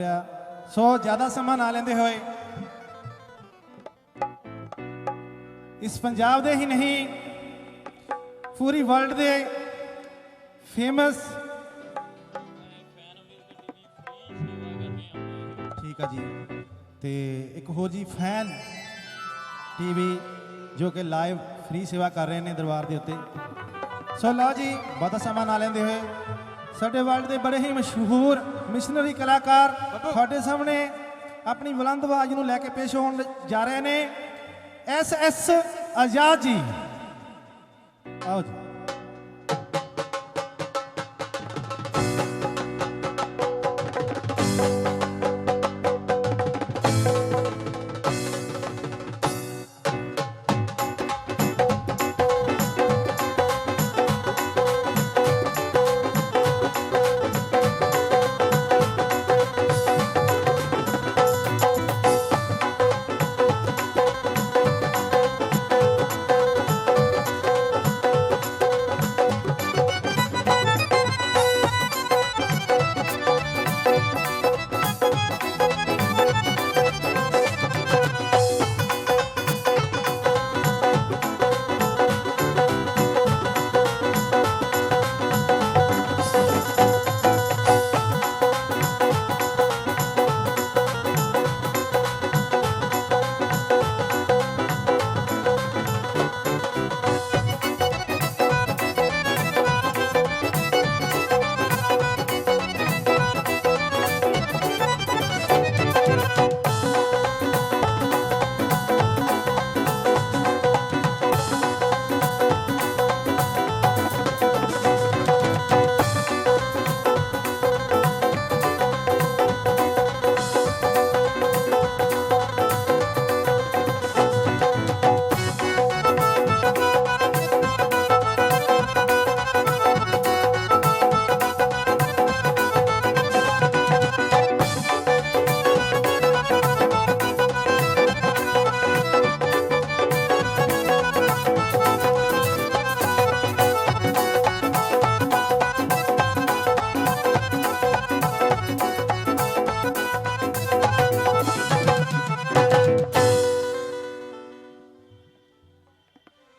सो ज्यादा समा ना लेंदे होए इस पंजाब दे ही नहीं पूरी वर्ल्ड दे फेमस ठीक है जी ते एक हो जी फैन टीवी जो कि लाइव फ्री सेवा कर रहे हैं दरबार के उत्ते। सो लो जी बहुता समा ना लेंदे होए साडे वर्ल्ड के बड़े ही मशहूर मिशनरी कलाकार थोड़े सामने अपनी बुलंद आवाज नूं लैके पेश होने जा रहे हैं SS आजाद जी। आओ जी।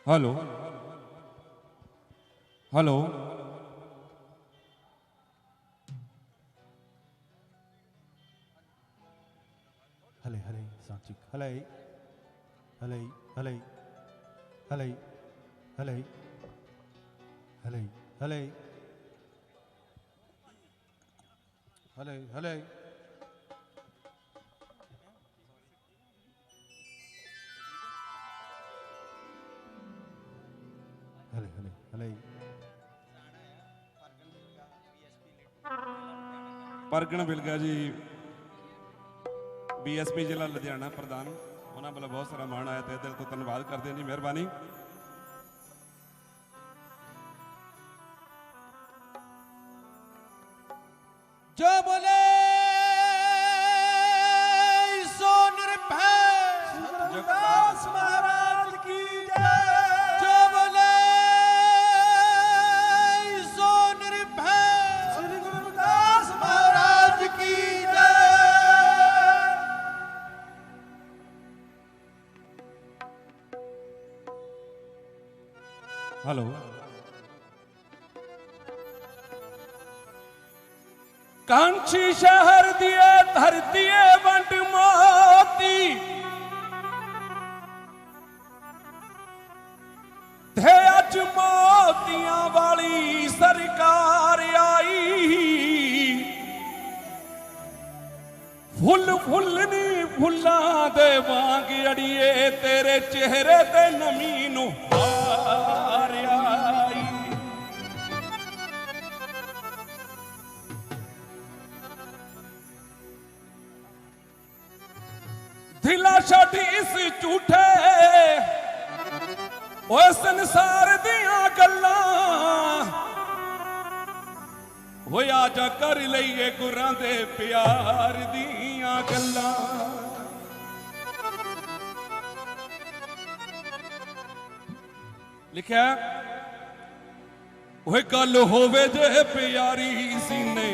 हेलो हेलो हले हले सांचिक हले हले हले हले हले हले हले हले हले हले हले हले परगण बिलगा जी BSP जिला लुधियाना प्रधान उन्होंने वालों बहुत सारा मान आया तो दिल तो धन्यवाद करते हैं जी मेहरबानी। जो बोले सो निर्भय दास महाराज की जय। जो बोले सो निर्भय श्री गुरुदास महाराज की जय। हेलो कांची शहर दिए धरती वंड मोती थे अज मोतियां वाली सरकार आई। फुल फुलनी फुल्लां दे वांग अड़िए तेरे चेहरे ते नमी नूं हार आई। दिला छड़ इस झूठे ओए संसार दियां गल्लां होए आजा कर लईए गुरां दे प्यार दियां गल्लां। लिखा ओए गल होवे जे प्यारी सीने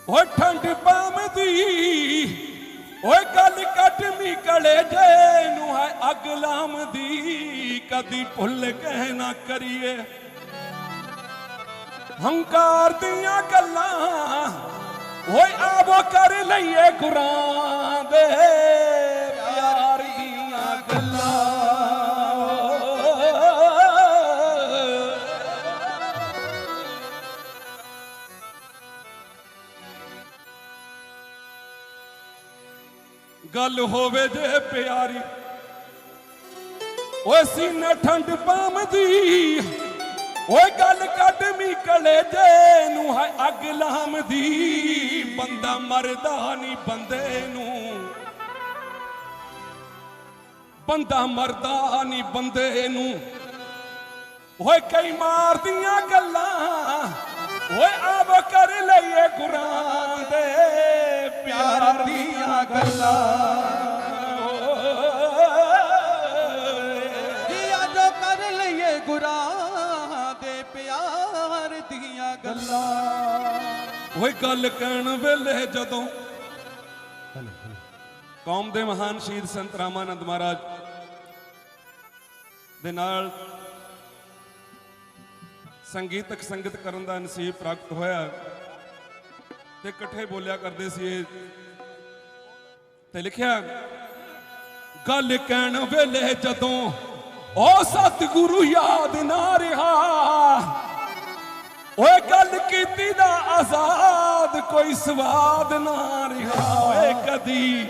ਓ ਠੰਡ ਪਾਮਦੀ ਓਏ ਗੱਲ ਕੱਟਵੀਂ ਕਲੇਜੇ ਨੂੰ ਹੈ ਅੱਗ ਲਾਮਦੀ ਕਦੀ ਭੁੱਲ ਕੇ ਨਾ ਕਰੀਏ ਹੰਕਾਰ ਦੀਆਂ ਗੱਲਾਂ ਓਏ ਆਵੋ ਕਰ ਲਈਏ ਗੁਰਾਂ ਦੇ ਪਿਆਰ ਦੀਆਂ ਗੱਲਾਂ ਗੱਲ ਹੋਵੇ ਜੇ ਪਿਆਰੀ ਓਏ ਸੀਨੇ ਠੰਡ ਪਾਮਦੀ ਓਏ ਗੱਲ ਕੱਢਵੀਂ ਕਲੇਜੇ ਨੂੰ ਹੈ ਅੱਗ ਲਾਮਦੀ ਬੰਦਾ ਮਰਦਾ ਨਹੀਂ ਬੰਦੇ ਨੂੰ ਬੰਦਾ ਮਰਦਾ ਨਹੀਂ ਬੰਦੇ ਨੂੰ ਓਏ ਕਈ ਮਾਰਦੀਆਂ ਗੱਲਾਂ ਓਏ ਆਵ ਕਰ ਲਈਏ ਗੁਰਾਂ ਦੇ ਪਿਆਰ ਦੀਆਂ ਗੱਲਾਂ ਜੀਆ ਜੋ ਕਰ ਲਈਏ ਗੁਰਾਂ ਦੇ ਪਿਆਰ ਦੀਆਂ ਗੱਲਾਂ ਓਏ ਗੱਲ ਕਹਿਣ ਵੇਲੇ ਜਦੋਂ ਕੌਮ ਦੇ ਮਹਾਨ ਸ਼ਹੀਦ ਸੰਤ ਰਾਮਾਨੰਦ ਮਹਾਰਾਜ ਦੇ ਨਾਲ ਸੰਗੀਤਕ ਸੰਗਤ ਕਰਨ ਦਾ ਨਸੀਬ ਪ੍ਰਾਪਤ ਹੋਇਆ ਤੇ ਇਕੱਠੇ ਬੋਲਿਆ ਕਰਦੇ ਸੀ ਇਹ ਤੇ ਲਿਖਿਆ ਗੱਲ ਕਹਿਣ ਵੇਲੇ ਜਦੋਂ ਉਹ ਸਤਿਗੁਰੂ ਯਾਦ ਨਾ ਰਿਹਾ ਓਏ ਗੱਲ ਕੀਤੀ ਦਾ ਆਜ਼ਾਦ ਕੋਈ ਸਵਾਦ ਨਾ ਰਿਹਾ ਓਏ ਕਦੀ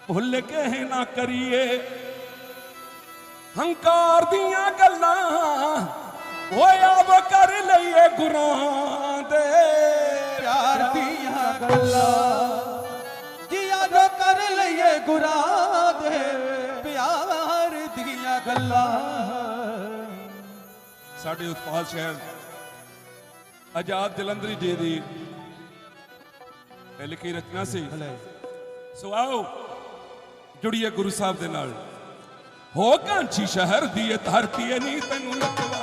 ਭੁੱਲ ਕੇ ਨਾ ਕਰੀਏ ਹੰਕਾਰ ਦੀਆਂ ਗੱਲਾਂ ਓਏ ਆਵ ਕਰ ਲਈਏ ਗੁਰਾਂ ਦੇ ਪਿਆਰ ਦੀਆਂ ਗੱਲਾਂ ਜੀਆ ਜੋ ਕਰ ਲਈਏ ਗੁਰਾਂ ਦੇ ਪਿਆਰ ਦੀਆਂ ਗੱਲਾਂ ਸਾਡੇ ਉਤਪਾਲ ਸ਼ਹਿਰ ਆਜ਼ਾਦ ਜਲੰਧਰੀ ਜੀ ਦੀ ਇਹ ਲਿਖੀ ਰਚਨਾ ਸੀ ਸੋ ਆਓ ਜੁੜੀਏ ਗੁਰੂ ਸਾਹਿਬ ਦੇ ਨਾਲ ਹੋ ਕਾਂਚੀ ਸ਼ਹਿਰ ਦੀ ਇਹ ਧਰਤੀ ਏ ਨੀ ਤੈਨੂੰ ਲੱਕਵਾ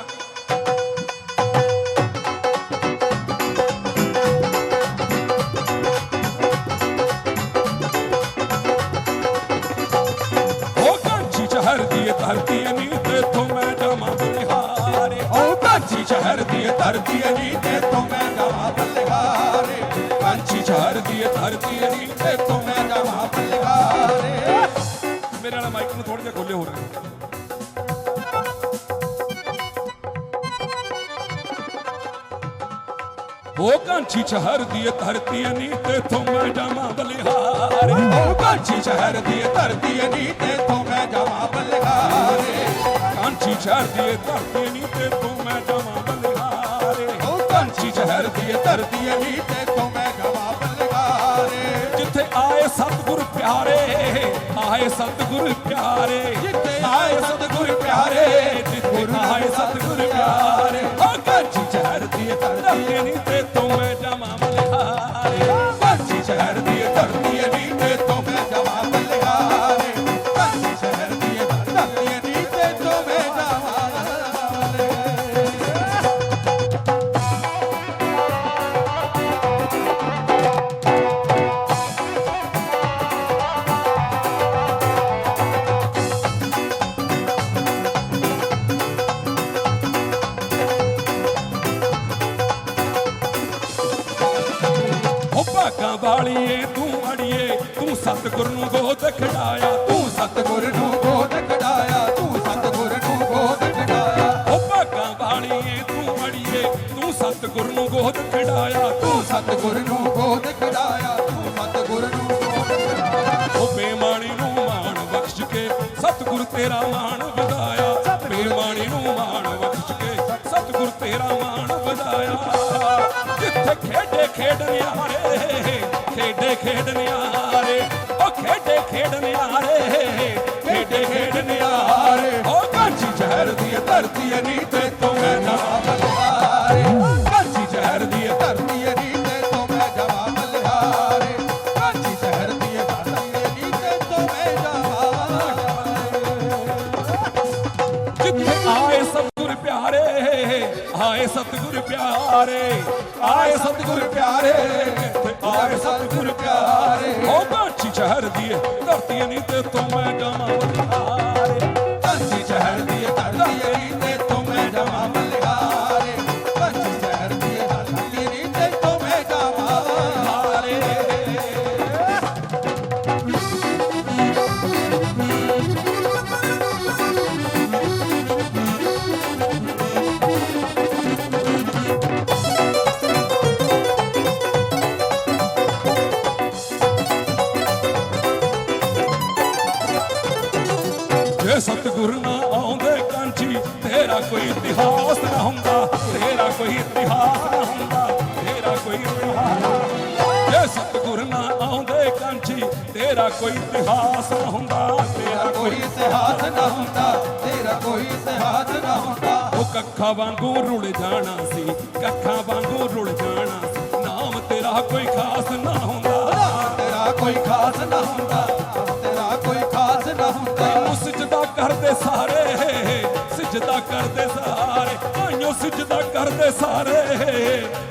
ਧਰਤੀ ਨੀ ਤੇਥੋਂ ਮੈਂ ਜਾਵਾਂ ਬਲਿਹਾਰੇ ਓ ਕਾਂਚੀ ਸ਼ਹਿਰ ਦੀ ਧਰਤੀ ਨੀ ਤੇਥੋਂ ਮੈਂ ਜਾਵਾਂ ਬਲਿਹਾਰੇ ਕਾਂਚੀ ਸ਼ਹਿਰ ਦੀ ਧਰਤੀ ਨੀ ਤੇਥੋਂ ਮੈਂ ਜਾਵਾਂ ਬਲਿਹਾਰੇ ਮੇਰੇ ਵਾਲਾ ਮਾਈਕ ਨੂੰ ਥੋੜਾ ਜਿਹਾ ਖੋਲੇ ਹੋ ਰਿਹਾ ਓ ਕਾਂਚੀ ਸ਼ਹਿਰ ਦੀ ਧਰਤੀ ਨੀ ਤੇਥੋਂ ਮੈਂ ਜਾਵਾਂ ਬਲਿਹਾਰੇ ਓ ਕਾਂਚੀ ਸ਼ਹਿਰ ਦੀ ਧਰਤੀ ਨੀ ਤੇਥੋਂ ਮੈਂ ਜਾਵਾਂ ਬਲਿਹਾਰੇ ਕਾਂਚੀ ਸ਼ਹਿਰ ਦੀ ਧਰਤੀ ਨੀ ਤੇਥੋਂ ਮੈਂ ਜਾਵਾਂ ਬਲਿਹਾਰੇ ਓ ਕਾਂਚੀ ਸ਼ਹਿਰ ਦੀ ਧਰਤੀ ਨੀ ਤੇਥੋਂ ਮੈਂ ਜਾਵਾਂ ਬਲਿਹਾਰੇ ਜਿੱਥੇ ਆਏ ਸਤਿਗੁਰ ਪਿਆਰੇ ਆਏ ਸਤਿਗੁਰ ਪਿਆਰੇ ਜਿੱਥੇ ਆਏ ਸਤਿਗੁਰ ਪਿਆਰੇ ਜਿੱਥੇ ਆਏ ਸਤਿਗੁਰ ਪਿਆਰੇ ਓ ਕਾਂਚੀ ਸ਼ਹਿਰ ਦੀ ਧਰਤੀ ਨੀ ਤੇਥੋਂ ਮੈਂ ਜਾਵਾਂ ਬਲਿਹਾਰੇ ਕਾਂਚੀ ਸ਼ਹਿਰ ਦੀ ਧਰਤੀ ਨੀ ਤੇਥੋਂ ਮੈਂ ਜਾਵਾਂ ਬਲਿਹਾਰੇ ਕਾਂਚੀ ਸ਼ਹਿਰ ਦੀ ਧਰਤੀ ਨੀ ਤੇਥੋਂ ਮੈਂ ਜਾਵਾਂ ਵਾਲੀਏ ਤੂੰ ਅੜੀਏ ਤੂੰ ਸਤਿਗੁਰ ਨੂੰ ਗੋਦ ਖੜਾਇਆ ਤੂੰ ਸਤਿਗੁਰ ਨੂੰ ਗੋਦ ਖੜਾਇਆ ਤੂੰ ਸਤਿਗੁਰ ਨੂੰ ਗੋਦ ਖੜਾਇਆ ਓ ਭਾਗਾਂ ਵਾਲੀਏ ਤੂੰ ਅੜੀਏ ਤੂੰ ਸਤਿਗੁਰ ਨੂੰ ਗੋਦ ਖੜਾਇਆ ਤੂੰ ਸਤਿਗੁਰ ਨੂੰ ਗੋਦ ਖੜਾਇਆ ਤੂੰ ਸਤਿਗੁਰ ਨੂੰ ਗੋਦ ਖੜਾਇਆ ਓ ਬੇਮਾਨੀ ਨੂੰ ਮਾਣ ਬਖਸ਼ ਕੇ ਸਤਿਗੁਰ ਤੇਰਾ ਮਾਣ ਵਧਾਇਆ ਬੇਮਾਨੀ ਨੂੰ ਮਾਣ ਬਖਸ਼ ਕੇ ਸਤਿਗੁਰ ਤੇਰਾ ਮਾਣ ਵਧਾਇਆ ਜਿੱਥੇ ਖੇਡੇ ਖੇਡਣਿਆਰੇ ਖੇਡੇ ਖੇਡਣਿਆਰੇ ਓ ਖੇਡੇ ਖੇਡਣਿਆਰੇ ਖੇਡੇ ਖੇਡਣਿਆਰੇ ਓ ਕਾਂਚੀ ਸ਼ਹਿਰ ਦੀ ਧਰਤੀ ਨੀ ਤੇਥੋਂ ਮੈਂ ਜਾਵਾਂ ਬਲਿਹਾਰੇ ਕਾਂਚੀ ਸ਼ਹਿਰ ਦੀ ਧਰਤੀ ਨੀ ਤੇਥੋਂ ਮੈਂ ਜਾਵਾਂ ਬਲਿਹਾਰੇ ਕਾਂਚੀ ਸ਼ਹਿਰ ਦੀ ਧਰਤੀ ਨੀ ਤੇਥੋਂ ਮੈਂ ਜਾਵਾਂ ਜਿੱਥੇ ਆਏ ਸਤਿਗੁਰ ਪਿਆਰੇ ਆਏ ਸਤਿਗੁਰ ਪਿਆਰੇ ਆਏ ਸਤਿਗੁਰ ਪਿਆਰੇ आए सतगुर प्यारे ओ कांची शहर दिए धरती नी ते तो मैं जावां बलिहारे कांची शहर दी धरती नी ते तो मैं जावां बलिहारे कांची शहर दी धरती नी ते तो मैं जावां बलिहारे जे सतगुर ना आउंदे कांची तेरा कोई इतिहास ना हुंदा तेरा कोई इतिहास ना हुंदा तेरा कोई इतिहास जे सतगुर ना आउंदे कांची तेरा कोई इतिहास ना हुंदा तेरा कोई इतिहास ना हुंदा तेरा कोई इतिहास ना हुंदा ओ कखा वांगू रुड़ जाना सी कखा वांगू रुड़ जाना सी नाम तेरा कोई खास ना हुंदा तेरा कोई खास ना हुंदा तेरा कोई खास ना हुंदा तैनू सिजदा करदे सारे सिजदा करदे सारे आइयो सिजदा करदे सारे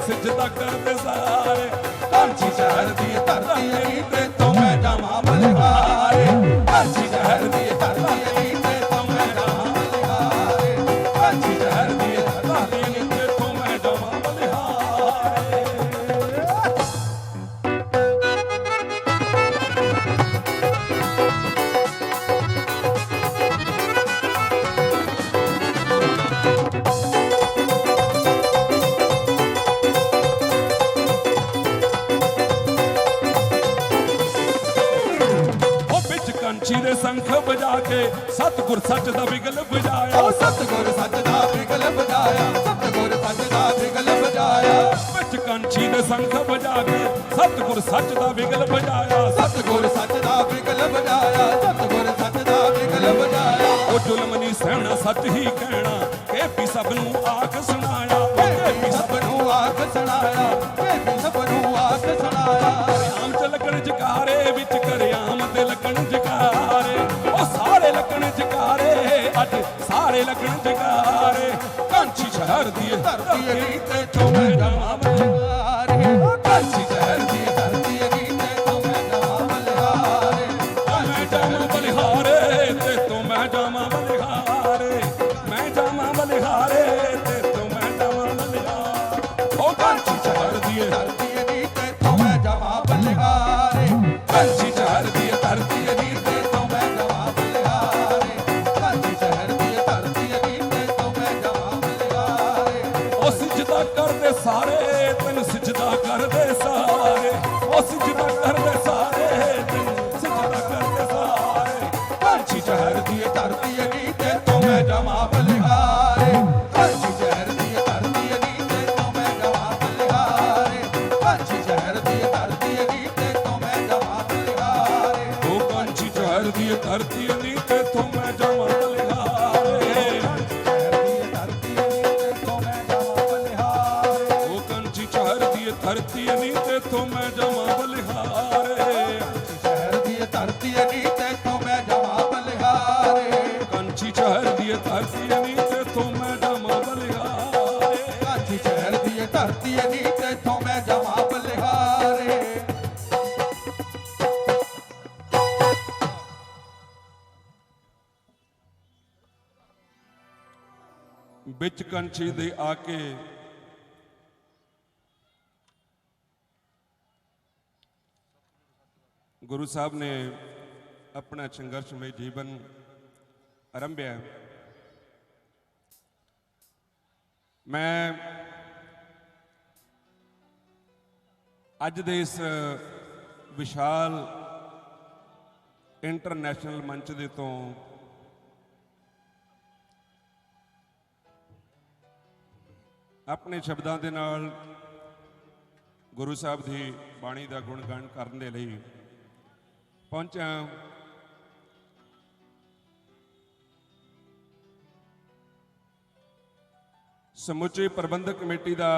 सिजदा करदे सारे कांची शहर दी धरती नी ते तो मैं जावां बलिहारे कांची शहर दी धरती नी ते तो मैं जावां बलिहारे कांची शहर दी धरती नी ते तो मैं जावां बलिहारे कांची दे संख बजा के सतगुर सच दा बिगल बजाया ओ सतगुर सच दा बिगल बजाया सतगुर सच दा बिगल बजाया विच कांची दे संख बजा के सतगुर सच दा बिगल बजाया सतगुर सच दा बिगल बजाया सतगुर सच दा बिगल बजाया ओ जुल्म नहीं सहना सच ही कहना के भी सब नू आख सुनाया के भी सब नू आख सुनाया के भी सब नू आख सुनाया आम च लगन जकारे विच करयाम ते लगन जकारे ओ सारे लगन जकारे अज सारे लगन जकारे कांची शहर दी धरती नी ते तो मैं जावां बलिहारे कांची शहर दी धरती नी ते तो मैं जावां बलिहारे मैं जावां बलिहारे ते तो मैं जावां बलिहारे मैं जावां बलिहारे ते तो मैं जावां बलिहारे ओ कांची शहर दी धरती नी ते तो मैं जावां बलिहारे कांची शहर दी धरती नी ते तो मैं जावां बलिहारे कांची शहर दी धरती नी ते तो मैं जावां बलिहारे ओ सिजदा करदे सारे तैनू सिजदा करदे सारे ओ सिजदा करदे सारे तैनू सिजदा करदे सारे कांची शहर दी धरती नी ते तो मैं जावां बलिहारे कांची शहर दी धरती नी ते तो मैं जावां बलिहारे कांची शहर दी धरती नी ते तो मैं जावां बलिहारे ओ कांची शहर दी धरती नी ते तो मैं जावां बलिहारे ओ कांची शहर दी धरती नी ते तो मैं जावां बलिहारे शहर दी धरती नी ते तो मैं जावां बलिहारे कांची शहर दी धरती नी ते तो मैं जावां बलिहारे कांची शहर दी धरती नी ते तो मैं जावां बलिहारे बिच कंछी दे आके गुरु साहब ने अपना संघर्षमय जीवन आरंभ्या। मैं अज दे इस विशाल इंटरनेशनल मंच दे तो अपने शब्दों के नाल गुरु साहब की बाणी का गुणगान करने के लिए पहुंचा। समुची प्रबंधक कमेटी का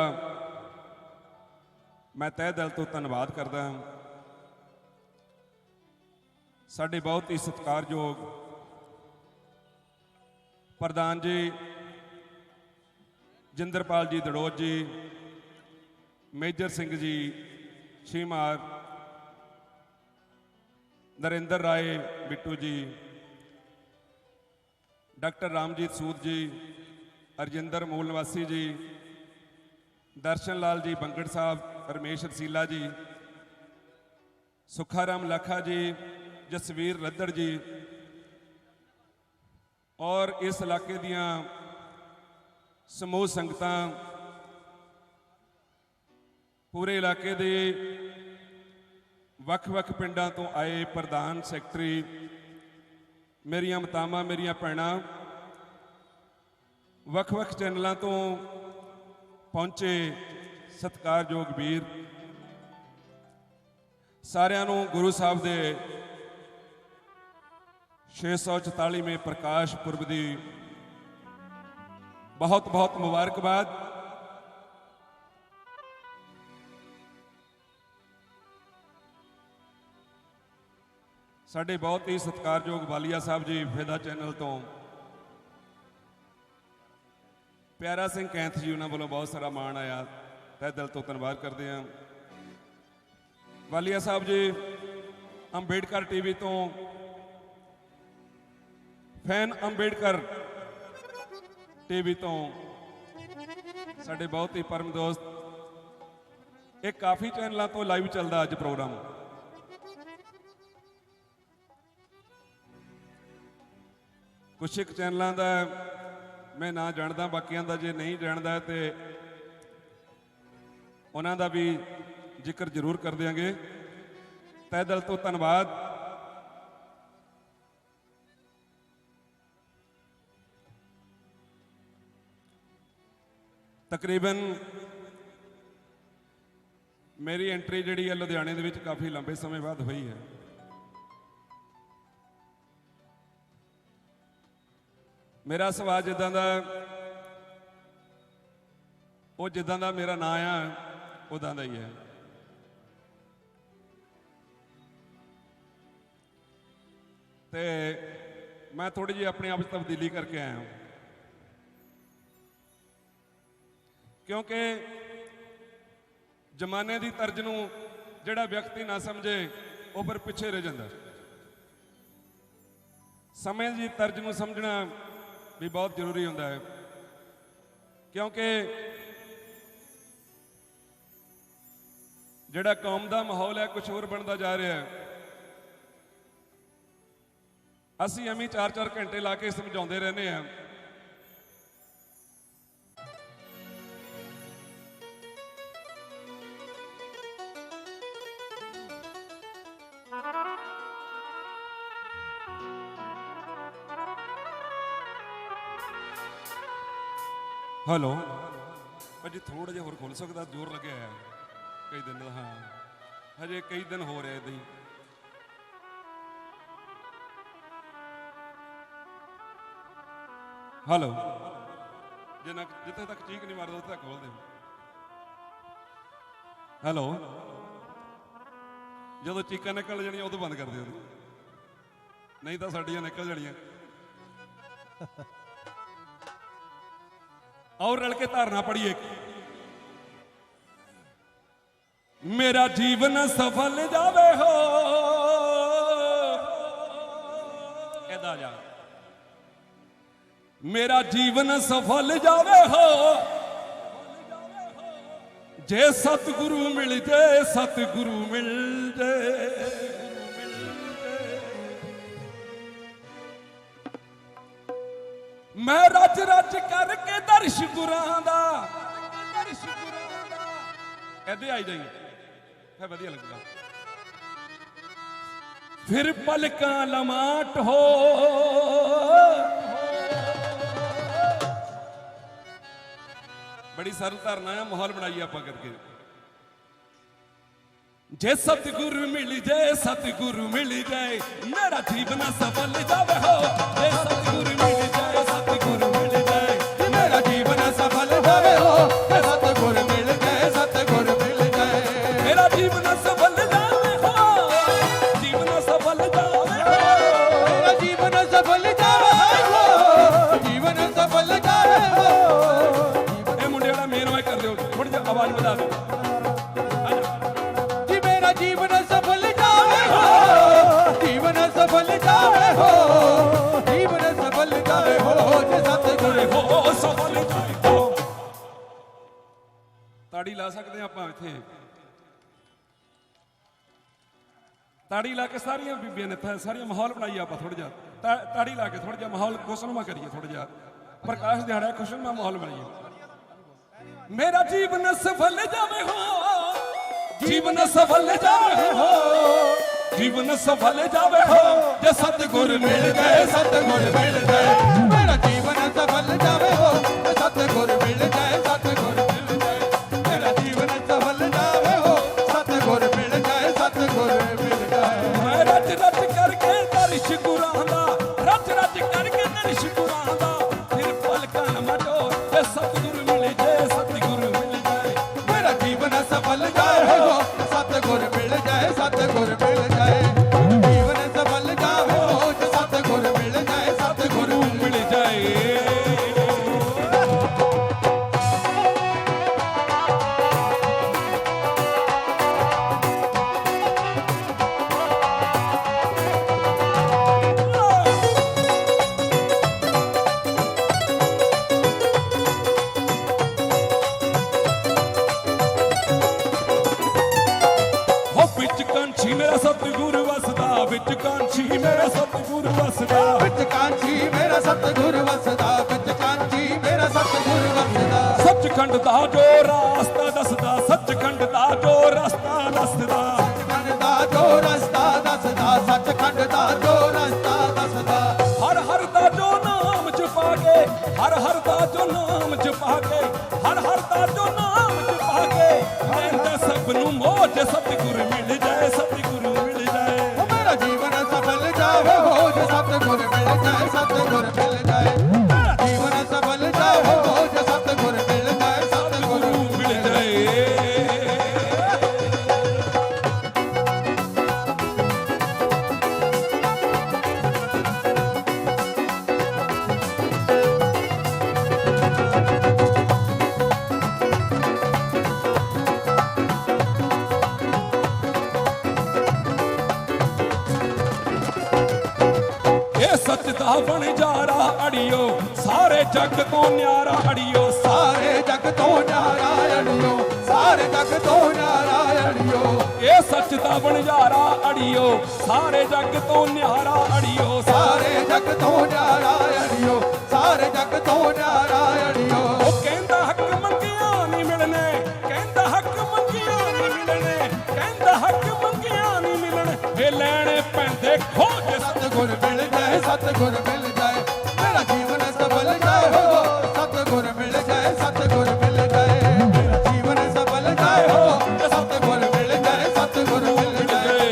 मैं तह दिल तो धन्यवाद करदा। साडे बहुत ही सत्कारयोग प्रधान जी जिंदरपाल जी दड़ोज जी, मेजर सिंह जी, ਸ਼ੀਮਾਰ, नरेंद्र राय बिट्टू जी, डॉक्टर रामजीत सूद जी, अरजिंदर मूल निवासी जी, दर्शन लाल जी बंगड़ साहब, रमेश रसीला जी, सुखाराम लाखा जी, जसवीर रद्दड़ जी और इस इलाके दियां समूह संगतां, पूरे इलाके दे ਵੱਖ-ਵੱਖ ਪਿੰਡਾਂ ਤੋਂ ਆਏ ਪ੍ਰਧਾਨ ਸੈਕਟਰੀ, ਮੇਰੀਆਂ ਮਾਤਾਵਾਂ, ਮੇਰੀਆਂ ਭੈਣਾਂ, ਵੱਖ-ਵੱਖ ਚੈਨਲਾਂ ਤੋਂ ਪਹੁੰਚੇ ਸਤਿਕਾਰਯੋਗ ਵੀਰ, ਸਾਰਿਆਂ ਨੂੰ ਗੁਰੂ ਸਾਹਿਬ ਦੇ 644ਵੇਂ ਪ੍ਰਕਾਸ਼ ਪੁਰਬ ਦੀ ਬਹੁਤ-ਬਹੁਤ ਮੁਬਾਰਕਬਾਦ। ਸਾਡੇ ਬਹੁਤ ਹੀ ਸਤਿਕਾਰਯੋਗ ਵਾਲੀਆ ਸਾਹਿਬ ਜੀ ਫੇਦਾ ਚੈਨਲ ਤੋਂ, ਪਿਆਰਾ ਸਿੰਘ ਕੈਂਥ ਜੀ, ਉਹਨਾਂ ਵੱਲੋਂ ਬਹੁਤ ਸਾਰਾ ਮਾਣ ਆਇਆ, ਤਹਿ ਦਿਲ ਤੋਂ ਧੰਨਵਾਦ ਕਰਦੇ ਹਾਂ। ਵਾਲੀਆ ਸਾਹਿਬ ਜੀ ਅੰਬੇਡਕਰ ਟੀਵੀ ਤੋਂ, ਫੈਨ ਅੰਬੇਡਕਰ ਟੀਵੀ ਤੋਂ ਸਾਡੇ ਬਹੁਤ ਹੀ ਪਰਮ ਦੋਸਤ, ਇਹ ਕਾਫੀ ਚੈਨਲਾਂ ਤੋਂ ਲਾਈਵ ਚੱਲਦਾ ਅੱਜ ਪ੍ਰੋਗਰਾਮ। ਕੁਛ ਇੱਕ ਚੈਨਲਾਂ ਦਾ ਮੈਂ ਨਾਂ ਜਾਣਦਾ, ਬਾਕੀਆਂ ਦਾ ਜੇ ਨਹੀਂ ਜਾਣਦਾ ਤੇ ਉਹਨਾਂ ਦਾ ਵੀ ਜ਼ਿਕਰ ਜ਼ਰੂਰ ਕਰ ਦਿਆਂਗੇ। ਤਹਿ ਦਿਲ ਤੋਂ ਧੰਨਵਾਦ। ਤਕਰੀਬਨ ਮੇਰੀ ਐਂਟਰੀ ਜਿਹੜੀ ਹੈ ਲੁਧਿਆਣੇ ਦੇ ਵਿੱਚ ਕਾਫੀ ਲੰਬੇ ਸਮੇਂ ਬਾਅਦ ਹੋਈ ਹੈ। ਮੇਰਾ ਸੁਭਾਅ ਜਿੱਦਾਂ ਦਾ, ਉਹ ਜਿੱਦਾਂ ਦਾ ਮੇਰਾ ਨਾਂ ਆ ਉਦਾਂ ਦਾ ਹੀ ਹੈ। ਤੇ ਮੈਂ ਥੋੜੀ ਜਿਹੀ ਆਪਣੇ ਆਪ 'ਚ ਤਬਦੀਲੀ ਕਰਕੇ ਆਇਆ, ਕਿਉਂਕਿ ਜ਼ਮਾਨੇ ਦੀ ਤਰਜ਼ ਨੂੰ ਜਿਹੜਾ ਵਿਅਕਤੀ ਨਾ ਸਮਝੇ ਉਹ ਫਿਰ ਪਿੱਛੇ ਰਹਿ ਜਾਂਦਾ। ਸਮੇਂ ਦੀ ਤਰਜ਼ ਨੂੰ ਸਮਝਣਾ भी बहुत जरूरी होता है, क्योंकि जिहड़ा कौम का माहौल है कुछ होर बनता जा रहा है। असीं एवें 4-4 घंटे ला के समझाते रहने हैं। हेलो भाजी, थोड़ा जिहा होर खुल सकता, जोर लगे है कई दिन। हाँ, हजे कई दिन हो रहे इदां ही। हेलो, जिथे तक चीक नहीं मारदा उत्थे तक खोल दे। हेलो, जदों चीकां निकल जाणियां उदों बंद कर दिओ, नहीं तो साडियां निकल जाणियां। और रल के धारणा पढ़िए। मेरा जीवन सफल जावे हो, एदा जा। मेरा जीवन सफल जावे हो, जे सतगुरु मिल जाए, सतगुरु मिल जाए। मैं रज रज करके दर्श गुरां दा, ऐदे आई जाइए फिर वधिया लगेगा। फिर पलकां लमाट हो, बड़ी सरल धारणा है, माहौल बनाइए आप करके। जे सतगुरु मिल जाए, सतगुरु मिल जाए, मेरा जीवन सफल जावे हो। जे सतगुरु मिल जाए, सतगुरु मिल जाए, मेरा जीवन सफल जावे हो। सतगुरु मिल जाए, सतगुरु मिल जाए, मेरा जीवन सफल जावे हो। जीवन सफल जावे हो, मेरा जीवन सफल जावे हो। जीवन सफल जावे हो। ये मुंडे वाला मेन वाई कर दो, थोड़ी जी आवाज बढ़ा दो। ਜਾ ਸਕਦੇ ਆਪਾਂ ਇੱਥੇ ਤਾੜੀ ਲਾ ਕੇ ਸਾਰੀਆਂ ਬੀਬੀਆਂ ਨੇ ਸਾਰੀਆਂ ਮਾਹੌਲ ਬਣਾਈਏ ਆਪਾਂ ਥੋੜਾ ਜਿਹਾ ਤਾੜੀ ਲਾ ਕੇ ਥੋੜਾ ਜਿਹਾ ਮਾਹੌਲ ਖੁਸ਼ਨੁਮਾ ਕਰੀਏ ਥੋੜਾ ਜਿਹਾ ਪ੍ਰਕਾਸ਼ ਦਿਹਾੜਾ ਖੁਸ਼ਨੁਮਾ ਮਾਹੌਲ ਬਣਾਈਏ ਮੇਰਾ ਜੀਵਨ ਸਫਲ ਜਾਵੇ ਹੋ ਜੀਵਨ ਸਫਲ ਜਾਵੇ ਹੋ ਜੀਵਨ ਸਫਲ ਜਾਵੇ ਹੋ ਜੇ ਸਤਿਗੁਰ ਮਿਲ ਗਏ सतगुर मिल जाए मेरा जीवन सफल जावे हो सतगुर मिल जाए सतगुर मिल जाए मेरा जीवन सफल जावे हो सतगुर मिल जाए सतगुर मिल जाए ਮੈਂ ਰੱਜ ਰੱਜ ਕਰਕੇ ਦਰਸ਼ ਗੁਰਾਂ ਦਾ ਰੱਜ ਰੱਜ ਕਰਕੇ ਦਰਸ਼ ਗੁਰਾਂ ਦਾ ਫਿਰ ਪਲਕਾਂ ਮਟੋ ਜੇ ਸਤਿਗੁਰ ਮਿਲ ਜਾਏ ਸਤਿਗੁਰ ਮਿਲ ਜਾਏ मेरा जीवन सफल जाए हो सतगुर मिल जाए सतगुर मिल जाए जीवन सफल जावे हो सतगुर मिल जाए सतगुर ਮਿਲ ਜਾਏ ਹੋ ਵਿੱਚ ਕਾਂਛੀ ਮੇਰਾ ਸਤਿਗੁਰ ਵਸਦਾ ਵਿੱਚ ਕਾਂਛੀ ਮੇਰਾ ਸਤਿਗੁਰ ਵਸਦਾ विच कांची मेरा सतगुर वसदा विच कांची मेरा सतगुर वसदा ਸੱਚਖੰਡ ਦਾ ਜੋ ਰਾਸਤਾ ਦੱਸਦਾ ਸੱਚਖੰਡ ਦਾ ਜੋ ਰਸਤਾ ਦੱਸਦਾ सचखंड दा जो रस्ता दसदा सचखंड दा जो रस्ता दसदा ਹਰ ਹਰ ਦਾ ਜੋ ਨਾਮ ਜਪਾ ਕੇ ਹਰ ਹਰ ਦਾ ਜੋ ਨਾਮ ਜਪਾ ਕੇ ਹਰ ਹਰ ਦਾ ਜੋ ਨਾਮ ਜਪਾ ਕੇ ਲੈਂਦਾ ਸਭ ਨੂੰ ਮੋਜ ਸਤਿਗੁਰ ਮਿਲ ਜਾਏ ਸਤਿਗੁਰ ਮਿਲ ਜਾਏ ओ मेरा जीवन सफल जावे हो जो सतगुर मिल जाए सतगुर मिल जाए मेरा जीवन सफल जावे हो जो सतगुर मिल जाए सतगुर ਮਿਲ ਜਾਏ ਇਹ ਸੱਚ ਦਾ ਬਣਜਾਰਾ ਅੜਿਓ ਸਾਰੇ ਜੱਗ ਤੋਂ ਨਿਆਰਾ ਅੜਿਓ सारे जग तो नारायणियो सारे जग तो नारायणियो ਇਹ ਸੱਚ ਦਾ ਬਣਜਾਰਾ ਅੜਿਓ ਸਾਰੇ ਜੱਗ ਤੋਂ ਨਿਆਰਾ ਅੜਿਓ सारे जग तो नारायणियो सारे जग तो नारायणियो ਉਹ ਕਹਿੰਦਾ ਹੱਕ ਮੰਗਿਆ ਨਹੀਂ ਮਿਲਣੇ ਕਹਿੰਦਾ ਹੱਕ ਮੰਗਿਆ ਨਹੀਂ ਮਿਲਣੇ ਕਹਿੰਦਾ ਹੱਕ ਮੰਗਿਆ ਨਹੀਂ ਮਿਲਣੇ ਇਹ ਲੈਣੇ ਪੈਂਦੇ ਖੋਜ सतगुर मिल जाए सतगुर मिल जाए मेरा जीवन सफल जाए हो सतगुर मिल जाए सतगुर मिल जाए मेरा जीवन सफल जाए हो सतगुर मिल जाए सतगुर मिल जाए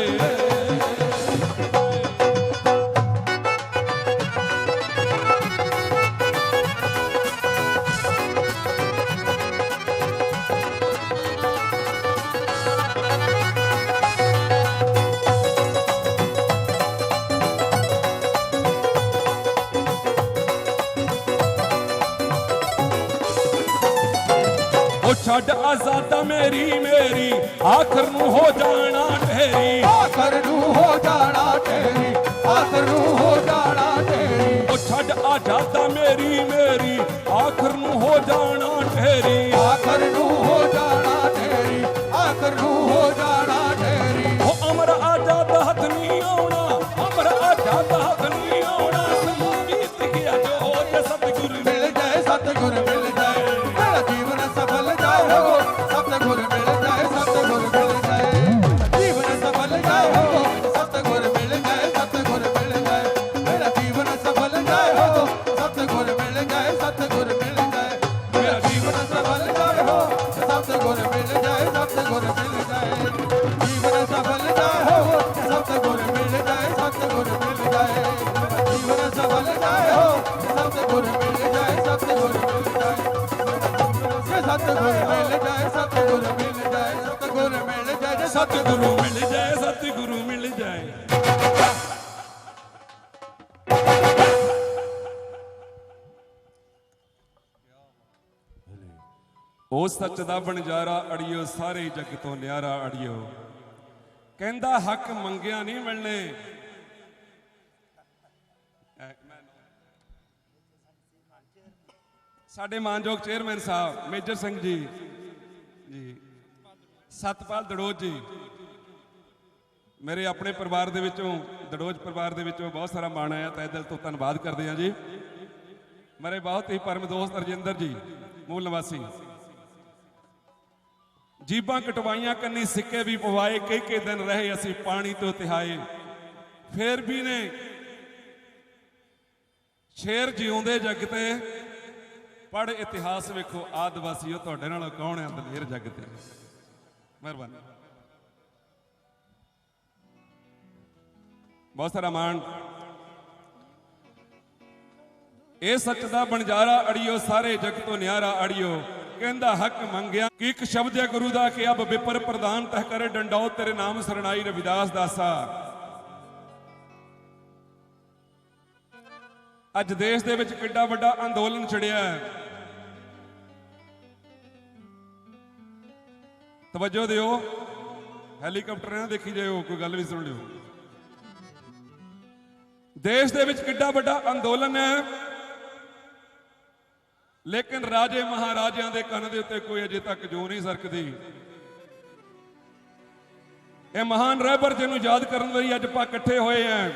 ਉਹ ਛੱਡ ਆਜ਼ਾਦਾ ਮੇਰੀ ਮੇਰੀ ਆਖਰ ਨੂੰ ਹੋ ਜਾਣਾ ਢੇਰੀ आखर नू हो जाना तेरी आखर नू हो जाना तेरी ਉਹ ਛੱਡ ਆਜ਼ਾਦਾ ਮੇਰੀ ਮੇਰੀ ਆਖਰ ਨੂੰ ਹੋ ਜਾਣਾ ਢੇਰੀ आखर नू हो जाना तेरी आखर नू हो जाना तेरी ਉਹ ਅਮਰ ਆਜ਼ਾਦ ਹੱਥ ਨਹੀਂ ਆਉਣਾ ਅਮਰ ਆਜ਼ਾਦ ਹੱਥ ਨਹੀਂ ਆਉਣਾ ਸੰਗੀਤ ਗਿਆ ਜੋ ਜੇ ਸਤਿਗੁਰ मिल जाए सतगुर मिल जाए मेरा जीवन सफल जाए हो सतगुर मिल जाए सतगुर मिल जाए जीवन सफल जाए हो सतगुर मिल जाए सतगुर मिल जाए मेरा जीवन सफल जाए हो सतगुर मिल जाए सतगुर मिल जाए मेरा जीवन सफल जाए हो सतगुर मिल जाए सतगुर मिल जाए जीवन सफल जाए हो सतगुर मिल जाए सतगुर मिल जाए मेरा जीवन सफल जाए हो सतगुर मिल जाए सतगुर मिल जाए सतगुर मिल जाए सतगुर मिल जाए सतगुर मिल जाए ਸਤਿਗੁਰੂ ਮਿਲ ਜਾਏ ਸਤਿਗੁਰੂ ਮਿਲ ਜਾਏ ਉਹ ਸੱਚ ਦਾ ਬਣਜਾਰਾ ਅੜਿਓ ਸਾਰੇ ਜੱਗ ਤੋਂ ਨਿਆਰਾ ਅੜਿਓ ਕਹਿੰਦਾ ਹੱਕ ਮੰਗਿਆ ਨਹੀਂ ਮਿਲਣੇ ਸਾਡੇ ਮਾਨਯੋਗ ਚੇਅਰਮੈਨ ਸਾਹਿਬ ਮੇਜਰ ਸਿੰਘ ਜੀ ਸਤਪਾਲ ਦੜੋਜ ਜੀ ਮੇਰੇ ਆਪਣੇ ਪਰਿਵਾਰ ਦੇ ਵਿੱਚੋਂ ਦੜੋਜ ਪਰਿਵਾਰ ਦੇ ਵਿੱਚੋਂ ਬਹੁਤ ਸਾਰਾ ਮਾਣ ਆਇਆ ਤਹਿ ਦਿਲ ਤੋਂ ਧੰਨਵਾਦ ਕਰਦੇ ਹਾਂ ਜੀ। ਮੇਰੇ ਬਹੁਤ ਹੀ ਪਰਮ ਦੋਸਤ ਰਜਿੰਦਰ ਜੀ ਮੂਲ ਨਿਵਾਸੀ ਜੀਬਾਂ ਕਟਵਾਈਆਂ ਕੰਨੀ ਸਿੱਕੇ ਵੀ ਪਵਾਏ ਕਈ ਦਿਨ ਰਹੇ ਅਸੀਂ ਪਾਣੀ ਤੋਂ ਤਿਹਾਏ ਫੇਰ ਵੀ ਨੇ ਸ਼ੇਰ ਜਿਉਂਦੇ ਜਗ ਤੇ ਪੜ ਇਤਿਹਾਸ ਵੇਖੋ ਆਦਿਵਾਸੀਓ ਤੁਹਾਡੇ ਨਾਲ ਕੌਣ ਹੈ ਦਲੇਰ ਜਗ ਤੇ। ਮਿਹਰਬਾਨੀ। ਬਹੁਤ ਸਾਰਾ ਮਾਣ। ਇਹ ਸੱਚ ਦਾ ਬਣਜਾਰਾ ਅੜਿਓ ਸਾਰੇ ਜਗ ਤੋਂ ਨਿਆਰਾ ਅੜਿਓ ਕਹਿੰਦਾ ਹੱਕ ਮੰਗਿਆ ਕਿ ਇੱਕ ਸ਼ਬਦ ਹੈ ਗੁਰੂ ਦਾ ਕਿ ਅਬ ਵਿਪਰ ਪ੍ਰਧਾਨ ਤਹ ਕਰੇ ਡੰਡਾਓ ਤੇਰੇ ਨਾਮ ਸਰਣਾਈ ਰਵਿਦਾਸ ਦਾਸਾ। ਅੱਜ ਦੇਸ਼ ਦੇ ਵਿੱਚ ਕਿੱਡਾ ਵੱਡਾ ਅੰਦੋਲਨ ਛਿੜਿਆ ਹੈ। ਤਵੱਜੋ ਦਿਓ ਹੈਲੀਕਾਪਟਰ ਨਾ ਦੇਖੀ ਜਾਇਓ ਕੋਈ ਗੱਲ ਵੀ ਸੁਣ ਲਿਓ। ਦੇਸ਼ ਦੇ ਵਿੱਚ ਕਿੱਡਾ ਵੱਡਾ ਅੰਦੋਲਨ ਹੈ ਲੇਕਿਨ ਰਾਜੇ ਮਹਾਰਾਜਿਆਂ ਦੇ ਕੰਨ ਦੇ ਉੱਤੇ ਕੋਈ ਅਜੇ ਤੱਕ ਜੋ ਨਹੀਂ ਸਰਕਦੀ। ਇਹ ਮਹਾਨ ਰਹਿਬਰ ਜਿਹਨੂੰ ਯਾਦ ਕਰਨ ਲਈ ਅੱਜ ਆਪਾਂ ਇਕੱਠੇ ਹੋਏ ਆਂ।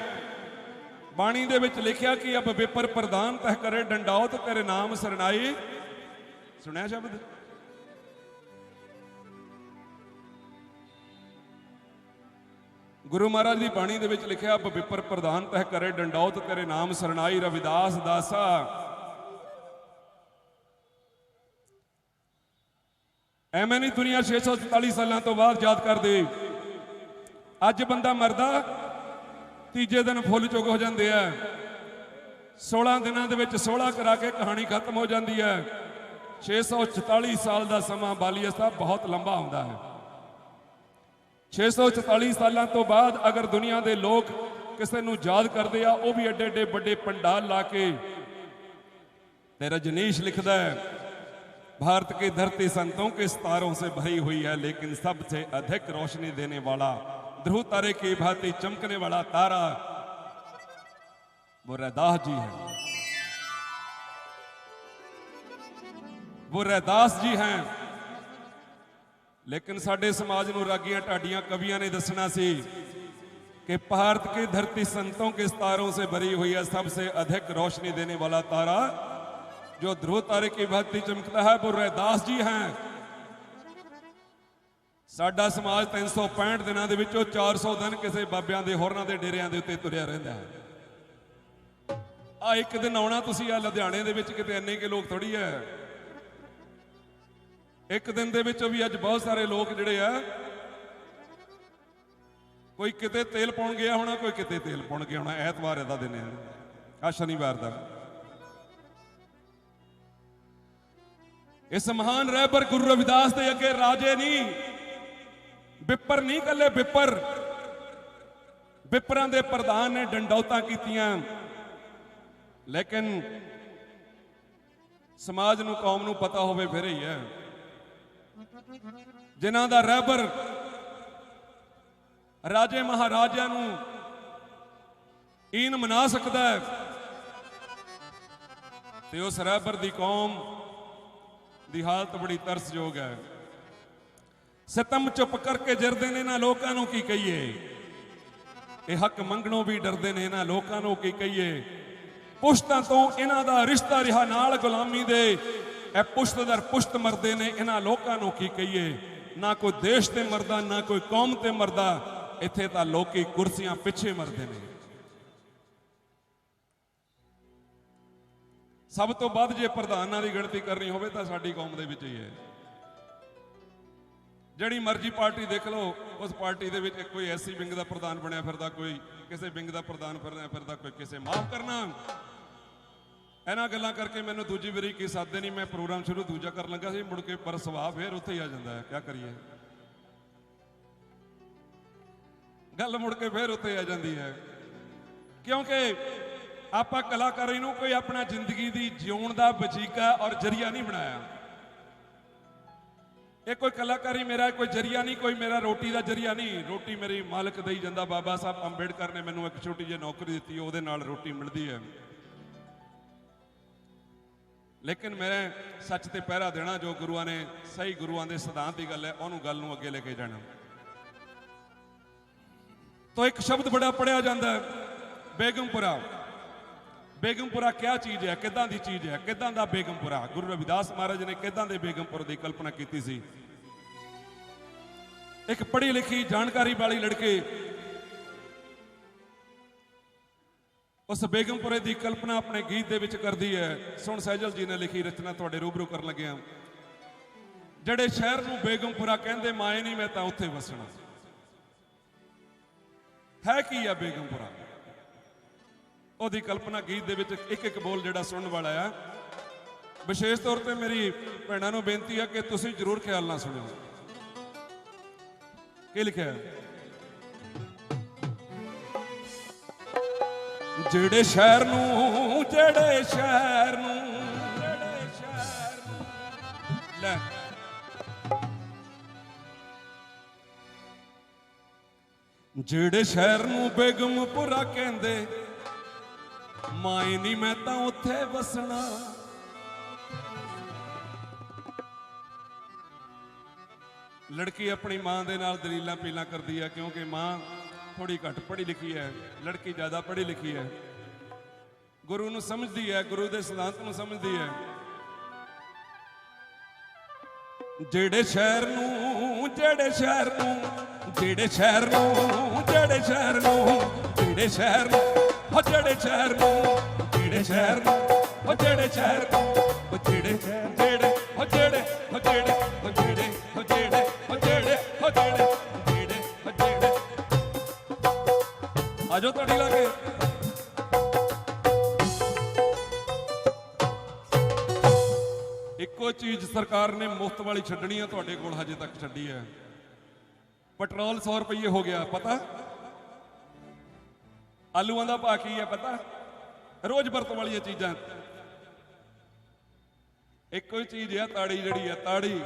ਬਾਣੀ ਦੇ ਵਿੱਚ ਲਿਖਿਆ ਕਿ ਅਬ ਵਿਪਰ ਪ੍ਰਧਾਨ ਤਹ ਕਰੇ ਡੰਡਾਓ ਤੇ ਤੇਰੇ ਨਾਮ ਸਰਣਾਈ। ਸੁਣਿਆ ਸ਼ਬਦ? ਗੁਰੂ ਮਹਾਰਾਜ ਦੀ ਬਾਣੀ ਦੇ ਵਿੱਚ ਲਿਖਿਆ ਅਬ ਵਿਪਰ ਪ੍ਰਧਾਨ ਤਹ ਕਰੇ ਡੰਡਾਓ ਤੇ ਤੇਰੇ ਨਾਮ ਸਰਣਾਈ ਰਵਿਦਾਸ ਦਾਸਾ। ਐਵੇਂ ਨਹੀਂ ਦੁਨੀਆ 644 ਸਾਲਾਂ ਤੋਂ ਬਾਅਦ ਯਾਦ ਕਰਦੇ। ਅੱਜ ਬੰਦਾ ਮਰਦਾ ਤੀਜੇ ਦਿਨ ਫੁੱਲ ਚੁੱਕ ਹੋ ਜਾਂਦੇ ਆ। 16 ਦਿਨਾਂ ਦੇ ਵਿੱਚ 16 ਕਰਾ ਕੇ ਕਹਾਣੀ ਖਤਮ ਹੋ ਜਾਂਦੀ ਹੈ। 644 ਸਾਲ ਦਾ ਸਮਾਂ ਬਾਲੀਆ ਸਾਹਿਬ ਬਹੁਤ ਲੰਬਾ ਹੁੰਦਾ ਹੈ। 644 ਸਾਲਾਂ ਤੋਂ ਬਾਅਦ ਅਗਰ ਦੁਨੀਆ ਦੇ ਲੋਕ ਕਿਸੇ ਨੂੰ ਯਾਦ ਕਰਦੇ ਆ ਉਹ ਵੀ ਏਡੇ ਏਡੇ ਵੱਡੇ ਪੰਡਾਲ ਲਾ ਕੇ। ਤੇ रजनीश लिखता है भारत की धरती संतों के सितारों से भरी हुई है लेकिन सबसे अधिक रोशनी देने वाला ध्रुव तारे की भांति चमकने वाला तारा वो रैदास जी है। वो रैदास जी हैं। लेकिन साडे समाज नूं रागियां ढाडियां कवियां ने दसना सी कि भारत की धरती संतों के सितारों से भरी हुई है सबसे अधिक रोशनी देने वाला तारा जो ध्रुव तारे की भांति चमकता है वो रैदास जी हैं। साडा समाज 365 दिनों के विचों 400 दिन किसी बाबियां दे होरनां दे डेरियां दे उत्ते तुरिया रहिंदा है। आ एक दिन आउणा तुसीं आ लुधियाणे दे विच किते इन्ने के लोग थोड़ी है। एक दिन दे विचों भी अज बहुत सारे लोग जिहड़े आ कोई किते तेल पाउण गया होना कोई किते तेल पाउण गया होना। ऐतवार दा दिन है आ शनिवार दा। इस महान रहबर गुरु रविदास दे अगे राजे नहीं विपर नहीं कले विपर विपरां दे प्रधान ने डंडौतां कीतियां। लेकिन समाज नूं कौम नूं पता होवे फिर ही है जिन्हां दा रहबर राजे महाराजा नूं ईन मना सकदा है ते उस रहबर दी कौम दी हालत बड़ी तरसयोग है। सितम चुप करके जरदे ने इन्हां लोकां नूं की कहिए। ये हक मंगणों भी डरदे ने इन्हां लोकां नूं की कहिए। पुश्तां तो इन्हां दा रिश्ता रिहा नाल गुलामी दे ए पुश्त दर पुश्त मरदे ने इन्हां लोकां नूं की कहिए। ना कोई देश ते मरदा ना कोई कौम ते मरदा इत्थे तां लोकी कुर्सियां पिछे मरदे ने। सब तो बाद जे प्रधानां दी गिणती करनी होवे तां साडी कौम दे विच ही है। जिहड़ी मर्जी पार्टी देख लो उस पार्टी दे विच कोई ऐसी विंग दा प्रधान बनिया फिरदा कोई किसी विंग दा प्रधान फिरदा कोई किसी। माफ करना इन्हां गल्लां करके मैनूं दूजी वारी की सादे नहीं। मैं प्रोग्राम शुरू दूजा कर लगा सी मुड़ के पर सुभाव फिर उत्थे ही आ जांदा है। क्या करिए गल मुड़ के फिर उत्थे आ जांदी है क्योंकि आपां कलाकारी नूं कोई अपना जिंदगी दी जिउण दा वजीका और जरिया नहीं बनाया। ये कोई कलाकारी मेरा कोई जरिया नहीं कोई मेरा रोटी का जरिया नहीं। रोटी मेरी मालिक दई जांदा। बाबा साहब अंबेडकर ने मैनूं एक छोटी जी नौकरी दी उहदे नाल रोटी मिलती है। ਲੇਕਿਨ ਮੈਂ ਸੱਚ ਤੇ ਪਹਿਰਾ ਦੇਣਾ, ਜੋ ਗੁਰੂਆਂ ਨੇ ਸਹੀ ਗੁਰੂਆਂ ਦੇ ਸਿਧਾਂਤ ਦੀ ਗੱਲ ਹੈ ਉਹਨੂੰ ਗੱਲ ਨੂੰ ਅੱਗੇ ਲੈ ਕੇ ਜਾਣਾ। ਤਾਂ ਇੱਕ ਸ਼ਬਦ ਬੜਾ ਪੜਿਆ ਜਾਂਦਾ ਹੈ, ਬੇਗਮਪੁਰਾ। ਬੇਗਮਪੁਰਾ ਕਿਆ ਚੀਜ਼ ਹੈ, ਕਿੱਦਾਂ ਦੀ ਚੀਜ਼ ਹੈ, ਕਿੱਦਾਂ ਦਾ ਬੇਗਮਪੁਰਾ? ਗੁਰੂ ਰਵਿਦਾਸ ਮਹਾਰਾਜ ਨੇ ਕਿੱਦਾਂ ਦੇ ਬੇਗਮਪੁਰ ਦੀ ਕਲਪਨਾ ਕੀਤੀ ਸੀ? ਇੱਕ ਪੜ੍ਹੀ ਲਿਖੀ ਜਾਣਕਾਰੀ ਵਾਲੀ ਲੜਕੀ ਉਸ ਬੇਗਮਪੁਰੇ ਦੀ ਕਲਪਨਾ ਆਪਣੇ ਗੀਤ ਦੇ ਵਿੱਚ ਕਰਦੀ ਹੈ। ਸੁਣ ਸਹਿਜਲ ਜੀ ਨੇ ਲਿਖੀ ਰਚਨਾ ਤੁਹਾਡੇ ਰੂਬਰੂ ਕਰਨ ਲੱਗਿਆ। ਜਿਹੜੇ ਸ਼ਹਿਰ ਨੂੰ ਬੇਗਮਪੁਰਾ ਕਹਿੰਦੇ, ਮਾਏ ਨਹੀਂ ਮੈਂ ਤਾਂ ਉੱਥੇ ਵਸਣਾ। ਹੈ ਕੀ ਆ ਬੇਗਮਪੁਰਾ? ਉਹਦੀ ਕਲਪਨਾ ਗੀਤ ਦੇ ਵਿੱਚ ਇੱਕ ਇੱਕ ਬੋਲ ਜਿਹੜਾ ਸੁਣਨ ਵਾਲਾ ਆ। ਵਿਸ਼ੇਸ਼ ਤੌਰ ਤੇ ਮੇਰੀ ਭੈਣਾਂ ਨੂੰ ਬੇਨਤੀ ਹੈ ਕਿ ਤੁਸੀਂ ਜ਼ਰੂਰ ਖਿਆਲ ਨਾਲ ਸੁਣਿਓ। ਕੀ ਲਿਖਿਆ? ਜਿਹੜੇ ਸ਼ਹਿਰ ਨੂੰ ਲੈ ਜਿਹੜੇ ਸ਼ਹਿਰ ਨੂੰ ਬੇਗਮਪੁਰਾ ਕਹਿੰਦੇ, ਮਾਏ ਨਹੀਂ ਮੈਂ ਤਾਂ ਉੱਥੇ ਵਸਣਾ। ਲੜਕੀ ਆਪਣੀ ਮਾਂ ਦੇ ਨਾਲ ਦਲੀਲਾਂ ਪੀਲਾਂ ਕਰਦੀ ਹੈ, ਕਿਉਂਕਿ ਮਾਂ ਥੋੜੀ ਘੱਟ ਪੜ੍ਹੀ ਲਿਖੀ ਹੈ, ਲੜਕੀ ਜ਼ਿਆਦਾ ਪੜ੍ਹੀ ਲਿਖੀ ਹੈ, ਗੁਰੂ ਨੂੰ ਸਮਝਦੀ ਹੈ, ਗੁਰੂ ਦੇ ਸਿਧਾਂਤ ਨੂੰ ਸਮਝਦੀ ਹੈ। ਜਿਹੜੇ ਸ਼ਹਿਰ ਨੂੰ ਜਿਹੜੇ ਸ਼ਹਿਰ ਨੂੰ ਜਿਹੜੇ ਸ਼ਹਿਰ ਨੂੰ ਜਿਹੜੇ ਸ਼ਹਿਰ ਨੂੰ ਜਿਹੜੇ ਸ਼ਹਿਰ ਨੂੰ ਹੋ ਜਿਹੜੇ ਸ਼ਹਿਰ ਨੂੰ ਜਿਹੜੇ ਸ਼ਹਿਰ ਨੂੰ ਹੋ ਜਿਹੜੇ ਸ਼ਹਿਰ ਨੂੰ ਹੋ ਜਿਹੜੇ ਜਿਹੜੇ ਹੋ ਜਿਹੜੇ ਹੋ ਜਿਹੜੇ ਹੋ ਜਿਹੜੇ ਹੋ ਜਿਹੜੇ ਹੋ ਜਿਹੜੇ ਹੋ ਜਿਹੜੇ ਜਿਹੜੇ ਹੋ ਜਿਹੜੇ ਆਜੋ ਤੁਹਾਡੀ ਲਾਗੇ। ਇੱਕੋ ਚੀਜ਼ ਸਰਕਾਰ ਨੇ ਮੁਫਤ ਵਾਲੀ ਛੱਡਣੀ ਹੈ, ਤੁਹਾਡੇ ਕੋਲ ਹਜੇ ਤੱਕ ਛੱਡੀ ਹੈ। ਪੈਟਰੋਲ 100 ਰੁਪਏ ਹੋ ਗਿਆ, ਪਤਾ? ਆਲੂਆਂ ਦਾ ਭਾਅ ਕੀ ਹੈ ਪਤਾ? ਰੋਜ਼ ਵਰਤੋਂ ਵਾਲੀਆਂ ਚੀਜ਼ਾਂ। ਇੱਕੋ ਹੀ ਚੀਜ਼ ਹੈ ਤਾੜੀ, ਜਿਹੜੀ ਹੈ ਤਾੜੀ।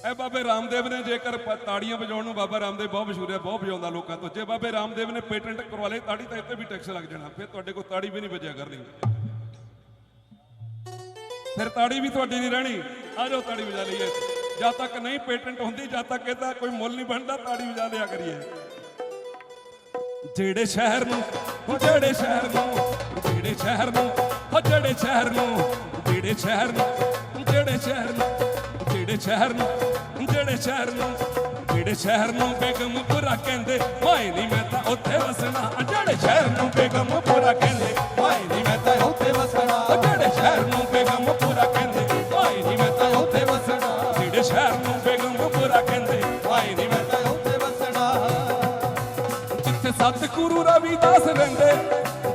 ਇਹ ਬਾਬੇ ਰਾਮਦੇਵ ਨੇ, ਜੇਕਰ ਤਾੜੀਆਂ ਵਜਾਉਣ ਨੂੰ ਬਾਬਾ ਰਾਮਦੇਵ ਬਹੁਤ ਮਸ਼ਹੂਰ ਹੈ, ਬਹੁਤ ਵਜਾਉਂਦਾ ਲੋਕਾਂ ਤੋਂ। ਜੇ ਬਾਬੇ ਰਾਮਦੇਵ ਨੇ ਪੇਟੈਂਟ ਕਰਵਾ ਲਏ ਤਾੜੀ, ਤਾਂ ਇੱਥੇ ਵੀ ਟੈਕਸ ਲੱਗ ਜਾਣਾ, ਫਿਰ ਤੁਹਾਡੇ ਕੋਲ ਤਾੜੀ ਵੀ ਨਹੀਂ ਵਜਿਆ ਕਰਨੀ, ਫਿਰ ਤਾੜੀ ਵੀ ਤੁਹਾਡੀ ਨਹੀਂ ਰਹਿਣੀ। ਆ ਜਾਓ ਤਾੜੀ ਵਜਾ ਲਈਏ। ਜਦ ਤੱਕ ਨਹੀਂ ਪੇਟੈਂਟ ਹੁੰਦੀ, ਜਦ ਤੱਕ ਇਹਦਾ ਕੋਈ ਮੁੱਲ ਨਹੀਂ ਬਣਦਾ, ਤਾੜੀ ਵਜਾ ਲਿਆ ਕਰੀਏ। ਜਿਹੜੇ ਸ਼ਹਿਰ ਨੂੰ ਹੋ ਜਿਹੜੇ ਸ਼ਹਿਰ ਨੂੰ ਜਿਹੜੇ ਸ਼ਹਿਰ ਨੂੰ ਹੋ ਜਿਹੜੇ ਸ਼ਹਿਰ ਨੂੰ ਜਿਹੜੇ ਸ਼ਹਿਰ ਨੂੰ ਜਿਹੜੇ ਸ਼ਹਿਰ ਨੂੰ ਜਿਹੜੇ ਸ਼ਹਿਰ ਨੂੰ ਜਿਹੜੇ ਸ਼ਹਿਰ ਨੂੰ ਜਿਹੜੇ ਸ਼ਹਿਰ ਨੂੰ ਬੇਗਮਪੁਰਾ ਕਹਿੰਦੇ, ਮਾਏ ਨਹੀਂ ਮੈਂ ਤਾਂ ਉੱਥੇ ਵਸਣਾ। ਜਿਹੜੇ ਸ਼ਹਿਰ ਨੂੰ ਬੇਗਮਪੁਰਾ ਕਹਿੰਦੇ, ਮਾਏ ਨਹੀਂ ਮੈਂ ਤਾਂ ਉੱਥੇ ਵਸਣਾ। ਜਿਹੜੇ ਸ਼ਹਿਰ ਨੂੰ ਬੇਗਮਪੁਰਾ ਕਹਿੰਦੇ, ਮਾਏ ਨਹੀਂ ਮੈਂ ਤਾਂ ਉੱਥੇ ਵਸਣਾ। ਜਿਹੜੇ ਸ਼ਹਿਰ ਨੂੰ ਬੇਗਮਪੁਰਾ ਕਹਿੰਦੇ, ਮਾਏ ਨਹੀਂ ਮੈਂ ਤਾਂ ਉੱਥੇ ਵਸਣਾ। ਜਿੱਥੇ ਸਤਿਗੁਰੂ ਰਵਿਦਾਸ ਰਹਿੰਦੇ,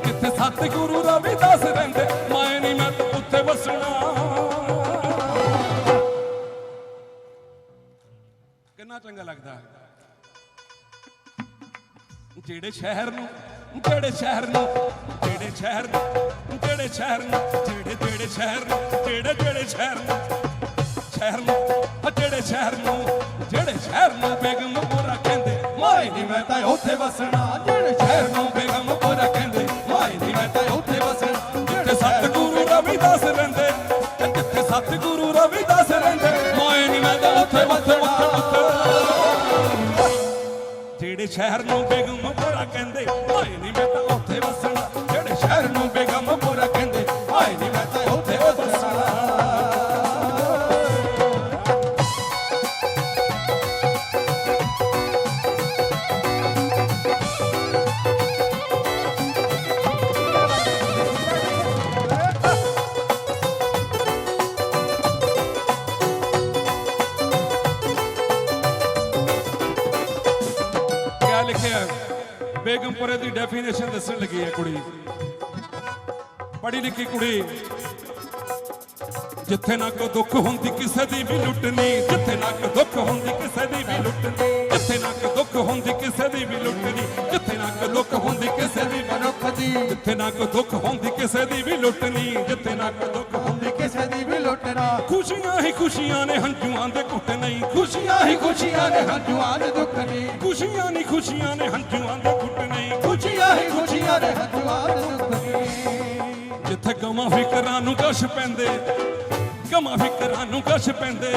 ਜਿੱਥੇ ਸਤਿਗੁਰੂ ਰਵਿਦਾਸ ਰਹਿੰਦੇ, ਮਾਏ ਨਹੀਂ ਮੈਂ ਤਾਂ ਉੱਥੇ ਵਸਣਾ। ਕਿੰਨਾ ਚੰਗਾ ਲੱਗਦਾ। ਜਿਹੜੇ ਸ਼ਹਿਰ ਨੂੰ ਜਿਹੜੇ ਸ਼ਹਿਰ ਨੂੰ ਜਿਹੜੇ ਸ਼ਹਿਰ ਨੂੰ ਜਿਹੜੇ ਸ਼ਹਿਰ ਨੂੰ ਜਿਹੜੇ ਜਿਹੜੇ ਸ਼ਹਿਰ ਨੂੰ ਜਿਹੜੇ ਜਿਹੜੇ ਸ਼ਹਿਰ ਨੂੰ ਸ਼ਹਿਰ ਨੂੰ ਜਿਹੜੇ ਸ਼ਹਿਰ ਨੂੰ ਜਿਹੜੇ ਸ਼ਹਿਰ ਨੂੰ ਬੇਗਮਪੁਰਾ ਕਹਿੰਦੇ, ਮਾਏ ਨਹੀਂ ਮੈਂ ਤਾਂ ਉੱਥੇ ਵਸਣਾ। ਜਿਹੜੇ ਸ਼ਹਿਰ ਨੂੰ ਬੇਗਮਪੁਰਾ ਕਹਿੰਦੇ, ਮਾਏ ਨਹੀਂ ਮੈਂ ਤਾਂ ਉੱਥੇ ਵਸਣਾ। ਜਿੱਥੇ ਸਤਿਗੁਰੂ ਰਵਿਦਾਸ ਰਹਿੰਦੇ, ਜਿੱਥੇ ਸਤਿਗੁਰੂ ਰਵਿਦਾਸ ਰਹਿੰਦੇ, ਮਾਏ ਨਹੀਂ ਮੈਂ ਤਾਂ ਉੱਥੇ ਵਸਣਾ। ਜਿਹੜੇ ਸ਼ਹਿਰ ਨੂੰ ਬੇਗਮਪੁਰਾ ਕਹਿੰਦੇ, ਮਾਏ ਨਹੀਂ ਮੈਂ ਤਾਂ ਉੱਥੇ ਵਸਣਾ। ਜਿਹੜੇ ਸ਼ਹਿਰ ਨੂੰ ਬੇਗਮਪੁਰਾ ਕਹਿੰਦੇ, ਮਾਏ ਨਹੀਂ ਮੈਂ ਤਾਂ ਉੱਥੇ ਵਸਣਾ। ਬੇਗਮਪੁਰੇ ਦੀ ਡੈਫੀਨੇਸ਼ਨ ਦੱਸਣ ਲੱਗੀ ਹੈ ਕੁੜੀ, ਪੜ੍ਹੀ ਲਿਖੀ ਕੁੜੀ। ਜਿੱਥੇ ਨਾ ਕੋ ਦੁੱਖ ਹੁੰਦੀ ਕਿਸੇ ਦੀ ਵੀ ਲੁੱਟਣੀ, ਜਿੱਥੇ ਨਾ ਕੋ ਦੁੱਖ ਹੁੰਦੀ ਕਿਸੇ ਦੀ ਵੀ ਲੁੱਟਣੀ, ਜਿੱਥੇ ਨਾ ਕੋ ਦੁੱਖ ਹੁੰਦੀ ਕਿਸੇ ਦੀ ਵੀ ਲੁੱਟਣੀ, ਜਿੱਥੇ ਨਾ ਕੋ ਦੁੱਖ ਹੁੰਦੀ ਕਿਸੇ ਦੀ ਮਨੁੱਖ ਦੀ, ਜਿੱਥੇ ਨਾ ਕੋ ਦੁੱਖ ਹੁੰਦੀ ਕਿਸੇ ਦੀ ਵੀ ਲੁੱਟਣੀ, ਜਿੱਥੇ ਨਾ ਕੋ ਦੁੱਖ ਹੁੰਦੀ ਕਿਸੇ ਦੀ ਵੀ ਲੁੱਟਣਾ। ਖੁਸ਼ੀਆਂ ਹੀ ਖੁਸ਼ੀਆਂ ਨੇ ਹੰਝੂਆਂ ਦੇ ਘੁੱਟ ਨਹੀਂ, ਖੁਸ਼ੀਆਂ ਹੀ ਖੁਸ਼ੀਆਂ ਨੇ ਹੰਝੂਆਂ ਦੇ ਦੁੱਖ ਨਹੀਂ। ਖੁਸ਼ੀਆਂ ਨਹੀਂ ਖੁਸ਼ੀਆਂ ਨੇ ਹੰਝੂਆਂ ਦੇ ਘੁੱਟ ਨਹੀਂ, ਖੁਸ਼ੀਆਂ ਹੀ ਖੁਸ਼ੀਆਂ ਨੇ ਹੰਝੂਆਂ ਦੇ ਦੁੱਖ ਨਹੀਂ। ਜਿੱਥੇ ਗਮਾਂ ਫਿਕਰਾਂ ਨੂੰ ਕਸ਼ ਪੈਂਦੇ, ਗਮਾਂ ਫਿਕਰਾਂ ਨੂੰ ਕਸ਼ ਪੈਂਦੇ,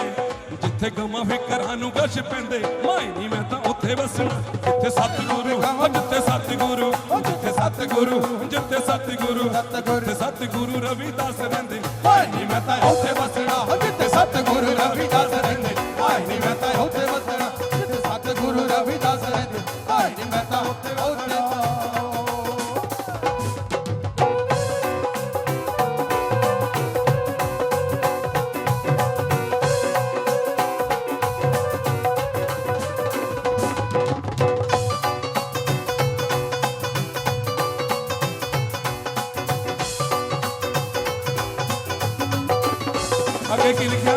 ਜਿੱਥੇ ਗਮਾਂ ਫਿਕਰਾਂ ਨੂੰ ਕਸ਼ ਪੈਂਦੇ, ਮਾਏ ਨਹੀਂ ਮੈਂ ਤਾਂ ਉੱਥੇ ਵਸਣਾ ਜਿੱਥੇ ਸਤਿਗੁਰੂ, ਜਿੱਥੇ ਸਤਿਗੁਰੂ, ਜਿੱਥੇ ਸਤਿਗੁਰੂ, ਜਿੱਥੇ ਸਤਿਗੁਰੂ, ਜਿੱਥੇ ਸਤਿਗੁਰੂ ਰਵਿਦਾਸ ਰਹਿੰਦੇ, ਹਾਏ ਨੀ ਮੈਂ ਤਾਂ ਉੱਥੇ ਵਸਣਾ ਜਿੱਥੇ ਸਤਿਗੁਰੂ ਰਵਿਦਾਸ ਰਹਿੰਦੇ, ਹਾਏ ਨੀ ਮੈਂ ਤਾਂ ਉੱਥੇ ਵਸਣਾ ਜਿੱਥੇ ਸਤਿਗੁਰੂ ਰਵਿਦਾਸ ਰਹਿੰਦੇ, ਹਾਏ ਨੀ ਮੈਂ ਤਾਂ ਉੱਥੇ ਅੱਗੇ ਕੀ ਲਿਖਿਆ?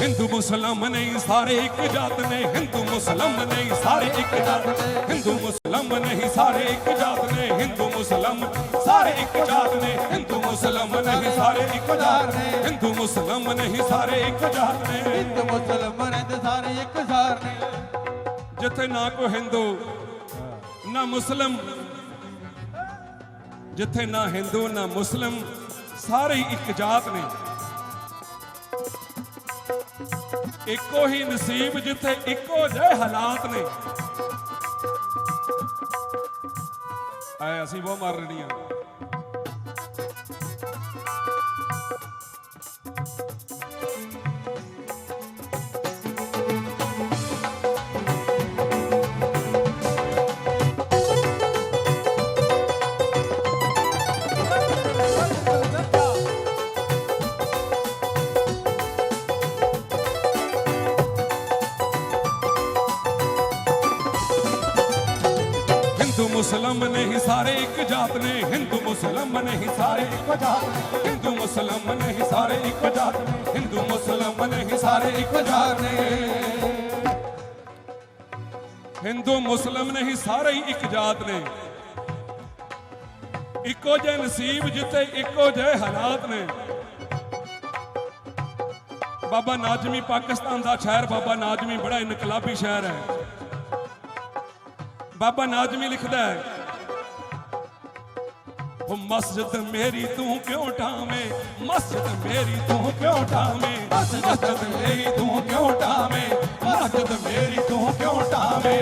ਹਿੰਦੂ ਮੁਸਲਮਾਨ ਨਹੀਂ ਸਾਰੇ ਇੱਕ ਜਾਤ ਨੇ, ਹਿੰਦੂ ਮੁਸਲਮਾਨ ਨਹੀਂ ਸਾਰੇ ਇੱਕ ਜਾਤ ਨੇ, ਹਿੰਦੂ ਮੁਸਲਮਾਨ ਨਹੀਂ ਸਾਰੇ ਇੱਕ ਜਾਤ ਨੇ, ਹਿੰਦੂ ਮੁਸਲਮਾਨ ਸਾਰੇ ਇੱਕ ਜਾਤ ਨੇ, ਹਿੰਦੂ ਮੁਸਲਮਾਨ ਨਹੀਂ ਸਾਰੇ ਇੱਕ ਜਾਤ ਨੇ, ਹਿੰਦੂ ਮੁਸਲਮਾਨ ਨਹੀਂ ਸਾਰੇ ਇੱਕ ਜਾਤ ਨੇ, ਹਿੰਦੂ ਮੁਸਲਮਾਨ ਦੇ ਸਾਰੇ ਇੱਕ ਸਾਰ ਨੇ। ਜਿੱਥੇ ਨਾ ਕੋਈ ਹਿੰਦੂ ਨਾ ਮੁਸਲਮ, ਜਿੱਥੇ ਨਾ ਹਿੰਦੂ ਨਾ ਮੁਸਲਮ, ਸਾਰੇ ਹੀ ਇੱਕ ਜਾਤ ਨੇ। ਇੱਕੋ ਹੀ ਨਸੀਬ ਜਿੱਥੇ ਇੱਕੋ ਜਿਹੇ ਹਾਲਾਤ ਨੇ। ਆਏ ਅਸੀਂ ਬਹੁਤ ਮਾਰ ਰਹੀਆਂ। ਮੁਸਲਮ ਨਹੀਂ ਸਾਰੇ ਇੱਕ ਜਾਤ ਨੇ, ਹਿੰਦੂ ਮੁਸਲਮ ਨਹੀਂ ਸਾਰੇ ਇੱਕੋ ਜਾਤ ਨੇ, ਹਿੰਦੂ ਮੁਸਲਮ ਨਹੀਂ ਸਾਰੇ ਇੱਕੋ ਜਾਤ ਨੇ, ਹਿੰਦੂ ਮੁਸਲਮ ਨਹੀਂ ਸਾਰੇ ਇੱਕੋ ਜਾਤ ਨੇ, ਹਿੰਦੂ ਮੁਸਲਮ ਨਹੀਂ ਸਾਰੇ ਹੀ ਇੱਕ ਜਾਤ ਨੇ। ਇੱਕੋ ਜਿਹੇ ਨਸੀਬ ਜਿੱਥੇ ਇੱਕੋ ਜਿਹੇ ਹਾਲਾਤ ਨੇ। ਬਾਬਾ ਨਾਜ਼ਮੀ ਪਾਕਿਸਤਾਨ ਦਾ ਸ਼ਾਇਰ, ਬਾਬਾ ਨਾਜ਼ਮੀ ਬੜਾ ਇਨਕਲਾਬੀ ਸ਼ਾਇਰ ਹੈ। बाबा नाज़मी लिखदा है, वो मस्जिद मेरी तू क्यों ठावे, मस्जिद मेरी तू क्यों ठावे, मस्जिद मेरी तू क्यों ठावे, मस्जिद मेरी तू क्यों ठावे।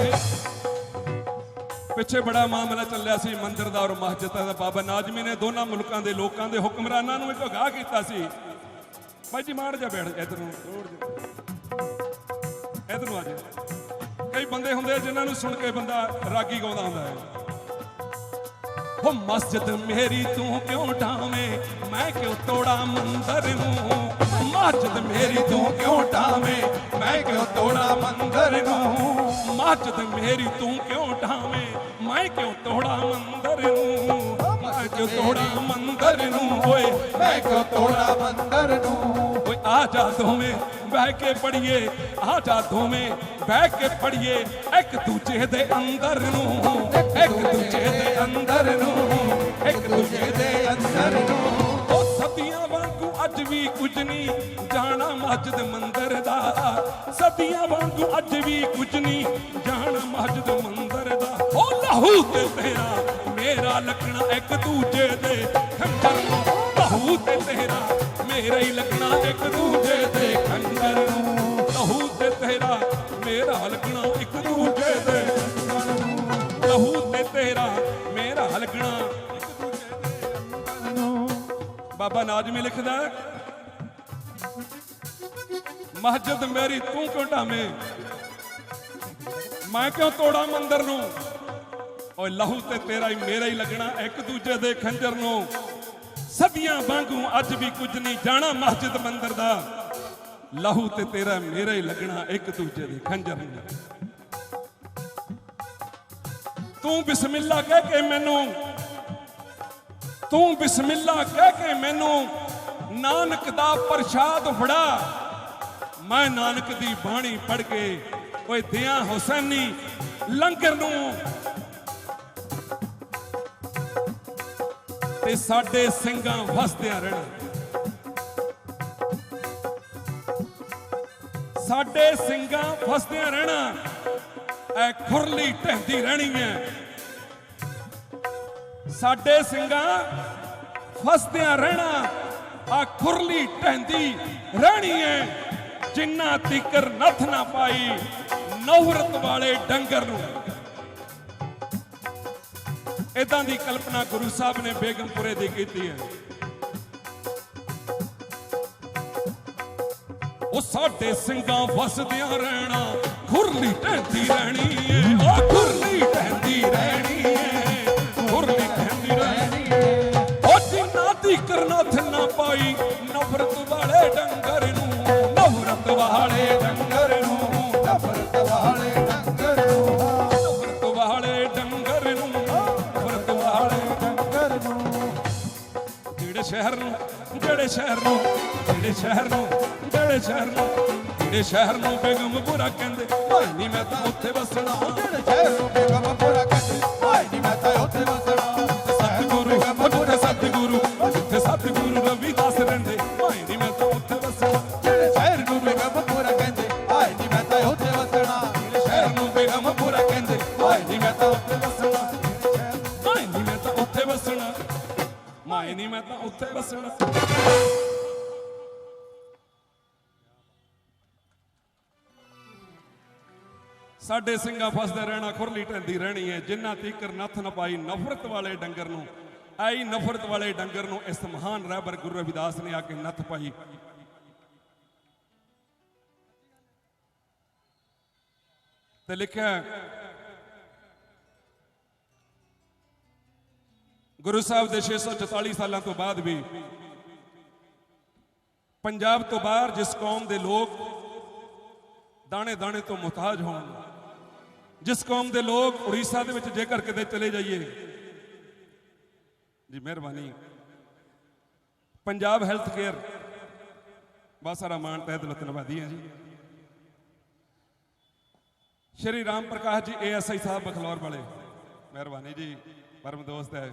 पिछे बड़ा मामला चलिया सी मंदिर दा और मस्जिद दा। बाबा नाज़मी ने दोनों मुल्कां दे लोकां दे हुक्मरानां नूं इक आगाह कीता सी, भाई जी माड़ जा बैठ इधर नूं, इधर नूं आ जा। कई बंदे होंदे जिन्हां नूं सुन के बंदा रागी गाउंदा हुंदा है। हो मस्जिद मेरी तू क्यों ढावे, मैं क्यों तोड़ा मंदिर नूं, मस्जिद मेरी तू क्यों ढावे, मैं क्यों तोड़ा मंदिर नूं, मस्जिद मेरी तू क्यों ढावे, मैं क्यों तोड़ा मंदिर नूं, मैं क्यों तोड़ा मंदिर नूं, ओए मैं क्यों तोड़ा मंदिर नूं। आ जा दोवें बह के पढ़िए, आ जा दोवें बह के पढ़िए, एक दूजे दे अंदर नूं, एक दूजे दे अंदर नूं, एक दूजे दे अंदर नूं। ओ सदियां वांगू अज भी कुछ नहीं जाना मस्जिद मंदिर दा, सदियां वांगू अज भी कुछ नहीं जाना मस्जिद मंदिर दा। ओ लहू ते तेरा मेरा लगना एक दूजे दे खंजर नूं, लहू ते तेरा मेरा ही लगना एक दूजे दे खंजर नूं, लहू ते तेरा मेरा लगना एक दूजे दे, लहू ते तेरा मेरा लगना एक दूजे दे। बाबा नाज़मी लिखदा है, मस्जिद मेरी तू क्यों ढावे, मैं क्यों तोड़ा मंदिर नूं, और लहू ते तेरा ही मेरा ही लगना एक दूजे दे खंजर नूं। सदियां वांगू अज भी कुछ नहीं जाना मस्जिद मंदिर दा, लहू ते तेरा मेरा ही लगना एक दूजे दे खंजर नूं। तू बिस्मिल्लाह कह के मैनू, तू बिस्मिल्लाह कह के मैनू नानक दा प्रशाद फड़ा, मैं नानक दी बाणी पढ़ के ओए दियां हुसैनी लंगर नूं। ते साडे ਸਿੰਘਾਂ ਵਸਦਿਆਂ ਰਹਿਣਾ, साडे ਸਿੰਘਾਂ ਵਸਦਿਆਂ ਰਹਿਣਾ, ਐ ਖੁਰਲੀ ਢਹਿੰਦੀ ਰਹਿਣੀ ਹੈ। साडे ਸਿੰਘਾਂ फसदियां रहना आ खुरली टहंदी रहनी है जिन्ना तिकर नथ ना पाई नफरत वाले डंगर नूं। इदां दी कल्पना गुरु साहब ने बेगमपुरे दी कीती है। ओ साडे सिंगां वसदियां रहना खुरली टहंदी रहनी है, ओ खुरली टहंदी रहनी है, खुरली टहंदी रहनी है। ओ जिन्ना तिकर नथ ना पाई नफरत वाले डंगर नूं, नफरत वाले डंगर नूं, नफरत वाले डंगर नूं, नफरत वाले डंगर नूं, नफरत वाले डंगर नूं। ਜਿਹੜੇ ਸ਼ਹਿਰ ਨੂੰ ਜਿਹੜੇ ਸ਼ਹਿਰ ਨੂੰ ਜਿਹੜੇ ਸ਼ਹਿਰ ਨੂੰ ਜਿਹੜੇ ਸ਼ਹਿਰ ਨੂੰ ਜਿਹੜੇ ਸ਼ਹਿਰ ਨੂੰ ਬੇਗਮਪੁਰਾ ਕਹਿੰਦੇ ਹਾਏ ਨੀ ਮੈਂ ਤਾਂ ਉੱਥੇ ਵਸਣਾ। ਜਿਹੜੇ ਸ਼ਹਿਰ ਨੂੰ ਬੇਗਮਪੁਰਾ ਕਹਿੰਦੇ ਹਾਏ ਨੀ ਮੈਂ ਤਾਂ ਉੱਥੇ ਵਸਣਾ। ਸਤਿਗੁਰੂ ਜਿੱਥੇ ਸਤਿਗੁਰੂ ਜਿੱਥੇ ਸਤਿਗੁਰੂ ਰਵਿਦਾਸ ਰਹਿੰਦੇ ਹਾਏ ਨੀ ਮੈਂ ਤਾਂ ਉੱਥੇ ਵਸਣਾ। ਜਿਹੜੇ ਸ਼ਹਿਰ ਨੂੰ ਬੇਗਮਪੁਰਾ ਕਹਿੰਦੇ ਹਾਏ ਨੀ ਮੈਂ ਤਾਂ ਉੱਥੇ ਵਸਣਾ। ਜਿਹੜੇ ਸ਼ਹਿਰ ਨੂੰ ਬੇਗਮਪੁਰਾ ਕਹਿੰਦੇ ਹਾਏ ਨੀ ਮੈਂ ਤਾਂ ਉੱਥੇ ਵਸਣਾ। ਹਾਏ ਨੀ ਮੈਂ ਤਾਂ ਉੱਥੇ ਵਸਣਾ। ਹਾਏ ਨੀ ਮੈਂ ਤਾਂ ਉੱਥੇ ਵਸਣਾ। ਸਾਡੇ ਸਿੰਘਾਂ ਫਸਦੇ ਰਹਿਣਾ ਖੁਰਲੀ ਢੰਦੀ ਰਹਿਣੀ ਹੈ ਜਿੰਨਾ ਤੀਕਰ ਨੱਥ ਨਾ ਪਾਈ ਨਫ਼ਰਤ ਵਾਲੇ ਡੰਗਰ ਨੂੰ। ਆਈ ਨਫ਼ਰਤ ਵਾਲੇ ਡੰਗਰ ਨੂੰ ਇਸ ਮਹਾਨ ਰਹਿਬਰ ਗੁਰੂ ਰਵਿਦਾਸ ਨੇ ਆ ਕੇ ਨੱਥ ਪਾਈ। ਤੇ ਲਿਖਿਆ ਗੁਰੂ ਸਾਹਿਬ ਦੇ 644 ਸਾਲਾਂ ਤੋਂ ਬਾਅਦ ਵੀ ਪੰਜਾਬ ਤੋਂ ਬਾਹਰ ਜਿਸ ਕੌਮ ਦੇ ਲੋਕ ਦਾਣੇ ਦਾਣੇ ਤੋਂ ਮੁਹਤਾਜ ਹੋਣ, ਜਿਸ ਕੌਮ ਦੇ ਲੋਕ ਉੜੀਸਾ ਦੇ ਵਿੱਚ ਜੇਕਰ ਕਿਤੇ ਚਲੇ ਜਾਈਏ ਜੀ ਮਿਹਰਬਾਨੀ ਪੰਜਾਬ ਹੈਲਥ ਕੇਅਰ ਬਹੁਤ ਸਾਰਾ ਮਾਣ ਤਹਿ ਦਿਲੋਂ ਧੰਨਵਾਦੀ ਹਾਂ ਜੀ। ਸ਼੍ਰੀ ਰਾਮ ਪ੍ਰਕਾਸ਼ ਜੀ ASI ਸਾਹਿਬ ਬਖਲੌਰ ਵਾਲੇ ਮਿਹਰਬਾਨੀ ਜੀ, ਪਰਮ ਦੋਸਤ ਹੈ।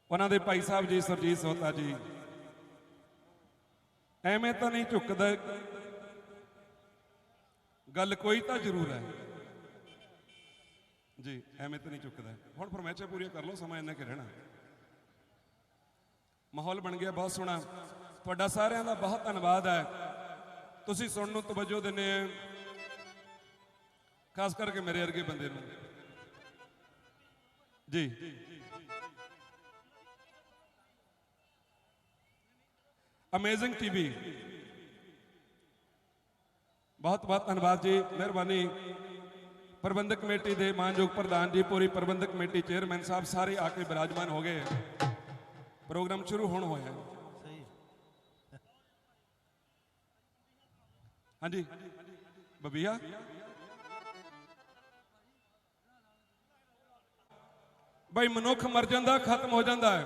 ਉਹਨਾਂ ਦੇ ਭਾਈ ਸਾਹਿਬ ਜੀ ਸੁਰਜੀਤ ਸੋਤਾ ਜੀ ਐਵੇਂ ਤਾਂ ਨਹੀਂ ਝੁਕਦਾ, ਗੱਲ ਕੋਈ ਤਾਂ ਜ਼ਰੂਰ ਹੈ ਜੀ, ਐਵੇਂ ਤਾਂ ਨਹੀਂ ਝੁਕਦਾ। ਹੁਣ ਫਰਮਾਇਸ਼ਾਂ ਪੂਰੀਆਂ ਕਰ ਲਓ, ਸਮਾਂ ਇੰਨਾ ਕਿ ਰਹਿਣਾ। ਮਾਹੌਲ ਬਣ ਗਿਆ ਬਹੁਤ ਸੋਹਣਾ। ਤੁਹਾਡਾ ਸਾਰਿਆਂ ਦਾ ਬਹੁਤ ਧੰਨਵਾਦ ਹੈ, ਤੁਸੀਂ ਸੁਣਨ ਨੂੰ ਤਵੱਜੋ ਦਿੰਦੇ ਹੋ, ਖਾਸ ਕਰਕੇ ਮੇਰੇ ਵਰਗੇ ਬੰਦੇ ਨੂੰ ਜੀ। ਅਮੇਜ਼ਿੰਗ TV बहुत बहुत धन्यवाद जी, मेहरबानी। प्रबंधक कमेटी के मानयोग प्रधान जी, पूरी प्रबंधक कमेटी चेयरमैन साहब सारे आके विराजमान हो गए। प्रोग्राम शुरू होने होया हाँ जी बबिया भाई मनुख मर जाता खत्म हो जाता है,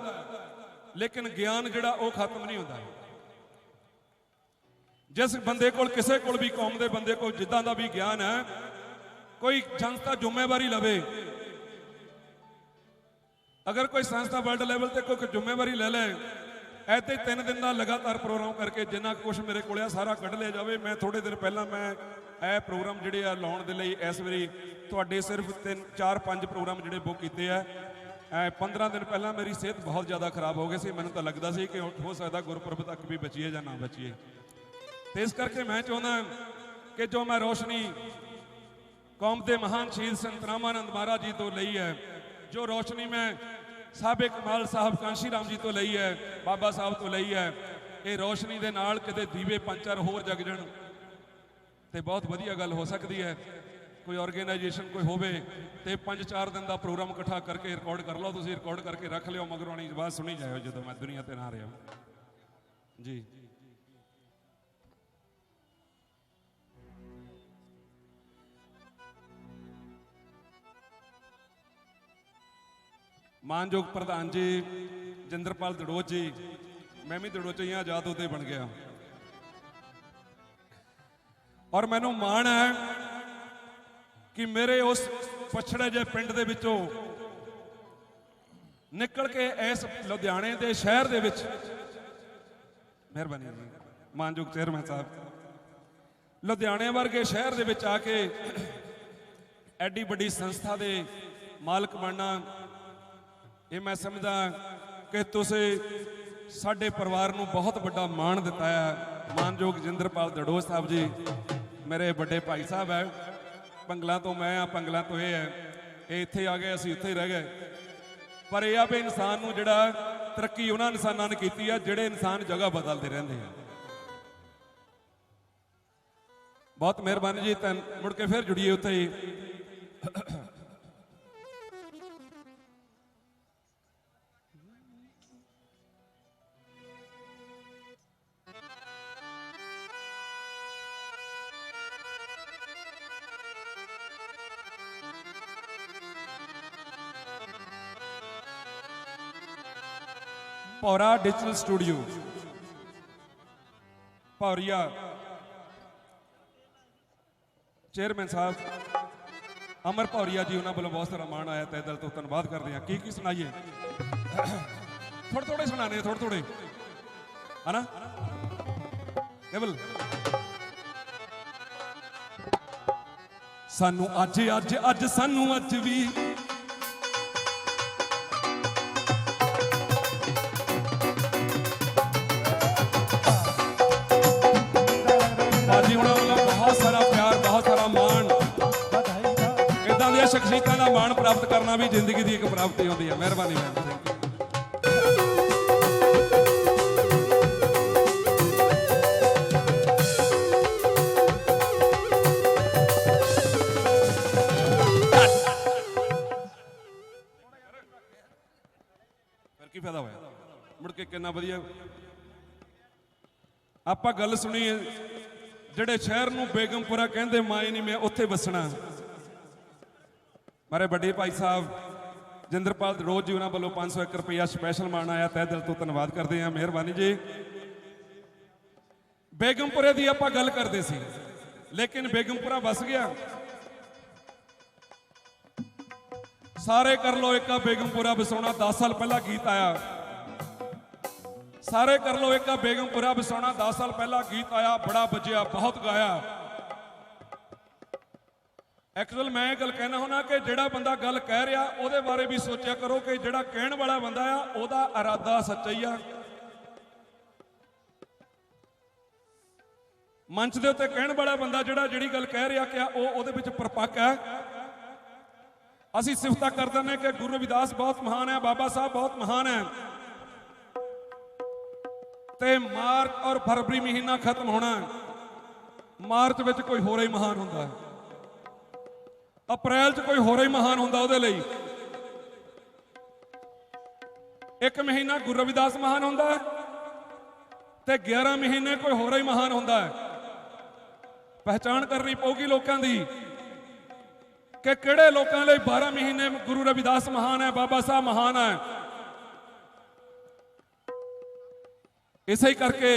लेकिन ज्ञान जिहड़ा वो खत्म नहीं होता। जिस बंदे कोल किसी कोल भी कौम के बंदे को जिद्दां दा भी ज्ञान है, कोई संस्था जिम्मेवारी लवे, अगर कोई संस्था वर्ल्ड लेवल ते कोई जिम्मेवारी ले ले, ऐसे 3 दिन का लगातार प्रोग्राम करके जिन्ना कुछ मेरे को सारा कढ़ लिया जाए। मैं थोड़े दिन पहला मैं यह प्रोग्राम जिहड़े आ लाउण दे लई इस वारी तुहाडे सिर्फ 3-4-5 प्रोग्राम जिहड़े बुक कीते आ। 15 दिन पहला मेरी सेहत बहुत ज़्यादा खराब हो गई सी, मैनूं तां लगदा सी कि हो सकदा गुरपुरब तक भी बचीए जां ना बचीए। तो इस करके मैं चाहता कि जो मैं रोशनी कौम के महान शहीद संत रामानंद महाराज जी तो लई है, जो रोशनी मैं साबिक कमाल साहब कांशी राम जी तो लई है, बाबा साहब तो लई है, ये रोशनी के नाल किते दीवे 5-4 होर जग जाण ते बहुत वधिया गल हो सकती है। कोई ऑर्गेनाइजेशन कोई होवे ते 5-4 दिन का प्रोग्राम इकट्ठा करके रिकॉर्ड कर लो, तुसीं रिकॉर्ड करके रख लियो, मगरों आनी आवाज़ सुनी जाओ जो मैं दुनिया ते ना रहा जी। मानयोग प्रधान जी जिंदरपाल दड़ोच जी, मैं भी दड़ोचिया आजाद उदय बन गया और मैनू माण है कि मेरे उस पछड़े जे पिंड दे विचों निकल के इस लुधियाने दे शहर दे विच, मेहरबानी जी मानयोग चेयरमैन साहब, लुधियाने वर्गे शहर दे विच आके एडी बड़ी संस्था दे मालक बनना, ये मैं समझदा ਕਿ ਤੁਸੀਂ ਸਾਡੇ ਪਰਿਵਾਰ ਨੂੰ ਬਹੁਤ ਵੱਡਾ ਮਾਣ ਦਿੱਤਾ ਹੈ। ਮਾਨਯੋਗ ਜਿੰਦਰਪਾਲ ਦੜੋਚ ਸਾਹਿਬ ਜੀ ਮੇਰੇ ਵੱਡੇ ਭਾਈ ਸਾਹਿਬ ਹੈ। ਪੰਗਲਾਂ ਤੋਂ ਮੈਂ ਆ, ਪੰਗਲਾਂ ਤੋਂ ਇਹ ਹੈ। ਇਹ ਇੱਥੇ ਆ ਗਏ, ਅਸੀਂ ਉੱਥੇ ਹੀ ਰਹਿ ਗਏ। ਪਰ ਇਹ ਆ ਵੀ ਇਨਸਾਨ ਨੂੰ ਜਿਹੜਾ ਤਰੱਕੀ ਉਹਨਾਂ ਇਨਸਾਨਾਂ ਨੇ ਕੀਤੀ ਆ ਜਿਹੜੇ ਇਨਸਾਨ ਜਗ੍ਹਾ ਬਦਲਦੇ ਰਹਿੰਦੇ ਆ। ਬਹੁਤ ਮਿਹਰਬਾਨੀ ਜੀ। ਤਾਂ ਮੁੜ ਕੇ ਫਿਰ ਜੁੜੀਏ ਉੱਥੇ ਹੀ। ਭੌਰਾ ਡਿਜੀਟਲ ਸਟੂਡੀਓ ਭੌਰੀਆ ਚੇਅਰਮੈਨ ਸਾਹਿਬ ਅਮਰ ਭੌਰੀਆ ਜੀ, ਉਹਨਾਂ ਵੱਲੋਂ ਬਹੁਤ ਸਾਰਾ ਮਾਣ ਆਇਆ। ਤਹਿ ਦਿਲ ਤੋਂ ਧੰਨਵਾਦ ਕਰਦੇ ਹਾਂ। ਕੀ ਸੁਣਾਈਏ? ਥੋੜੇ ਸੁਣਾਣੇ, ਥੋੜੇ ਹਨਾ ਕੇਵਲ। ਸਾਨੂੰ ਅੱਜ ਸਾਨੂੰ ਅੱਜ ਵੀ ਬਾਜੀ ਉਹਨਾਂ ਵੱਲੋਂ ਬਹੁਤ ਸਾਰਾ ਪਿਆਰ, ਬਹੁਤ ਸਾਰਾ ਮਾਣ। ਇਦਾਂ ਦੀਆਂ ਸ਼ਖਸੀਅਤਾਂ ਦਾ ਮਾਣ ਪ੍ਰਾਪਤ ਕਰਨਾ ਵੀ ਜ਼ਿੰਦਗੀ ਦੀ ਇੱਕ ਪ੍ਰਾਪਤੀ ਹੁੰਦੀ ਹੈ। ਮਿਹਰਬਾਨੀ ਮੈਮ। ਫਿਰ ਕੀ ਫਾਇਦਾ ਹੋਇਆ? ਮੁੜ ਕੇ ਕਿੰਨਾ ਵਧੀਆ ਆਪਾਂ ਗੱਲ ਸੁਣੀ ਹੈ। ਜਿਹੜੇ ਸ਼ਹਿਰ ਨੂੰ ਬੇਗਮਪੁਰਾ ਕਹਿੰਦੇ, ਮਾਏ ਨਹੀਂ ਮੈਂ ਉੱਥੇ ਵਸਣਾ। ਮਾਰੇ ਵੱਡੇ ਭਾਈ ਸਾਹਿਬ ਜਿੰਦਰਪਾਲ ਦੜੋਚ ਜੀ, ਉਹਨਾਂ ਵੱਲੋਂ 501 ਰੁਪਇਆ ਸਪੈਸ਼ਲ ਮਾਣ ਆਇਆ। ਤਹਿ ਦਿਲ ਤੋਂ ਧੰਨਵਾਦ ਕਰਦੇ ਹਾਂ। ਮਿਹਰਬਾਨੀ ਜੀ। ਬੇਗਮਪੁਰੇ ਦੀ ਆਪਾਂ ਗੱਲ ਕਰਦੇ ਸੀ, ਲੇਕਿਨ ਬੇਗਮਪੁਰਾ ਵਸ ਗਿਆ। ਸਾਰੇ ਕਰ ਲੋ ਏਕਾ ਬੇਗਮਪੁਰਾ ਵਸਾਉਣਾ। 10 ਸਾਲ ਪਹਿਲਾਂ ਗੀਤ ਆਇਆ। ਸਾਰੇ ਕਰ ਲੋ ਏਕਾ ਬੇਗਮਪੁਰਾ ਵਸਾਉਣਾ। 10 ਸਾਲ ਪਹਿਲਾਂ ਗੀਤ ਆਇਆ, ਬੜਾ ਵੱਜਿਆ, ਬਹੁਤ ਗਾਇਆ। ਐਕਚੁਅਲ ਮੈਂ ਇਹ ਗੱਲ ਕਹਿਣਾ ਹੁੰਦਾ ਕਿ ਜਿਹੜਾ ਬੰਦਾ ਗੱਲ ਕਹਿ ਰਿਹਾ ਉਹਦੇ ਬਾਰੇ ਵੀ ਸੋਚਿਆ ਕਰੋ ਕਿ ਜਿਹੜਾ ਕਹਿਣ ਵਾਲਾ ਬੰਦਾ ਆ ਉਹਦਾ ਇਰਾਦਾ ਸੱਚਾ ਹੀ ਆ। ਮੰਚ ਦੇ ਉੱਤੇ ਕਹਿਣ ਵਾਲਾ ਬੰਦਾ ਜਿਹੜੀ ਗੱਲ ਕਹਿ ਰਿਹਾ ਕਿ ਉਹਦੇ ਵਿੱਚ ਪਰਪੱਕ ਹੈ। ਅਸੀਂ ਸਿਫਤਾਂ ਕਰ ਦਿੰਦੇ ਕਿ ਗੁਰੂ ਰਵਿਦਾਸ ਬਹੁਤ ਮਹਾਨ ਹੈ, ਬਾਬਾ ਸਾਹਿਬ ਬਹੁਤ ਮਹਾਨ ਹੈ। ਤੇ ਮਾਰਚ ਔਰ ਫਰਵਰੀ ਮਹੀਨਾ ਖਤਮ ਹੋਣਾ। ਮਾਰਚ ਵਿੱਚ ਕੋਈ ਹੋਰ ਹੀ ਮਹਾਨ ਹੁੰਦਾ ਹੈ, ਅਪ੍ਰੈਲ 'ਚ ਕੋਈ ਹੋਰ ਹੀ ਮਹਾਨ ਹੁੰਦਾ। ਉਹਦੇ ਲਈ ਇੱਕ ਮਹੀਨਾ ਗੁਰੂ ਰਵਿਦਾਸ ਮਹਾਨ ਹੁੰਦਾ ਹੈ ਤੇ 11 ਮਹੀਨੇ ਕੋਈ ਹੋਰ ਹੀ ਮਹਾਨ ਹੁੰਦਾ ਹੈ। ਪਹਿਚਾਣ ਕਰਨੀ ਪਊਗੀ ਲੋਕਾਂ ਦੀ ਕਿ ਕਿਹੜੇ ਲੋਕਾਂ ਲਈ 12 ਮਹੀਨੇ ਗੁਰੂ ਰਵਿਦਾਸ ਮਹਾਨ ਹੈ, ਬਾਬਾ ਸਾਹਿਬ ਮਹਾਨ ਹੈ। ਇਸੇ ਕਰਕੇ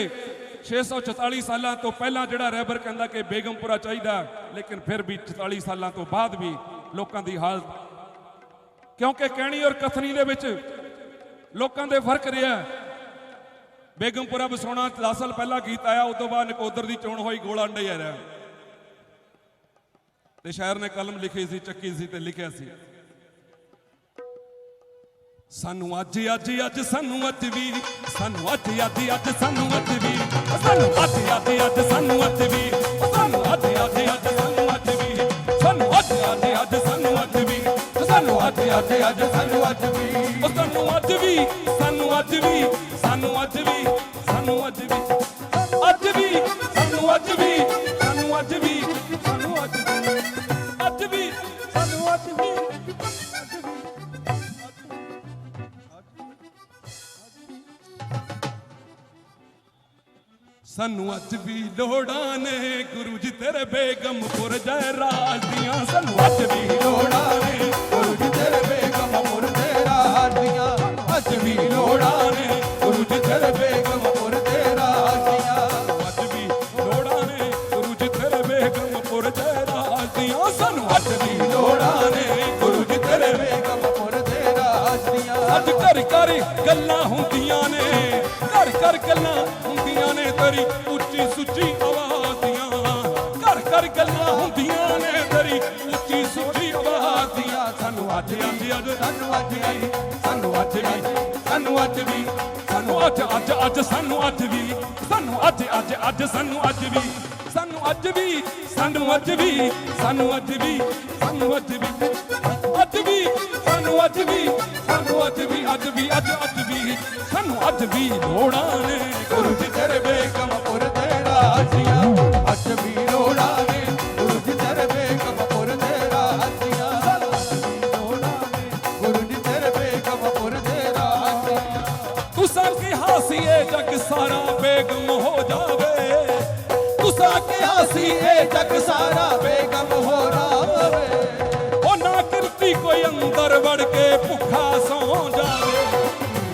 644 ਸਾਲਾਂ ਤੋਂ ਪਹਿਲਾਂ ਜਿਹੜਾ ਰਹਿਬਰ ਕਹਿੰਦਾ ਕਿ ਬੇਗਮਪੁਰਾ ਚਾਹੀਦਾ, ਲੇਕਿਨ ਫਿਰ ਵੀ 44 ਸਾਲਾਂ ਤੋਂ ਬਾਅਦ ਵੀ ਲੋਕਾਂ ਦੀ ਹਾਲਤ, ਕਿਉਂਕਿ ਕਹਿਣੀ ਔਰ ਕਥਨੀ ਦੇ ਵਿੱਚ ਲੋਕਾਂ ਦੇ ਫਰਕ ਰਿਹਾ। ਬੇਗਮਪੁਰਾ ਵਸਾਉਣਾ 10 ਸਾਲ ਪਹਿਲਾਂ ਗੀਤ ਆਇਆ, ਉਸ ਤੋਂ ਬਾਅਦ ਨਕੋਦਰ ਦੀ ਚੋਣ ਹੋਈ, ਗੋਲਾ ਅੰਡੇ ਆ ਰਿਹਾ। ਤੇ ਸ਼ਾਇਰ ਨੇ ਕਲਮ ਲਿਖੀ ਸੀ, ਚੱਕੀ ਸੀ ਤੇ ਲਿਖਿਆ ਸੀ, ਸਾਨੂੰ ਅੱਜ ਸਾਨੂੰ ਅੱਜ ਵੀ, ਸਾਨੂੰ ਅੱਜ ਸਾਨੂੰ ਅੱਜ ਵੀ, ਸਾਨੂੰ ਅੱਜ ਸਾਨੂੰ ਅੱਜ ਵੀ, ਸਾਨੂੰ ਅੱਜ ਸਾਨੂੰ ਅੱਜ ਵੀ, ਸਾਨੂੰ ਅੱਜ ਸਾਨੂੰ ਅੱਜ ਵੀ, ਸਾਨੂੰ ਅੱਜ ਸਾਨੂੰ ਅੱਜ ਵੀ, ਸਾਨੂੰ ਅੱਜ ਵੀ, ਸਾਨੂੰ ਅੱਜ ਵੀ, ਸਾਨੂੰ ਅੱਜ ਵੀ, ਸਾਨੂੰ ਅੱਜ ਵੀ, ਅੱਜ ਵੀ, ਸਾਨੂੰ ਅੱਜ ਵੀ, ਸਾਨੂੰ ਅੱਜ ਵੀ, ਸਾਨੂੰ ਅੱਜ ਵੀ, ਅੱਜ ਵੀ, ਸਾਨੂੰ ਅੱਜ ਵੀ। ਸਾਨੂੰ ਅੱਜ ਵੀ ਲੋੜਾਂ ਨੇ ਗੁਰੂ ਜੀ ਤੇਰੇ ਬੇਗਮਪੁਰ ਜੈ ਰਾਜ ਦੀਆਂ। ਸਾਨੂੰ ਅੱਜ ਵੀ ਲੋੜਾਂ ਨੇ ਗੁਰੂ ਜੀ ਤੇਰੇ ਬੇਗਮਪੁਰ ਜੈ ਰਾਜ ਦੀਆਂ। ਅੱਜ ਵੀ ਲੋੜਾਂ ਨੇ ਗੁਰੂ ਜੀ ਤੇਰੇ ਬੇਗਮਪੁਰ ਜੈ ਰਾਜ ਦੀਆਂ। ਅੱਜ ਵੀ ਲੋੜਾਂ ਨੇ ਗੁਰੂ ਜੀ ਤੇਰੇ ਬੇਗਮਪੁਰ ਜੈ ਰਾਜ ਦੀਆਂ। ਸਾਨੂੰ ਅੱਜ ਵੀ ਲੋੜਾਂ ਨੇ ਗੁਰੂ ਜੀ ਤੇਰੇ ਬੇਗਮਪੁਰ ਜੈ ਰਾਜ ਦੀਆਂ। ਅੱਜ ਘਰ ਘਰ ਗੱਲਾਂ ਹੁੰਦੀਆਂ ਨੇ, ਘਰ ਘਰ ਗੱਲਾਂ ਹੁੰਦੀਆਂ ਨੇ ਤੇਰੀ ਉੱਚੀ ਸੁੱਚੀ ਆਵਾਜ਼ ਦੀਆਂ। ਘਰ ਘਰ ਗੱਲਾਂ ਹੁੰਦੀਆਂ ਨੇ ਤੇਰੀ ਉੱਚੀ ਸੁੱਚੀ ਆਵਾਜ਼ ਦੀਆਂ। ਸਾਨੂੰ ਅੱਜ ਸਾਨੂੰ ਅੱਜ ਵੀ, ਸਾਨੂੰ ਅੱਜ ਵੀ, ਸਾਨੂੰ ਅੱਜ ਵੀ ਸਾਨੂੰ ਅੱਜ ਅੱਜ ਅੱਜ ਸਾਨੂੰ ਅੱਜ ਵੀ ਸਾਨੂੰ ਅੱਜ ਅੱਜ ਅੱਜ ਸਾਨੂੰ ਅੱਜ ਵੀ ਸਾਨੂੰ ਅੱਜ ਵੀ ਸਾਨੂੰ ਅੱਜ ਵੀ ਸਾਨੂੰ ਅੱਜ ਵੀ ਸਾਨੂੰ ਅੱਜ ਵੀ ਅੱਜ ਵੀ ਸਾਨੂੰ ਅੱਜ ਵੀ ਸਾਨੂੰ ਅੱਜ ਵੀ ਅੱਜ ਵੀ ਅੱਜ ਅੱਜ ਵੀ ਸਾਨੂੰ ਅੱਜ ਵੀ ਲੋੜਾਂ ਨੇ ਗੁਰੂ ਜੀ ਤੇਰੇ ਬੇਗਮਪੁਰ ਦੇ ਰਾਜੀਆਂ ਅੱਜ ਵੀ ਲੋੜਾਂ ਨੇ ਗੁਰੂ ਜੀ ਤੇਰੇ ਬੇਗਮਪੁਰ ਦੇ ਰਾਜੀਆਂ ਲੋੜਾਂ ਨੇ ਗੁਰੂ ਜੀ ਤੇਰੇ ਬੇਗਮਪੁਰ ਦੇ ਰਾਜੀਆਂ ਤੁਸਾਂ ਕੀ ਹਾਸੀਏ ਜਗ ਸਾਰਾ ਬੇਗਮ ਹੋ ਜਾਵੇ ਤੁਸਾਂ ਕੀ ਹਾਸੀਏ ਜਗ ਸਾਰਾ ਬੇਗਮ ਹੋ ਜਾਵੇ ਉਹ ਨਾ ਕਰਤੀ ਕੋਈ ਅੰਦਰ ਵੜ ਕੇ ਭੁੱਖਾ ਸੌ ਜਾਵੇ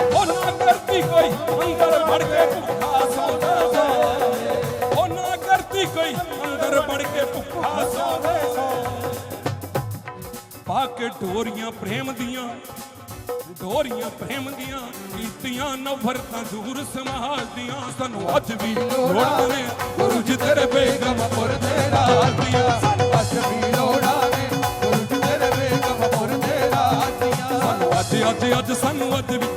ਉਹ ਨਾ ਕਰਤੀ ਕੋਈ ਅੰਦਰ ਵੜ ਕੇ ਭੁੱਖਾ ਸੌ ਜਾਵੇ ਉਹ ਨਾ ਕਰਤੀ ਕੋਈ ਅੰਦਰ ਵੜ ਕੇ ਭੁੱਖਾ ਸੌ ਜਾਵੇ ਪਾ ਕੇ ਡੋਰੀਆਂ ਪ੍ਰੇਮ ਦੀਆਂ ਡੋਰੀਆਂ ਪ੍ਰੇਮ ਦੀਆਂ ਕੀਤੀਆਂ ਨਫ਼ਰਤਾਂ ਦੂਰ ਸਮਾਜਦੀਆਂ ਸਾਨੂੰ ਅੱਜ ਵੀ ਲੋੜਾਂ ਨੇ ਗੁਰੂ ਜੀ ਤੇਰੇ ਬੇਗਮਪੁਰ ਦੇ ਰਾਜੀਆਂ ਅੱਜ ਵੀ ਲੋੜਾਂ ਨੇ ਗੁਰੂ ਜੀ ਤੇਰੇ ਬੇਗਮਪੁਰ ਦੇ ਰਾਜੀਆਂ ਸਾਨੂੰ ਅੱਜ ਅੱਜ ਅੱਜ ਸਾਨੂੰ ਅੱਜ ਵੀ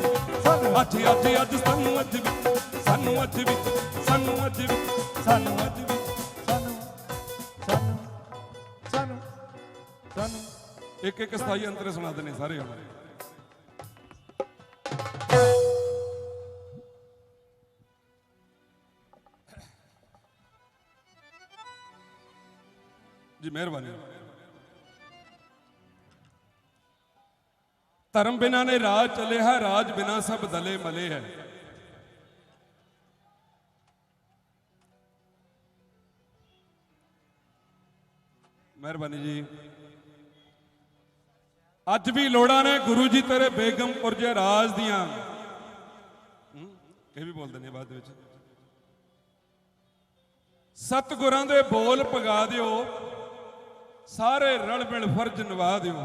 ਸਾਨੂੰ ਅੱਜ ਅੱਜ ਅੱਜ ਸਾਨੂੰ ਅੱਜ ਵੀ ਸਾਨੂੰ ਅੱਜ ਵੀ ਸਾਨੂੰ ਅੱਜ ਵੀ ਸਾਨੂੰ ਅੱਜ ਵੀ ਸਾਨੂੰ ਇੱਕ ਇੱਕ ਸਥਾਈ ਅੰਤਰੇ ਸੁਣਾਦੇ ਨੇ ਸਾਰੇ ਹੁਣ जी मेहरबानी धर्म बिना ने राज चले है राज बिना सब दले मले है मेहरबानी जी अज भी लोड़ा ने गुरु जी तेरे बेगमपुर जे राज दियां ये भी बोलते हैं बाद विच सतगुरां दे बोल पगा दिओ सारे रल मिल फर्ज निभा दिओ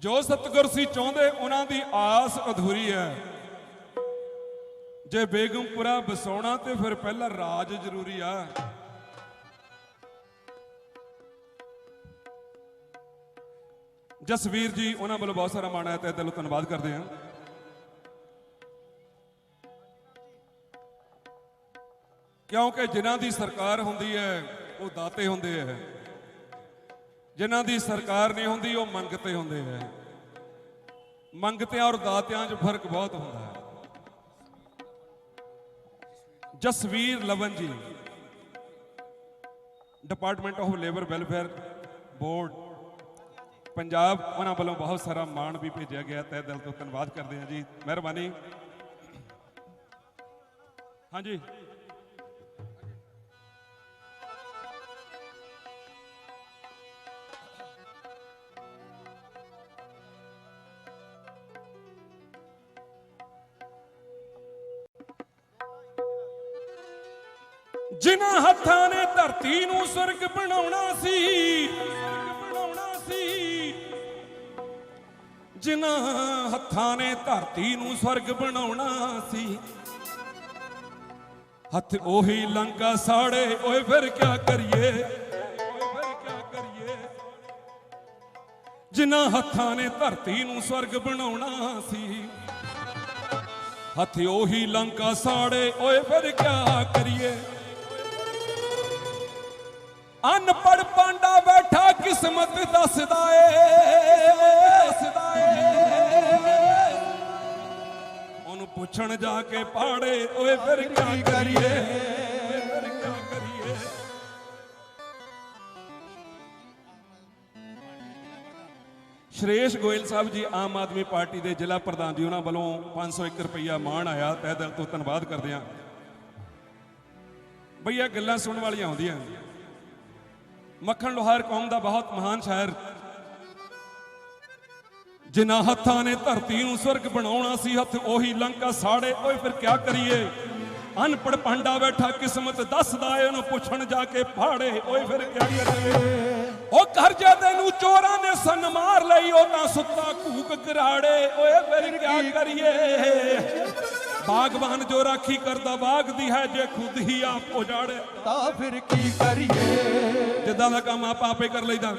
जो सतगुर सी चाहुंदे उन्हां दी आस अधूरी है जे बेगमपुरा बसाउणा ते फिर पहला राज जरूरी आ जसवीर जी उन्हां वालों बहुत सारा माण है ते दिलों धन्नवाद करते हैं क्योंकि जिन्हां दी सरकार हुंदी है वो दाते हुंदे है जिन्हां दी सरकार नहीं हुंदी वो मंगते हुंदे है मंगतियां और दातियां च फर्क बहुत हुंदा है Jasvir Lavan ji department of labour welfare board Punjab उन्हां वालों बहुत सारा मान भी भेजा गया तहे दिल तो धन्नवाद करते हैं जी मेहरबानी हाँ जी जिन्हां हत्थां ने धरती नूं स्वर्ग बनाउणा सी जिन्हां हत्थां ने धरती नूं स्वर्ग बनाउणा सी हथ ओही लंका साड़े ओए फिर क्या करिए जिन्हां हत्थां ने धरती नूं स्वर्ग बनाउणा सी हथ ओही लंका साड़े ओए फिर क्या करिए अनपढ़ पांडा बैठा किस्मत दसदा ओनू पुछण जाके पहाड़े ओए फिर क्या करिए श्रेष गोयल साहब जी आम आदमी पार्टी के जिला प्रधान जी उन्होंने वालों 501 रुपया मान आया तह दिल तो धन्यवाद करते हैं बई यह गल्लां सुनने वालियां होंदियां मक्खन लोहार कौम का बहुत महान शायर जिन्हां हत्थां ने धरती नूं स्वर्ग बनाउणा सी हथ ओही लंका साड़े ओए फिर क्या करिए अनपढ़ पांडा बैठा किस्मत दसदा ए ओनू पुछण जाके पहाड़े ओए फिर क्या करिए ओ करजादे नूं चोरां ने सन मार लई ओ तां सुत्ता कूक कराड़े ओए फिर क्या करिए बागबान जो राखी करदा बाग दी है जे खुद ही आप उजाड़े तां फिर की करिए जिद्दां दा काम आप आपे कर लईदा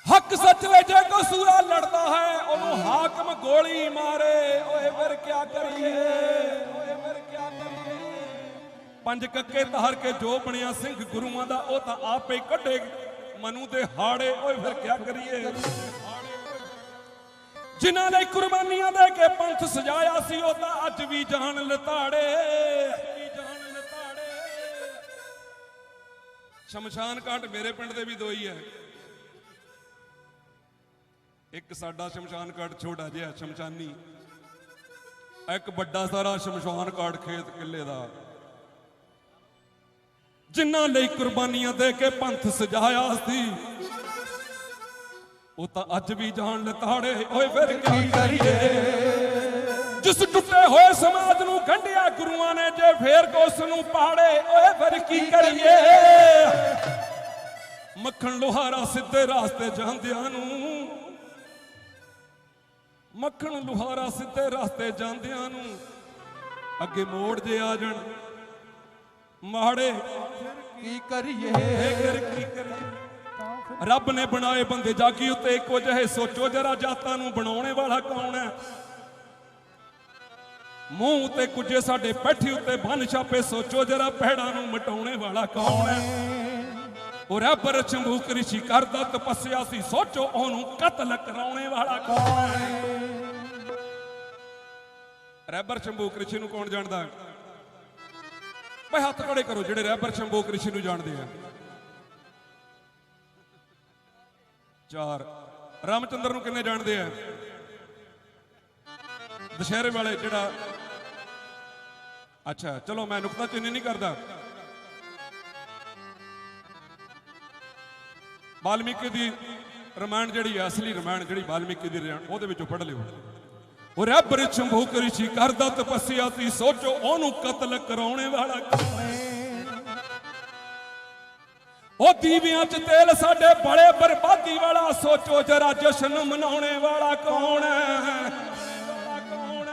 हक सच वे जे कसूरा लड़दा है ओनू हाकम गोली ਪੰਜ ਕੱਕੇ ਧਾਰ ਕੇ ਜੋ ਬਣਿਆ ਸਿੰਘ ਗੁਰੂਆਂ ਦਾ ਉਹ ਤਾਂ ਆਪੇ ਕੱਢੇ ਮਨੂ ਦੇ ਹਾੜੇ। ਓਏ ਫਿਰ ਕਿਆ ਕਰੀਏ, ਜਿਨ੍ਹਾਂ ਲਈ ਕੁਰਬਾਨੀਆਂ ਦੇ ਕੇ ਪੰਥ ਸਜਾਇਆ ਸੀ ਉਹ ਤਾਂ ਅੱਜ ਵੀ ਜਾਨ ਲਤਾੜੇ। ਸ਼ਮਸ਼ਾਨ ਘਾਟ ਮੇਰੇ ਪਿੰਡ ਦੇ ਵੀ ਦੋ ਹੀ ਹੈ। ਇੱਕ ਸਾਡਾ ਸ਼ਮਸ਼ਾਨ ਘਾਟ ਛੋਟਾ ਜਿਹਾ ਸ਼ਮਸ਼ਾਨੀ, ਇੱਕ ਵੱਡਾ ਸਾਰਾ ਸ਼ਮਸ਼ਾਨ ਘਾਟ ਖੇਤ ਕਿੱਲੇ ਦਾ। ਜਿਨ੍ਹਾਂ ਲਈ ਕੁਰਬਾਨੀਆਂ ਦੇ ਕੇ ਪੰਥ ਸਜਾਇਆ ਸੀ ਉਹ ਤਾਂ ਅੱਜ ਵੀ ਜਾਨ ਲਤਾੜੇ। ਓਏ ਫਿਰ ਕੀ ਕਰੀਏ, ਜਿਸ ਟੁੱਟੇ ਹੋਏ ਸਮਾਜ ਨੂੰ ਗੰਢਿਆ ਗੁਰੂਆਂ ਨੇ ਜੇ ਫੇਰ ਉਸ ਨੂੰ ਪਾੜੇ। ਓਏ ਫਿਰ ਕੀ ਕਰੀਏ, ਮੱਖਣ ਲੋਹਾਰਾ ਸਿੱਧੇ ਰਾਸਤੇ ਜਾਂਦਿਆਂ ਨੂੰ, ਮੱਖਣ ਲੋਹਾਰਾ ਸਿੱਧੇ ਰਾਸਤੇ ਜਾਂਦਿਆਂ ਨੂੰ ਅੱਗੇ ਮੋੜ ਜੇ ਆ ਜਾਣ ਮਾੜੇ। ਕੀ ਕਰੀਏ, ਕੀ ਕਰੀਏ। ਰੱਬ ਨੇ ਬਣਾਏ ਬੰਦੇ ਜਾਗੀ ਉੱਤੇ ਇੱਕੋ ਜਿਹੇ, ਸੋਚੋ ਜਰਾ ਜਾਤਾਂ ਨੂੰ ਬਣਾਉਣੇ ਵਾਲਾ ਕੌਣ ਹੈ। ਮੂੰਹ ਉੱਤੇ ਕੁਝੇ ਸਾਡੇ ਪੈਠੀ ਉੱਤੇ ਬੰਨ ਛਾਪੇ, ਸੋਚੋ ਜਰਾ ਪਹਿੜਾਂ ਨੂੰ ਮਟਾਉਣੇ ਵਾਲਾ ਕੌਣ ਹੈ। ਉਹ ਰੱਬਰ ਚੰਬੂਕ ਰਿਸ਼ੀ ਕਰਦਾ ਤਪੱਸਿਆ ਸੀ, ਸੋਚੋ ਉਹਨੂੰ ਕਤਲ ਕਰਾਉਣੇ ਵਾਲਾ ਕੌਣ ਹੈ। ਰੱਬਰ ਚੰਬੂਕ ਰਿਸ਼ੀ ਨੂੰ ਕੌਣ ਜਾਣਦਾ? ਭਾਈ ਹੱਥ ਖੜੇ ਕਰੋ ਜਿਹੜੇ ਰੱਬਰ ਚੰਬੂਕ ਰਿਸ਼ੀ ਨੂੰ ਜਾਣਦੇ ਆ। 4 ਰਾਮਚੰਦਰ ਨੂੰ ਕਿੰਨੇ ਜਾਣਦੇ ਆ? ਦੁਸ਼ਹਿਰੇ ਵਾਲੇ ਜਿਹੜਾ, ਅੱਛਾ ਚਲੋ ਮੈਂ ਨੁਕਤਾ ਚੀਨੀ ਨਹੀਂ ਕਰਦਾ। ਵਾਲਮੀਕੀ ਦੀ ਰਮਾਇਣ ਜਿਹੜੀ ਹੈ, ਅਸਲੀ ਰਮਾਇਣ ਜਿਹੜੀ ਵਾਲਮੀਕੀ ਦੀ ਰਮਾਇਣ, ਉਹਦੇ ਵਿੱਚੋਂ ਪੜ੍ਹ ਲਿਓ। ਉਹ ਰੱਬਰ ਚੰਬੂਕ ਰਿਸ਼ੀ ਕਰਦਾ ਤਪੱਸਿਆ ਸੀ, ਸੋਚੋ ਉਹਨੂੰ ਕਤਲ ਕਰਾਉਣੇ ਵਾਲਾ ਕੌਣ ਹੈ। ਉਹ ਦੀਵਿਆਂ 'ਚ ਤੇਲ ਸਾਡੇ ਬੜੇ ਬਰਬਾਦੀ ਵਾਲਾ, ਸੋਚੋ ਜਰਾ ਜਸ਼ਨ ਮਨਾਉਣੇ ਵਾਲਾ ਕੌਣ ਹੈ।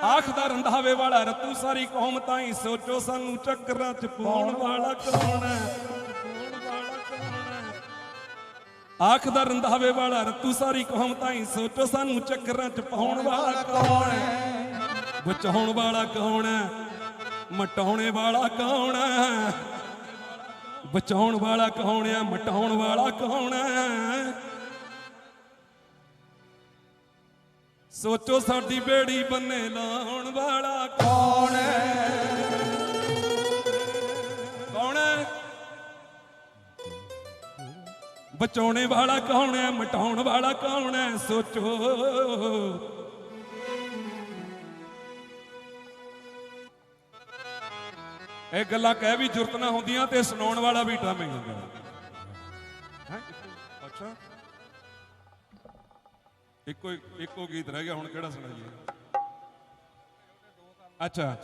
ਆਖਦਾ ਰੰਧਾਵੇ ਵਾਲਾ ਰਤੂ ਸਾਰੀ ਕੌਮ ਤਾਈਂ, ਸੋਚੋ ਸਾਨੂੰ ਚੱਕਰਾਂ 'ਚ ਪਾਉਣ ਵਾਲਾ ਕੌਣ ਹੈ। ਆਖਦਾ ਰੰਧਾਵੇ ਵਾਲਾ ਰਤੂ ਸਾਰੀ ਕੌਮ ਤਾਈਂ, ਸੋਚੋ ਸਾਨੂੰ ਚੱਕਰਾਂ 'ਚ ਪਾਉਣ ਵਾਲਾ ਕੌਣ ਹੈ। ਬਚਾਉਣ ਵਾਲਾ ਕੌਣ ਹੈ, ਮਟਾਉਣੇ ਵਾਲਾ ਕੌਣ ਹੈ। ਬਚਾਉਣ ਵਾਲਾ ਕੌਣ ਹੈ, ਮਟਾਉਣ ਵਾਲਾ ਕੌਣ ਹੈ। ਸੋਚੋ ਸਾਡੀ ਬੇੜੀ ਬੰਨੇ ਲਾਉਣ ਵਾਲਾ ਕੌਣ ਹੈ। ਕੌਣ ਹੈ, ਬਚਾਉਣੇ ਵਾਲਾ ਕੌਣ ਹੈ, ਮਟਾਉਣ ਵਾਲਾ ਕੌਣ ਹੈ। ਸੋਚੋ ਇਹ ਗੱਲਾਂ ਕਹਿ ਵੀ ਜ਼ਰੂਰਤ ਨਾ ਹੁੰਦੀਆਂ ਤੇ ਸੁਣਾਉਣ ਵਾਲਾ ਵੀ ਟਾਮੇ ਹੁੰਦਾ ਹੈ। ਅੱਛਾ ਇੱਕੋ ਗੀਤ ਰਹਿ ਗਿਆ, ਹੁਣ ਕਿਹੜਾ ਸੁਣਾਈਏ। ਅੱਛਾ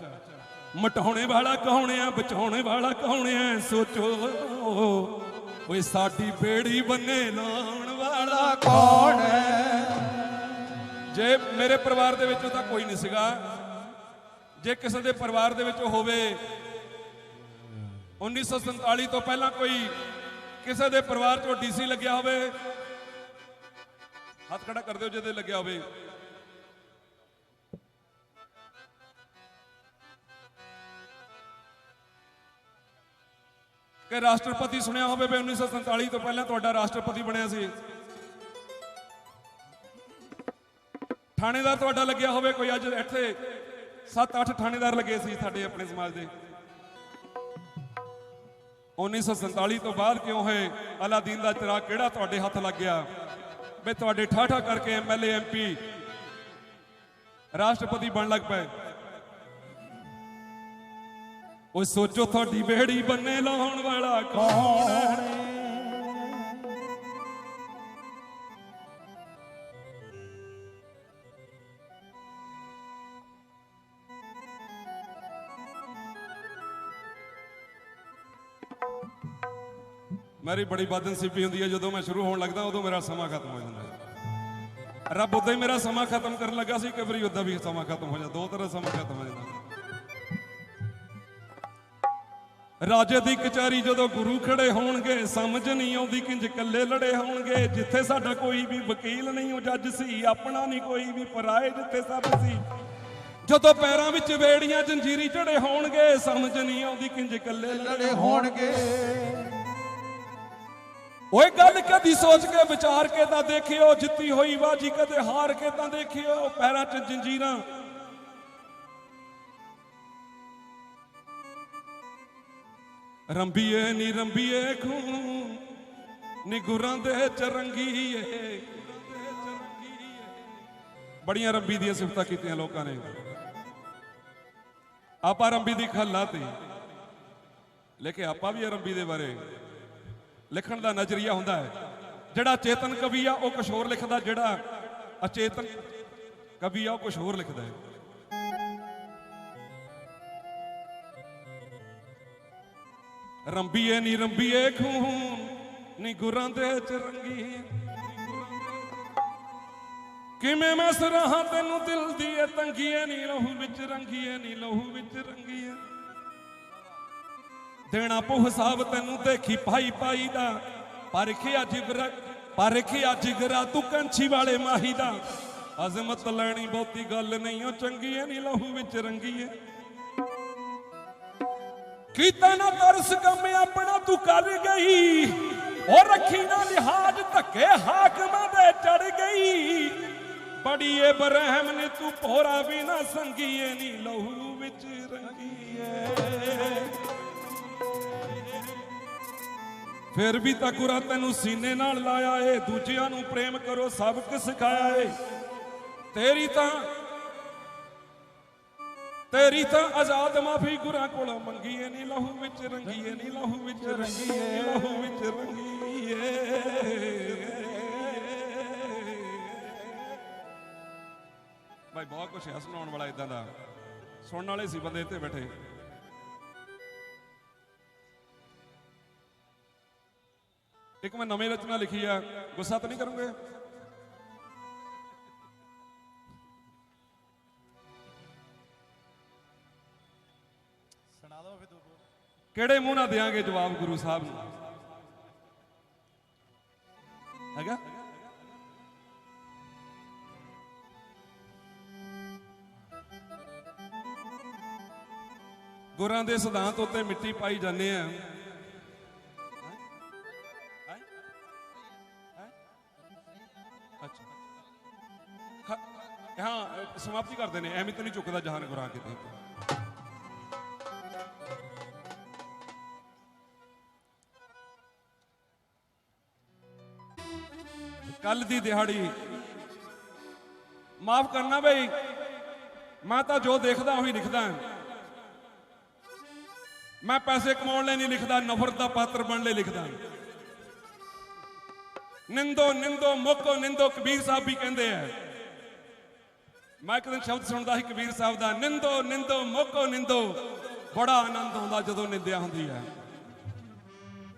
ਮਟਾਉਣੇ ਵਾਲਾ ਕੌਣ ਹੈ, ਬਚਾਉਣੇ ਵਾਲਾ ਕੌਣ ਹੈ। ਸੋਚੋ ਓਏ ਸਾਡੀ ਬੇੜੀ ਬੰਨੇ ਲਾਉਣ ਵਾਲਾ ਕੌਣ ਹੈ। ਜੇ ਮੇਰੇ ਪਰਿਵਾਰ ਦੇ ਵਿੱਚੋਂ ਤਾਂ ਕੋਈ ਨਹੀਂ ਸੀਗਾ, ਜੇ ਕਿਸੇ ਦੇ ਪਰਿਵਾਰ ਦੇ ਵਿੱਚੋਂ ਹੋਵੇ 1947 ਤੋਂ ਪਹਿਲਾਂ ਕੋਈ ਕਿਸੇ ਦੇ ਪਰਿਵਾਰ 'ਚੋਂ ਡੀਸੀ ਲੱਗਿਆ ਹੋਵੇ, ਹੱਥ ਖੜਾ ਕਰ ਦਿਓ ਜਿਹਦੇ ਲੱਗਿਆ ਹੋਵੇ। ਕਿ ਰਾਸ਼ਟਰਪਤੀ ਸੁਣਿਆ ਹੋਵੇ ਵੀ 1947 ਤੋਂ ਪਹਿਲਾਂ ਤੁਹਾਡਾ ਰਾਸ਼ਟਰਪਤੀ ਬਣਿਆ ਸੀ। ਥਾਣੇਦਾਰ ਤੁਹਾਡਾ ਲੱਗਿਆ ਹੋਵੇ ਕੋਈ, ਅੱਜ ਇੱਥੇ 7-8 ਥਾਣੇਦਾਰ ਲੱਗੇ ਸੀ ਸਾਡੇ ਆਪਣੇ ਸਮਾਜ ਦੇ। 1947 ਤੋਂ ਬਾਅਦ ਕਿਉਂ ਹੋਏ? ਅਲਾਦੀਨ ਦਾ ਚਿਰਾਗ ਕਿਹੜਾ ਤੁਹਾਡੇ ਹੱਥ ਲੱਗ ਗਿਆ ਵੀ ਤੁਹਾਡੇ ਠਾਠਾ ਕਰਕੇ ਐਮਐਲਏ ਐਮਪੀ ਰਾਸ਼ਟਰਪਤੀ ਬਣ ਲੱਗ ਪਏ। ਉਹ ਸੋਚੋ ਤੁਹਾਡੀ ਬੇੜੀ ਬੰਨੇ ਲਾਉਣ ਵਾਲਾ ਕੌਣ ਹੈ। ਮੇਰੀ ਬੜੀ ਬਦਨਸੀਬੀ ਹੁੰਦੀ ਹੈ ਜਦੋਂ ਮੈਂ ਸ਼ੁਰੂ ਹੋਣ ਲੱਗਦਾ ਉਦੋਂ ਮੇਰਾ ਸਮਾਂ ਖਤਮ ਹੋ ਜਾਂਦਾ। ਰੱਬ ਉਦਾਂ ਹੀ ਮੇਰਾ ਸਮਾਂ ਖਤਮ ਕਰਨ ਲੱਗਾ ਸੀ, ਕਈ ਵਾਰੀ ਉਦਾਂ ਵੀ ਸਮਾਂ ਖਤਮ ਹੋ ਜਾਂਦਾ, ਦੋ ਤਰ੍ਹਾਂ ਸਮਾਂ ਖਤਮ ਹੋ ਜਾਂਦਾ। ਰਾਜੇ ਦੀ ਕਚਹਿਰੀ ਜਦੋਂ ਗੁਰੂ ਖੜੇ ਹੋਣਗੇ, ਸਮਝ ਨਹੀਂ ਆਉਂਦੀ ਕਿੰਜ ਇਕੱਲੇ ਲੜੇ ਹੋਣਗੇ। ਜਿੱਥੇ ਸਾਡਾ ਕੋਈ ਵੀ ਵਕੀਲ ਨਹੀਂ ਉਹ ਜੱਜ ਸੀ, ਆਪਣਾ ਨਹੀਂ ਕੋਈ ਵੀ ਪਰਾਏ ਜਿੱਥੇ ਸਭ ਸੀ। ਜਦੋਂ ਪੈਰਾਂ ਵਿੱਚ ਵੇੜੀਆਂ ਜੰਜੀਰੀ ਝੜੇ ਹੋਣਗੇ ਸਮਝ ਨਹੀਂ ਆਉਂਦੀ ਕਿੰਜ ਇਕੱਲੇ ਲੜੇ ਹੋਣਗੇ। ਓਏ ਗੱਲ ਕਦੀ ਸੋਚ ਕੇ ਵਿਚਾਰ ਕੇ ਤਾਂ ਦੇਖਿਓ, ਜਿੱਤੀ ਹੋਈ ਬਾਜੀ ਕਦੇ ਹਾਰ ਕੇ ਤਾਂ ਦੇਖਿਓ। ਪੈਰਾਂ 'ਚ ਜੰਜੀਰਾਂ ਰੰਬੀਏ ਨੀ ਰੰਬੀਏ ਖੂਨ ਨੀ ਗੁਰਾਂ ਦੇ ਚਰੰਗੀਏ। ਬੜੀਆਂ ਰੰਬੀ ਦੀਆਂ ਸਿਫਤਾਂ ਕੀਤੀਆਂ ਲੋਕਾਂ ਨੇ। ਆਪਾਂ ਰੰਬੀ ਦੀ ਖੱਲਾ ਤੇ ਲੇਕਿਨ ਆਪਾਂ ਵੀ ਰੰਬੀ ਦੇ ਬਾਰੇ ਲਿਖਣ ਦਾ ਨਜ਼ਰੀਆ ਹੁੰਦਾ ਹੈ। ਜਿਹੜਾ ਚੇਤਨ ਕਵੀ ਆ ਉਹ ਕੁਛ ਹੋਰ ਲਿਖਦਾ, ਜਿਹੜਾ ਅਚੇਤਨ ਕਵੀ ਆ ਉਹ ਕੁਛ ਹੋਰ ਲਿਖਦਾ ਹੈ। ਰੰਬੀਏ ਨੀ ਰੰਬੀਏ ਖੂਨ ਨੀ ਗੁਰਾਂ ਦੇ ਚਰੰਗੀਏ। ਕਿਵੇਂ ਮੈਂ ਸਰਾਹਾਂ ਤੈਨੂੰ ਦਿਲ ਦੀ ਏ ਤੰਗੀਏ ਨੀ ਲਹੂ ਵਿੱਚ ਰੰਗੀਏ ਨੀ ਲਹੂ ਵਿੱਚ ਰੰਗੀਏ। ਦੇਣਾ ਪਊ ਹਿਸਾਬ ਤੈਨੂੰ ਦੇਖੀ ਭਾਈ ਪਾਈ ਦਾ। ਪਰਖਿਆ ਜਿਗਰਾ ਤੂੰ ਕੰਛੀ ਵਾਲੇ ਮਾਹੀ ਦਾ। ਅਜ਼ਮਤ ਲੈਣੀ ਬਹੁਤੀ ਗੱਲ ਨਹੀਂ, ਉਹ ਚੰਗੀ ਏ ਨੀ ਲਹੂ ਵਿੱਚ ਰੰਗੀਏ। ਕੀਤਾ ਨਾ ਤਰਸ ਕੰਮ ਆਪਣਾ ਤੂੰ ਕਰ ਗਈ, ਉਹ ਰੱਖੀ ਨਾ ਲਿਹਾਜ਼ ਧੱਕੇ ਹਾਕਮਾਂ ਦੇ ਚੜ ਗਈ। ਬੜੀ ਏ ਬਰਹਿਮ ਨੇ ਤੂੰ ਭੋਰਾ ਵੀ ਨਾ ਸੰਗੀਏ ਨੀ ਲਹੂ ਵਿੱਚ ਰੰਗੀਏ। ਫਿਰ ਵੀ ਤਾਂ ਗੁਰਾਂ ਤੈਨੂੰ ਸੀਨੇ ਨਾਲ ਲਾਇਆ ਏ, ਦੂਜਿਆਂ ਨੂੰ ਪ੍ਰੇਮ ਕਰੋ ਸਬਕ ਸਿਖਾਇਆ ਏ। ਤੇਰੀ ਤਾਂ ਆਜ਼ਾਦ ਮਾਫੀ ਗੁਰਾਂ ਕੋਲੋਂ ਮੰਗੀਏ ਨੀ ਲਹੂ ਵਿੱਚ ਰੰਗੀਏ ਨੀ ਲਹੂ ਵਿੱਚ ਰੰਗੀਏ ਲਹੂ ਵਿੱਚ ਰੰਗੀਏ। ਭਾਈ ਬਹੁਤ ਕੁਛ ਹੈ ਸੁਣਾਉਣ ਵਾਲਾ ਇਦਾਂ ਦਾ, ਸੁਣਨ ਵਾਲੇ ਸੀ ਬੰਦੇ ਇੱਥੇ ਬੈਠੇ। ਇੱਕ ਮੈਂ ਨਵੀਂ ਰਚਨਾ ਲਿਖੀ ਆ, ਗੁੱਸਾ ਤਾਂ ਨਹੀਂ ਕਰੋਗੇ? ਸੁਣਾ ਦਿਓ ਫਿਰ ਦੋ। ਕਿਹੜੇ ਮੂੰਹ ਨਾਲ ਦਿਆਂਗੇ ਜਵਾਬ ਗੁਰੂ ਸਾਹਿਬ ਨੂੰ? ਹੈਗਾ ਗੁਰਾਂ ਦੇ ਸਿਧਾਂਤ ਉੱਤੇ ਮਿੱਟੀ ਪਾਈ ਜਾਂਦੇ ਆ। ਹਾਂ ਸਮਾਪਤੀ ਕਰਦੇ ਨੇ, ਐਵੇਂ ਤਾਂ ਨਹੀਂ ਚੁੱਕਦਾ ਜਹਾਨ ਗੁਰਾਂ ਕਿਤੇ। ਕੱਲ ਦੀ ਦਿਹਾੜੀ ਮਾਫ ਕਰਨਾ ਬਈ, ਮੈਂ ਤਾਂ ਜੋ ਦੇਖਦਾ ਉਹੀ ਲਿਖਦਾ। ਮੈਂ ਪੈਸੇ ਕਮਾਉਣ ਲਈ ਨਹੀਂ ਲਿਖਦਾ, ਨਫ਼ਰਤ ਦਾ ਪਾਤਰ ਬਣਨ ਲਈ ਲਿਖਦਾ। ਨਿੰਦੋ ਨਿੰਦੋ ਮੋਕੋ ਨਿੰਦੋ ਕਬੀਰ ਸਾਹਿਬ ਵੀ ਕਹਿੰਦੇ ਆ। ਮੈਂ ਇੱਕ ਦਿਨ ਸ਼ਬਦ ਸੁਣਦਾ ਸੀ ਕਬੀਰ ਸਾਹਿਬ ਦਾ, ਨਿੰਦੋ ਨਿੰਦੋ ਮੋਕੋ ਨਿੰਦੋ। ਬੜਾ ਆਨੰਦ ਆਉਂਦਾ ਜਦੋਂ ਨਿੰਦਿਆ ਹੁੰਦੀ ਹੈ।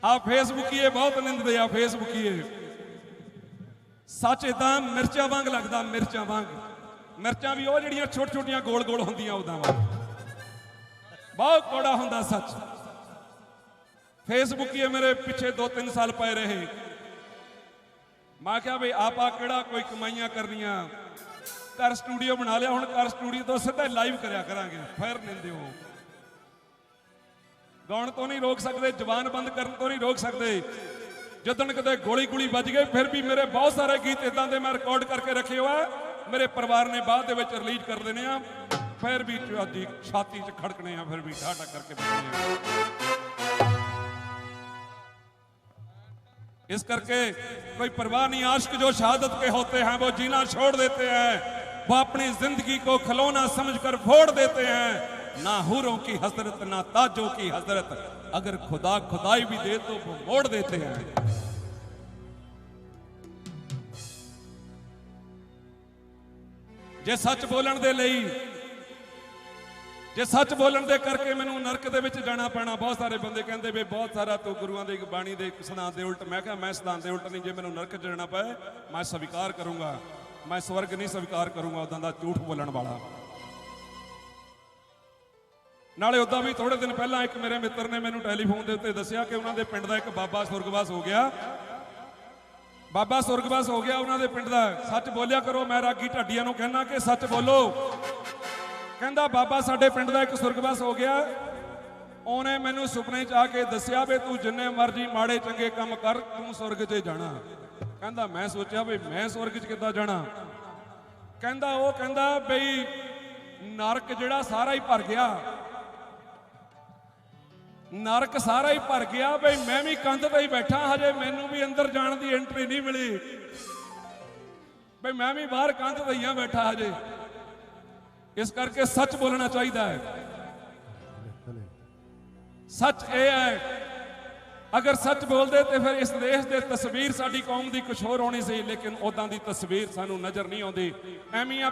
ਆ ਫੇਸਬੁੱਕੀਏ ਬਹੁਤ ਨਿੰਦਦੇ ਆ, ਫੇਸਬੁੱਕੀਏ। ਸੱਚ ਇਦਾਂ ਮਿਰਚਾਂ ਵਾਂਗ ਲੱਗਦਾ, ਮਿਰਚਾਂ ਵਾਂਗ। ਮਿਰਚਾਂ ਵੀ ਉਹ ਜਿਹੜੀਆਂ ਛੋਟ ਛੋਟੀਆਂ ਗੋਲ ਗੋਲ ਹੁੰਦੀਆਂ ਉਦਾਂ ਵਾਂਗ। ਬਹੁਤ ਕੌੜਾ ਹੁੰਦਾ ਸੱਚ। ਫੇਸਬੁੱਕੀਏ ਮੇਰੇ ਪਿੱਛੇ 2-3 ਸਾਲ ਪਏ ਰਹੇ। ਮੈਂ ਕਿਹਾ ਬਈ ਆਪਾਂ ਕਿਹੜਾ ਕੋਈ ਕਮਾਈਆਂ ਕਰਨੀਆਂ, ਘਰ ਸਟੂਡੀਓ ਬਣਾ ਲਿਆ, ਹੁਣ ਘਰ ਸਟੂਡੀਓ ਤੋਂ ਸਿੱਧਾ ਲਾਈਵ ਕਰਿਆ ਕਰਾਂਗੇ। ਫਿਰ ਨਿੰਦਿਓ, ਗਾਉਣ ਤੋਂ ਨਹੀਂ ਰੋਕ ਸਕਦੇ, ਜ਼ਬਾਨ ਬੰਦ ਕਰਨ ਤੋਂ ਨਹੀਂ ਰੋਕ ਸਕਦੇ। ਜਦੋਂ ਕਿਤੇ ਗੋਲੀ ਗੋਲੀ ਵੱਜ ਗਈ, ਫਿਰ ਵੀ ਮੇਰੇ ਬਹੁਤ ਸਾਰੇ ਗੀਤ ਇਦਾਂ ਦੇ ਮੈਂ ਰਿਕਾਰਡ ਕਰਕੇ ਰੱਖੇ ਹੋਏ, ਮੇਰੇ ਪਰਿਵਾਰ ਨੇ ਬਾਅਦ ਦੇ ਵਿੱਚ ਰਿਲੀਜ਼ ਕਰ ਦੇਣੇ ਆ। ਫਿਰ ਵੀ ਤੁਹਾਡੀ ਛਾਤੀ 'ਚ ਖੜਕਣੇ ਆ, ਫਿਰ ਵੀ ਢਾਢਾ ਕਰਕੇ ਬੈਠੇ ਆ। इस करके कोई परवाह नहीं, आशिक जो शहादत के होते हैं वो जीना छोड़ देते हैं, वो अपनी जिंदगी को खिलौना समझकर फोड़ देते हैं। ना हूरों की हसरत ना ताजों की हसरत, अगर खुदा खुदाई भी दे तो वो मोड़ देते हैं। जे सच बोलन दे लई, जे सच बोलन दे करके मैनू नरक दे विच जाना पैना। बहुत सारे बंदे कहते वे बहुत सारा तू गुरुआं दी बाणी दे सिद्धांत दे उल्ट। मैं कहा मैं सिद्धांत दे उल्ट नहीं, जे मैनू नरक च जाना पए मैं स्वीकार करूंगा, मैं स्वर्ग नहीं स्वीकार करूंगा उदां दा झूठ बोलण वाला। नाले उदां भी थोड़े दिन पहला एक मेरे मित्र ने मैनू टैलीफोन दे उत्ते दस्सिया कि उन्हां दे पिंड दा एक बाबा सुरगवास हो गया, बाबा सुरगवास हो गया उन्हां दे पिंड दा। सच बोलिया करो, मैं रागी ढाडियां नूं कहना कि सच बोलो। ਕਹਿੰਦਾ ਬਾਬਾ ਸਾਡੇ ਪਿੰਡ ਦਾ ਇੱਕ ਸੁਰਗਵਾਸ ਹੋ ਗਿਆ, ਉਹਨੇ ਮੈਨੂੰ ਸੁਪਨੇ 'ਚ ਆ ਕੇ ਦੱਸਿਆ ਵੀ ਤੂੰ ਜਿੰਨੇ ਮਰਜ਼ੀ ਮਾੜੇ ਚੰਗੇ ਕੰਮ ਕਰ, ਤੂੰ ਸੁਰਗ 'ਚ ਜਾਣਾ। ਕਹਿੰਦਾ ਮੈਂ ਸੋਚਿਆ ਵੀ ਮੈਂ ਸੁਰਗ 'ਚ ਕਿੱਦਾਂ ਜਾਣਾ। ਕਹਿੰਦਾ ਉਹ ਕਹਿੰਦਾ ਬਈ ਨਰਕ ਜਿਹੜਾ ਸਾਰਾ ਹੀ ਭਰ ਗਿਆ, ਨਰਕ ਸਾਰਾ ਹੀ ਭਰ ਗਿਆ, ਬਈ ਮੈਂ ਵੀ ਕੰਧ ਤੇ ਹੀ ਬੈਠਾ, ਹਜੇ ਮੈਨੂੰ ਵੀ ਅੰਦਰ ਜਾਣ ਦੀ ਐਂਟਰੀ ਨਹੀਂ ਮਿਲੀ, ਬਈ ਮੈਂ ਵੀ ਬਾਹਰ ਕੰਧ ਤੇ ਹੀ ਆ ਬੈਠਾ ਹਜੇ। ਇਸ ਕਰਕੇ ਸੱਚ ਬੋਲਣਾ ਚਾਹੀਦਾ ਹੈ। ਸੱਚ ਇਹ ਹੈ, ਅਗਰ ਸੱਚ ਬੋਲਦੇ ਤੇ ਫਿਰ ਇਸ ਦੇਸ਼ ਦੇ ਤਸਵੀਰ ਸਾਡੀ ਕੌਮ ਦੀ ਕੁਛ ਹੋਰ ਹੋਣੀ ਸੀ, ਲੇਕਿਨ ਉਦਾਂ ਦੀ ਤਸਵੀਰ ਸਾਨੂੰ ਨਜ਼ਰ ਨਹੀਂ ਆਉਂਦੀ। ਐਵੇਂ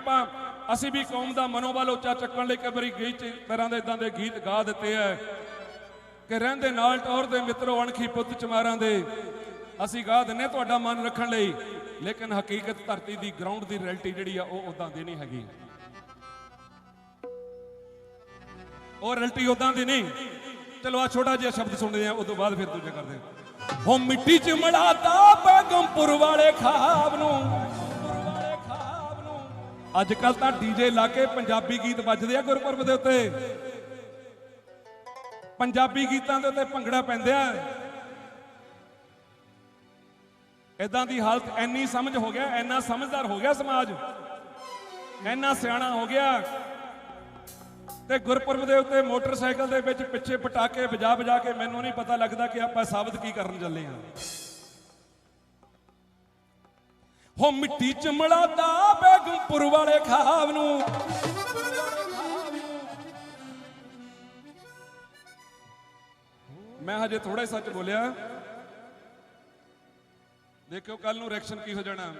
ਅਸੀਂ ਵੀ ਕੌਮ ਦਾ ਮਨੋਬਲ ਉੱਚਾ ਚੱਕਣ ਲਈ ਕਈ ਵਾਰੀ ਗੀਤ ਤਰ੍ਹਾਂ ਦੇ ਇਦਾਂ ਦੇ ਗੀਤ ਗਾ ਦਿੱਤੇ ਹੈ ਕਿ ਰਹਿੰਦੇ ਨਾਲ ਟੌਰ ਦੇ ਮਿੱਤਰੋ ਅਣਖੀ ਪੁੱਤ ਚਮਾਰਾਂ ਦੇ, ਅਸੀਂ ਗਾ ਦਿੰਨੇ ਤੁਹਾਡਾ ਮਨ ਰੱਖਣ ਲਈ, ਲੇਕਿਨ ਹਕੀਕਤ ਧਰਤੀ ਦੀ ਗਰਾਊਂਡ ਦੀ ਰਿਐਲਿਟੀ ਜਿਹੜੀ ਆ ਉਹ ਉਦਾਂ ਦੀ ਨਹੀਂ ਹੈਗੀ, ਉਹ ਰਿਐਲਿਟੀ ਉਦਾਂ ਦੀ ਨਹੀਂ। ਚਲੋ ਆ ਛੋਟਾ ਜਿਹਾ ਸ਼ਬਦ ਸੁਣਦੇ ਆ, ਉਸ ਤੋਂ ਬਾਅਦ ਫਿਰ ਦੂਜਾ ਕਰਦੇ ਆ। ਹੋ ਮਿੱਟੀ 'ਚ ਮੜਾਤਾ ਬੇਗਮਪੁਰ ਵਾਲੇ ਖਾਬ ਨੂੰ, ਅੱਜ ਕੱਲ ਤਾਂ ਡੀਜੇ ਲਾ ਕੇ ਪੰਜਾਬੀ ਗੀਤ ਵੱਜਦੇ ਆ ਗੁਰਪੁਰਬ ਦੇ ਉੱਤੇ, ਪੰਜਾਬੀ ਗੀਤਾਂ ਦੇ ਉੱਤੇ ਭੰਗੜਾ ਪੈਂਦਾ। ਇਦਾਂ ਦੀ ਹਾਲਤ, ਇੰਨੀ ਸਮਝ ਹੋ ਗਿਆ, ਇੰਨਾ ਸਮਝਦਾਰ ਹੋ ਗਿਆ ਸਮਾਜ, ਇੰਨਾ ਸਿਆਣਾ ਹੋ ਗਿਆ ਤੇ ਗੁਰਪੁਰਬ ਦੇ ਉੱਤੇ ਮੋਟਰਸਾਈਕਲ ਦੇ ਵਿੱਚ ਪਿੱਛੇ ਪਟਾਕੇ ਵਜਾ ਵਜਾ ਕੇ ਮੈਨੂੰ ਨਹੀਂ ਪਤਾ ਲੱਗਦਾ ਕਿ ਆਪਾਂ ਸਾਬਤ ਕੀ ਕਰਨ ਚੱਲੇ ਹਾਂ। ਹੋ ਮਿੱਟੀ 'ਚ ਮੜਾਤਾ ਬੇਗਮਪੁਰ ਵਾਲੇ ਖਾਬ ਨੂੰ, ਮੈਂ ਹਜੇ ਥੋੜਾ ਹੀ ਸੱਚ ਬੋਲਿਆ, ਦੇਖਿਓ ਕੱਲ ਨੂੰ ਰਿਐਕਸ਼ਨ ਕੀ ਹੋ ਜਾਣਾ।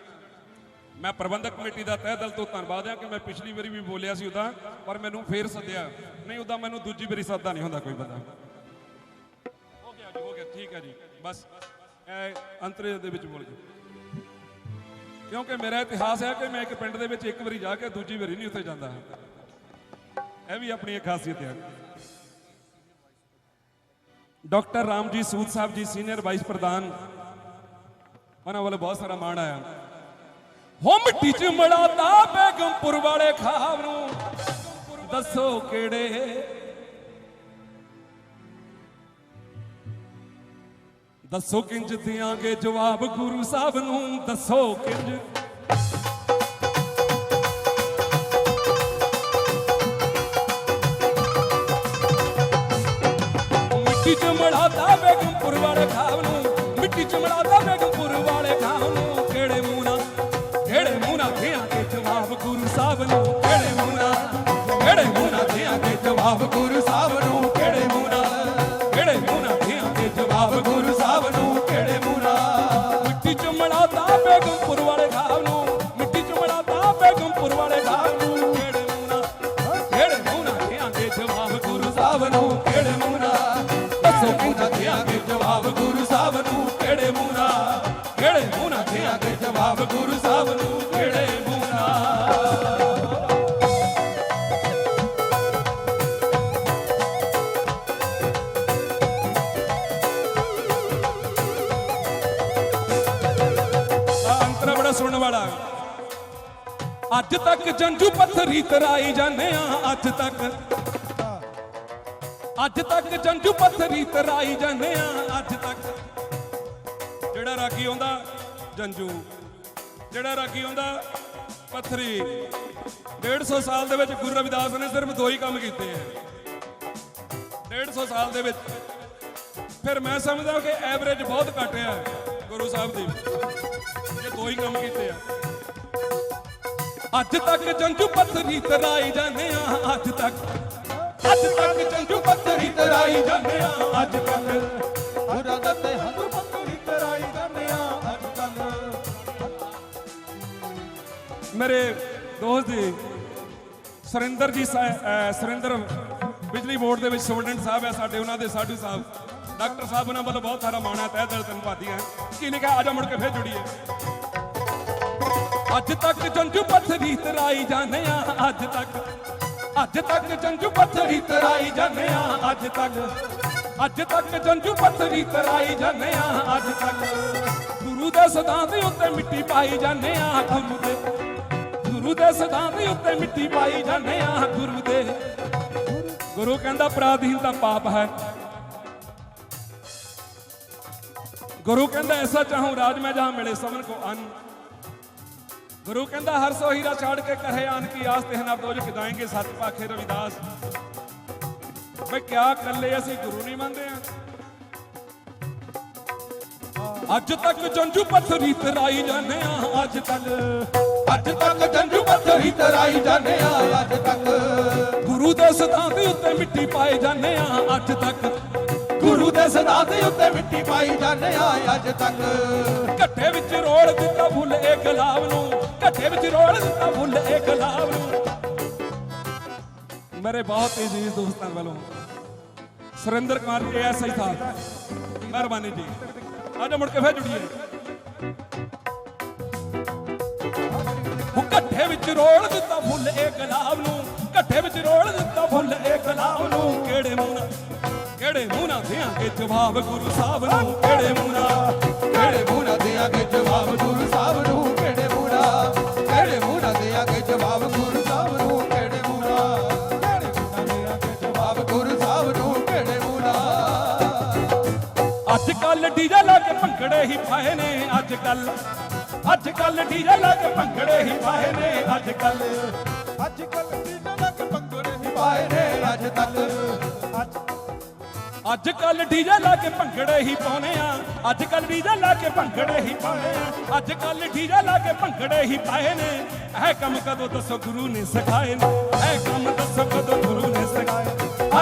ਮੈਂ ਪ੍ਰਬੰਧਕ ਕਮੇਟੀ ਦਾ ਤਹਿ ਦਿਲ ਤੋਂ ਧੰਨਵਾਦ ਹੈ ਕਿ ਮੈਂ ਪਿਛਲੀ ਵਾਰੀ ਵੀ ਬੋਲਿਆ ਸੀ ਉਦਾਂ, ਪਰ ਮੈਨੂੰ ਫੇਰ ਸੱਦਿਆ, ਨਹੀਂ ਉਦਾਂ ਮੈਨੂੰ ਦੂਜੀ ਵਾਰੀ ਸੱਦਾ ਨਹੀਂ ਹੁੰਦਾ ਕੋਈ ਬੰਦਾ। ਹੋ ਗਿਆ ਜੀ, ਹੋ ਗਿਆ, ਠੀਕ ਹੈ ਜੀ, ਬਸ ਅੰਤਰੇ ਦੇ ਵਿੱਚ ਬੋਲ ਜੀ, ਕਿਉਂਕਿ ਮੇਰਾ ਇਤਿਹਾਸ ਹੈ ਕਿ ਮੈਂ ਇੱਕ ਪਿੰਡ ਦੇ ਵਿੱਚ ਇੱਕ ਵਾਰੀ ਜਾ ਕੇ ਦੂਜੀ ਵਾਰੀ ਨਹੀਂ ਉੱਥੇ ਜਾਂਦਾ, ਇਹ ਵੀ ਆਪਣੀ ਇੱਕ ਖਾਸੀਅਤ ਹੈ। Doctor Ramjit Sood Sahib ji senior vice ਪ੍ਰਧਾਨ, ਉਹਨਾਂ ਵੱਲੋਂ ਬਹੁਤ ਸਾਰਾ ਮਾਣ ਆਇਆ। ਹੋ ਮਿੱਟੀ 'ਚ ਮੜਾਤਾ ਬੇਗਮਪੁਰ ਵਾਲੇ ਖਾਬ ਨੂੰ, ਦੱਸੋ ਕਿਹੜੇ, ਦੱਸੋ ਕਿੰਜ ਦਿਆਂਗੇ ਜਵਾਬ ਗੁਰੂ ਸਾਹਿਬ ਨੂੰ, ਦੱਸੋ ਕਿੰਜ। ਮਿੱਟੀ 'ਚ ਮੜਾਤਾ ਬੇਗਮਪੁਰ ਵਾਲੇ ਖਾਬ ਨੂੰ, ਮਿੱਟੀ 'ਚ ਮੜਾਤਾ ਬੇਗਮਪੁਰ ਵਾਲੇ ਖਾਬ ਨੂੰ, ਕਿਹੜੇ ਮੂੰਹ ਨਾਲ ਦਿਆਂਗੇ ਜਵਾਬ ਗੁਰੂ ਸਾਹਿਬ ਨੂੰ, ਕਿਹੜੇ ਮੂੰਹ ਨਾਲ ਦਿਆਂਗੇ ਜਵਾਬ ਗੁਰੂ ਸਾਹਿਬ ਨੂੰ, ਕਿਹੜੇ ਮੂੰਹ ਨਾਲ ਦਿਆਂਗੇ ਜਵਾਬ ਗੁਰੂ ਸਾਹਿਬ ਨੂੰ, ਕਿਹੜੇ ਮੂੰਹ ਨਾਲ। ਮਿੱਟੀ 'ਚ ਮੜਾਤਾ ਬੇਗਮਪੁਰ ਵਾਲੇ ਖਾਬ ਨੂੰ, ਮਿੱਟੀ 'ਚ ਮੜਾਤਾ ਬੇਗਮਪੁਰ ਵਾਲੇ ਖਾਬ ਨੂੰ, ਕਿਹੜੇ ਮੂੰਹ ਨਾਲ ਦਿਆਂਗੇ ਜਵਾਬ ਗੁਰੂ ਸਾਹਿਬ ਨੂੰ, ਕਿਹੜੇ ਮੂੰਹ ਨਾਲ। ਦੱਸੋ ਕਿੰਜ ਦਿਆਂਗੇ ਜਵਾਬ ਗੁਰੂ ਸਾਹਿਬ ਨੂੰ, ਕਿਹੜੇ ਮੂੰਹ ਨਾਲ ਦਿਆਂਗੇ ਜਵਾਬ ਗੁਰੂ ਸਾਹਿਬ ਨੂੰ, ਕਿਹੜੇ ਮੂੰਹ ਨਾਲ। ਅੰਤਰਾ ਬੜਾ ਸੁਣਨ ਵਾਲਾ, ਅੱਜ ਤੱਕ ਜੰਜੂ ਪੱਥਰੀ ਤਰਾਈ ਜਾਂਦੇ ਆ, ਅੱਜ ਤੱਕ ਜੰਜੂ ਪੱਥਰੀ ਤਰਾਈ ਜਾਂਦੇ ਆ, ਅੱਜ ਤੱਕ। ਜਿਹੜਾ ਰਾਗੀ ਆਉਂਦਾ ਜੰਜੂ, ਜਿਹੜਾ ਰਾਗੀ ਆਉਂਦਾ ਪੱਥਰੀ। 150 ਸਾਲ ਦੇ ਵਿੱਚ ਗੁਰੂ ਰਵਿਦਾਸ ਨੇ ਸਿਰਫ 2 ਹੀ ਕੰਮ ਕੀਤੇ ਆ, 150 ਸਾਲ ਦੇ ਵਿੱਚ। ਫਿਰ ਮੈਂ ਸਮਝਦਾ ਕਿ ਐਵਰੇਜ ਬਹੁਤ ਘੱਟ ਆ ਗੁਰੂ ਸਾਹਿਬ ਦੀ, ਇਹ 2 ਹੀ ਕੰਮ ਕੀਤੇ ਆ। ਅੱਜ ਤੱਕ ਜੰਜੂ ਪੱਥਰੀ ਤਰਾਈ ਜਾਂਦੇ ਆ, ਅੱਜ ਤੱਕ ਜੰਜੂ ਪੱਥਰੀ ਤਰਾਈ ਜਾਂਦੇ ਆ, ਅੱਜ ਤੱਕ ਹੋਰਾਂ ਦਾ ਤੇ ਹੰਝੂ ਪੱਥਰੀ ਤਰਾਈ ਜਾਂਦੇ ਆ, ਅੱਜ ਤੱਕ। ਮੇਰੇ ਦੋਸਤ ਜੀ ਸੁਰਿੰਦਰ ਜੀ, ਸੁਰਿੰਦਰ ਬਿਜਲੀ ਬੋਰਡ ਦੇ ਵਿੱਚ ਸੁਪਰਡੈਂਟ ਸਾਹਿਬ ਹੈ ਸਾਡੇ, ਉਹਨਾਂ ਦੇ ਸਾਧੂ ਸਾਹਿਬ ਡਾਕਟਰ ਸਾਹਿਬ, ਉਹਨਾਂ ਵੱਲੋਂ ਬਹੁਤ ਸਾਰਾ ਮਾਣ ਹੈ, ਤਹਿ ਦਿਲ ਧੰਨਵਾਦੀ ਹੈ। ਕੀ ਲਿਖਿਆ, ਆਜਾ ਮੁੜ ਕੇ ਫੇਰ ਜੁੜੀਏ। ਅੱਜ ਤੱਕ ਜੰਜੂ ਪੱਥਰੀ ਤਰਾਈ ਜਾਂਦੇ ਆ, ਅੱਜ ਤੱਕ ਜੰਜੂ ਪੱਥਰੀ ਤਰਾਈ ਜਾਂਦੇ ਆ, ਅੱਜ ਤੱਕ ਜੰਜੂ ਪੱਥਰੀ ਤਰਾਈ ਜਾਂਦੇ ਆ, ਅੱਜ ਤੱਕ। ਗੁਰੂ ਦੇ ਸਿਧਾਂਤ ਉੱਤੇ ਮਿੱਟੀ ਪਾਈ ਜਾਂਦੇ ਆ, ਗੁਰੂ ਗੁਰੂ ਦੇ ਸਿਧਾਂਤ ਉੱਤੇ ਮਿੱਟੀ ਪਾਈ ਜਾਂਦੇ ਆ ਗੁਰੂ ਕਹਿੰਦਾ ਪਰਾਧੀਨ ਦਾ ਪਾਪ ਹੈ। गुरु कहता ऐसा चाहूं राज में जहां मिले समन को अन्न। गुरु कहता हर सो हीरा छाड़ के कहे आन की आस ते हना दोज किदाएंगे सच पाखे रविदास। मैं क्या कले असी गुरु नहीं मानते हैं। अज तक जंजू पत्थरी तराई जाने अज तक जंजू पत्थरी तराई जाने अज तक गुरु दे सिद्धांत उत्ते मिट्टी पाए जाने अज तक गुरु दे सिद्धांत उत्ते मिट्टी पाई जाने अज तक घट्टे विच रोड़ दिता फुल ए गुलाब नूं घट्टे विच रोड़ दिता फुल ए गुलाब नूं। मेरे बहुत अजीज दोस्तां वालों सुरेंद्र कुमार ASI साहब मेहरबानी जी आज मुड़ के फिर जुड़िए। घट्टे विच रोड़ दिता फुल ए गुलाब नूं घट्टे विच रोड़ दिता फुल ए गुलाब नूं केड़े मूंह ना देंगे जवाब गुरु साहब नूं केड़े मूंह ना देंगे जवाब गुरु साहब नूं केड़े मूंह ना देंगे जवाब गुरु साहब नूं केड़े मूंह ना देंगे जवाब गुरु साहब नूं केड़े मूंह ना। अज कल डीजे ला के भंगड़े ही पाए ने अज कल डीजे ला के भंगड़े ही पाए ने अज कल डीजे ला के भंगड़े ही पाए ने अज तक अज कल डीजे ला के भंगड़े ही पाने अज कल डीजे ला के भंगड़े ही पाने अज कल डीजे ला के भंगड़े ही पाए ने ऐ कम कदों दसो गुरु ने सिखाए ने ऐ कम दसो कदों गुरु ने सिखाए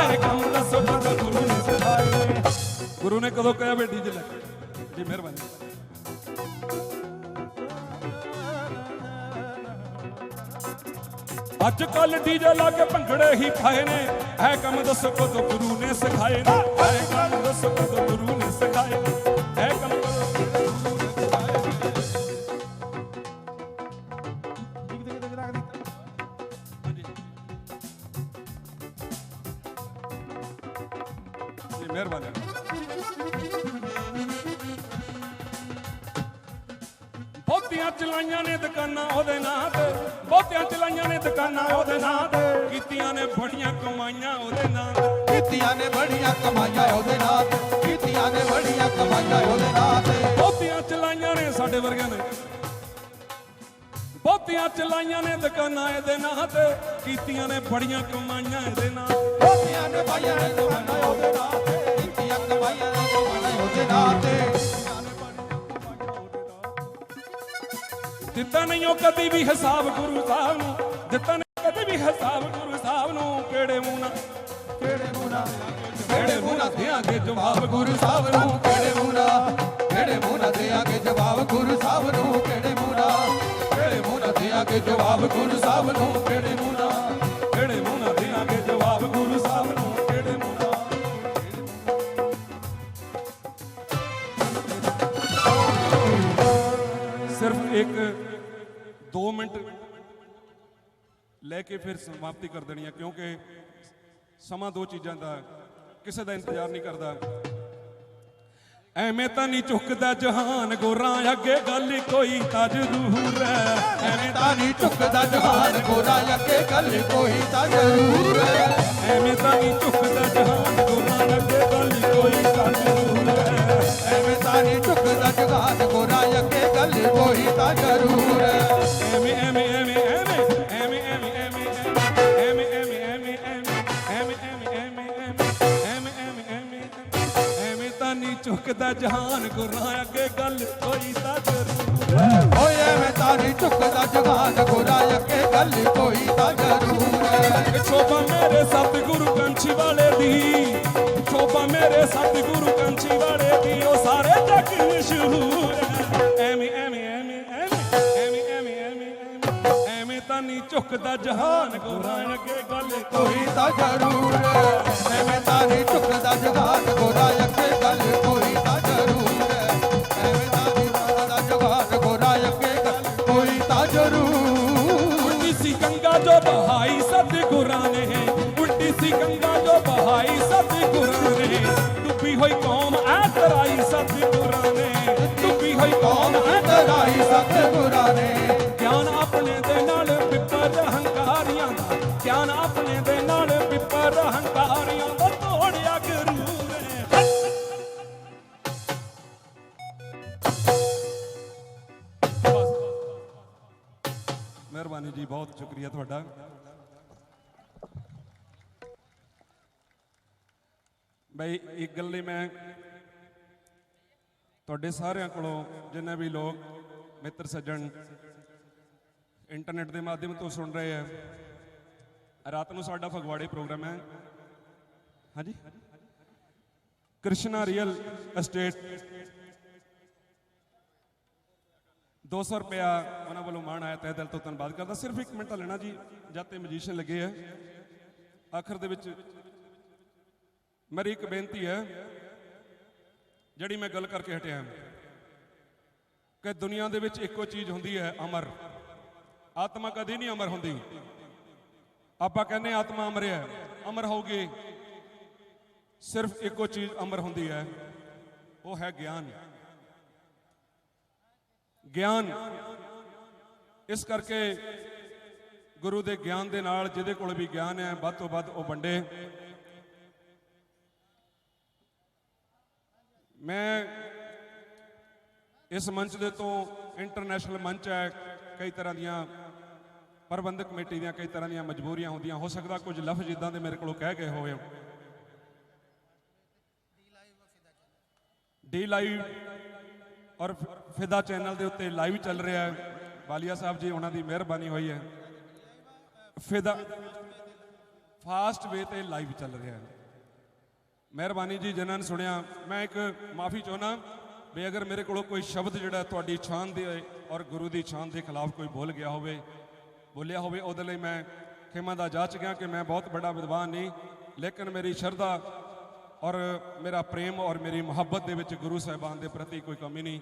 ऐ कम दसो कदों गुरु ने सिखाए गुरु ने कदों कहा वे डीजे ला जी मेहरबानी। अज कल डीजे ला के भंगड़े ही पाए ने है कम दसो कदों गुरु ने सिखाए ने है कम दसो कदों गुरु ने सिखाए है कम मेहरबानी। बहुतियां चलाइयां ने दुकानां ओदे नां ते बहुतियां चलाइयां ने दुकानां ओदे नां ते कीतियां ने बड़ियां कमाइयां ओदे नां ते कीतियां ने बड़ियां कमाइयां ओदे नां ते कीतियां ने बड़ियां कमाइयां ओदे नां ते बहुतियां चलाइयां ने साडे वर्गियां ने बहुतियां चलाइयां ने दुकानां एदे नां ते कीतियां ने बड़ियां कमाइयां एदे नां बहुतियां ने पाइयां ने कमाइयां ओदे नां ते कीतियां कमाइयां ने कमाइयां ओदे नां ते दिता नहीं हो कदी भी हिसाब गुरु साहब नूं दिता नहीं कदी भी हिसाब गुरु साहब नूं केड़े मूंह ना देंगे जवाब गुरु साहब नूं केड़े मूंह ना देंगे जवाब गुरु साहब नूं केड़े मूंह ना देंगे जवाब गुरु साहब नूं केड़े मूंह ना देंगे जवाब गुरु साहब नूं केड़े मूंह ना। सिर्फ एक 2 मिनट लेके फिर समाप्ति कर देनी है क्योंकि समा दो चीज़ों का किसी का इंतजार नहीं करता। ਐਵੇਂ ਤਾਂ ਨਹੀਂ ਝੁਕਦਾ ਜਹਾਨ ਗੋਰਾਂ ਅੱਗੇ ਗੱਲ ਕੋਈ ਤਾਂ ਜ਼ਰੂਰ ਹੈ ਐਵੇਂ ਤਾਂ ਨਹੀਂ ਝੁਕਦਾ ਜਹਾਨ ਗੋਰਾਂ ਅੱਗੇ ਗੱਲ ਕੋਈ ਤਾਂ ਜ਼ਰੂਰ ਹੈ ਐਵੇਂ ਤਾਂ ਨਹੀਂ ਝੁਕਦਾ ਜਹਾਨ ਗੋਰਾਂ ਅੱਗੇ ਗੱਲ ਕੋਈ ਤਾਂ ਜ਼ਰੂਰ ਹੈ ਐਵੇਂ ਤਾਂ ਨਹੀਂ ਝੁਕਦਾ ਜਹਾਨ ਗੋਰਾਂ ਅੱਗੇ ਗੱਲ ਕੋਈ ਤਾਂ ਜ਼ਰੂਰ ਹੈ ਐਵੇਂ ਐਵੇਂ ਐਵੇਂ ਐਵੇਂ ਐਵੇਂ ਐਵੇਂ ਐਵੇਂ ਐਵੇਂ ਐਵੇਂ ਐਵੇਂ ਝੁਕਦਾ ਜਹਾਨ ਗੁਰਾਂ ਅੱਗੇ ਗੱਲ ਕੋਈ ਤਾਂ ਜ਼ਰੂਰ ਹੈ ਓਏ ਐਵੇਂ ਤਾਂ ਨਹੀਂ ਝੁਕਦਾ ਜਹਾਨ ਗੋਰਾਂ ਅੱਗੇ ਗੱਲ ਕੋਈ ਤਾਂ ਜ਼ਰੂਰ ਹੈ ਸ਼ੋਭਾ ਮੇਰੇ ਸਤਿਗੁਰੂ ਕੰਚੀ ਵਾਲੇ ਦੀ ਸ਼ੋਭਾ ਮੇਰੇ ਸਤਿਗੁਰੂ ਕੰਚੀ ਵਾਲੇ ਦੀ ਉਹ ਸਾਰੇ ਜੱਗ ਮਸ਼ਹੂਰ ਹੈ ਐਵੇਂ ਐਵੇਂ ਐਵੇਂ ਐਵੇਂ ਐਵੇਂ ਐਵੇਂ ਐਵੇਂ ਤਾਂ ਨਹੀਂ ਝੁਕਦਾ ਜਹਾਨ ਗੋਰਾਂ ਅੱਗੇ ਗੱਲ ਕੋਈ ਤਾਂ ਜ਼ਰੂਰ ਹੈ ਐਵੇਂ ਤਾਂ ਨਹੀਂ ਝੁਕਦਾ ਜਹਾਨ ਗੋਰਾਂ ਅੱਗੇ ਗੱਲ ਕੋਈ ਤਾਂ ਜ਼ਰੂਰ ਹੈ ਐਵੇਂ ਤਾਂ ਨਹੀਂ ਝੁਕਦਾ ਜਹਾਨ ਗੋਰਾਂ ਅੱਗੇ ਗੱਲ ਕੋਈ ਤਾਂ ਜ਼ਰੂਰ ਉਲਟੀ ਸੀ ਗੰਗਾ ਜੋ ਬਹਾਈ ਸਤਿਗੁਰਾਂ ਨੇ ਉਲਟੀ ਸੀ ਗੰਗਾ ਜੋ ਬਹਾਈ ਸਤਿਗੁਰਾਂ ਨੇ ਡੁੱਬੀ ਹੋਈ ਕੌਮ ਐ ਤਰਾਈ ਸਤਿਗੁਰਾਂ ਨੇ ਡੁੱਬੀ ਹੋਈ ਕੌਮ ਐ ਤਰਾਈ ਸਤਿਗੁਰਾਂ ਨੇ ਗਿਆਨ ਆਪਣੇ ਦੇ ਨਾਲ ਗਿਆਨ ਆਪਣੇ ਦੇ ਨਾਲ ਵਿਪਰ ਹੰਕਾਰੀਆਂ ਦਾ ਤੋੜਿਆ ਗਰੂਰ ਹੈ। ਮਿਹਰਬਾਨੀ ਜੀ, ਬਹੁਤ ਸ਼ੁਕਰੀਆ ਤੁਹਾਡਾ। ਬਈ ਇੱਕ ਗੱਲ ਲਈ ਮੈਂ ਤੁਹਾਡੇ ਸਾਰਿਆਂ ਕੋਲੋਂ, ਜਿੰਨੇ ਵੀ ਲੋਕ ਮਿੱਤਰ ਸੱਜਣ ਇੰਟਰਨੈਟ ਦੇ ਮਾਧਿਅਮ ਤੋਂ ਸੁਣ ਰਹੇ ਆ, ਰਾਤ ਨੂੰ ਸਾਡਾ ਫਗਵਾੜੇ ਪ੍ਰੋਗਰਾਮ ਹੈ। ਹਾਂਜੀ, ਕ੍ਰਿਸ਼ਨਾ ਰੀਅਲ ਐਸਟੇਟ 200 ਰੁਪਇਆ ਉਹਨਾਂ ਵੱਲੋਂ ਮਾਣ ਆਇਆ, ਤਹਿ ਦਿਲ ਤੋਂ ਧੰਨਵਾਦ ਕਰਦਾ। ਸਿਰਫ 1 ਮਿੰਟ ਲੈਣਾ ਜੀ, ਜਦ ਤੇ ਮਜੀਸ਼ੀਅਨ ਲੱਗੇ ਆ। ਆਖਰ ਦੇ ਵਿੱਚ ਮੇਰੀ ਇੱਕ ਬੇਨਤੀ ਹੈ, ਜਿਹੜੀ ਮੈਂ ਗੱਲ ਕਰਕੇ ਹਟਿਆ ਕਿ ਦੁਨੀਆ ਦੇ ਵਿੱਚ ਇੱਕੋ ਚੀਜ਼ ਹੁੰਦੀ ਹੈ, ਅਮਰ। ਆਤਮਾ ਕਦੀ ਨਹੀਂ ਅਮਰ ਹੁੰਦੀ। ਆਪਾਂ ਕਹਿੰਦੇ ਆਤਮਾ ਅਮਰ ਹੈ, ਅਮਰ ਹੋਊਗੀ। ਸਿਰਫ ਇੱਕੋ ਚੀਜ਼ ਅਮਰ ਹੁੰਦੀ ਹੈ, ਉਹ ਹੈ ਗਿਆਨ। ਗਿਆਨ ਇਸ ਕਰਕੇ ਗੁਰੂ ਦੇ ਗਿਆਨ ਦੇ ਨਾਲ, ਜਿਹਦੇ ਕੋਲ ਵੀ ਗਿਆਨ ਹੈ, ਵੱਧ ਤੋਂ ਵੱਧ ਉਹ ਵੰਡੇ। ਮੈਂ ਇਸ ਮੰਚ ਦੇ ਤੋਂ, ਇੰਟਰਨੈਸ਼ਨਲ ਮੰਚ ਹੈ, ਕਈ ਤਰ੍ਹਾਂ ਦੀਆਂ ਪ੍ਰਬੰਧਕ ਕਮੇਟੀ ਦੀਆਂ ਕਈ ਤਰ੍ਹਾਂ ਦੀਆਂ ਮਜਬੂਰੀਆਂ ਹੁੰਦੀਆਂ, ਹੋ ਸਕਦਾ ਕੁਝ ਲਫ਼ਜ਼ ਇਦਾਂ ਦੇ ਮੇਰੇ ਕੋਲੋਂ ਕਹਿ ਗਏ ਹੋਏ। ਡੀ ਲਾਈਵ ਔਰ ਫਿਦਾ ਚੈਨਲ ਦੇ ਉੱਤੇ ਲਾਈਵ ਚੱਲ ਰਿਹਾ ਹੈ। ਬਾਲੀਆ ਸਾਹਿਬ ਜੀ, ਉਹਨਾਂ ਦੀ ਮਿਹਰਬਾਨੀ ਹੋਈ ਹੈ। ਫਿਦਾ ਫਾਸਟ ਵੇ ਤੇ ਲਾਈਵ ਚੱਲ ਰਿਹਾ ਹੈ। ਮਿਹਰਬਾਨੀ ਜੀ, ਜਿਨ੍ਹਾਂ ਨੇ ਸੁਣਿਆ। ਮੈਂ ਇੱਕ ਮਾਫੀ ਚਾਹੁੰਦਾ ਵੀ ਅਗਰ ਮੇਰੇ ਕੋਲੋਂ ਕੋਈ ਸ਼ਬਦ ਜਿਹੜਾ ਤੁਹਾਡੀ ਸ਼ਾਨ ਦੇ ਔਰ ਗੁਰੂ ਦੀ ਸ਼ਾਨ ਦੇ ਖਿਲਾਫ ਕੋਈ ਬੋਲਿਆ ਹੋਵੇ, ਉਹਦੇ ਲਈ ਮੈਂ ਖਿਮਾ ਦਾ ਜਾ ਚੁੱਕਿਆ ਕਿ ਮੈਂ ਬਹੁਤ ਵੱਡਾ ਵਿਦਵਾਨ ਨਹੀਂ, ਲੇਕਿਨ ਮੇਰੀ ਸ਼ਰਧਾ ਔਰ ਮੇਰਾ ਪ੍ਰੇਮ ਔਰ ਮੇਰੀ ਮੁਹੱਬਤ ਦੇ ਵਿੱਚ ਗੁਰੂ ਸਾਹਿਬਾਨ ਦੇ ਪ੍ਰਤੀ ਕੋਈ ਕਮੀ ਨਹੀਂ।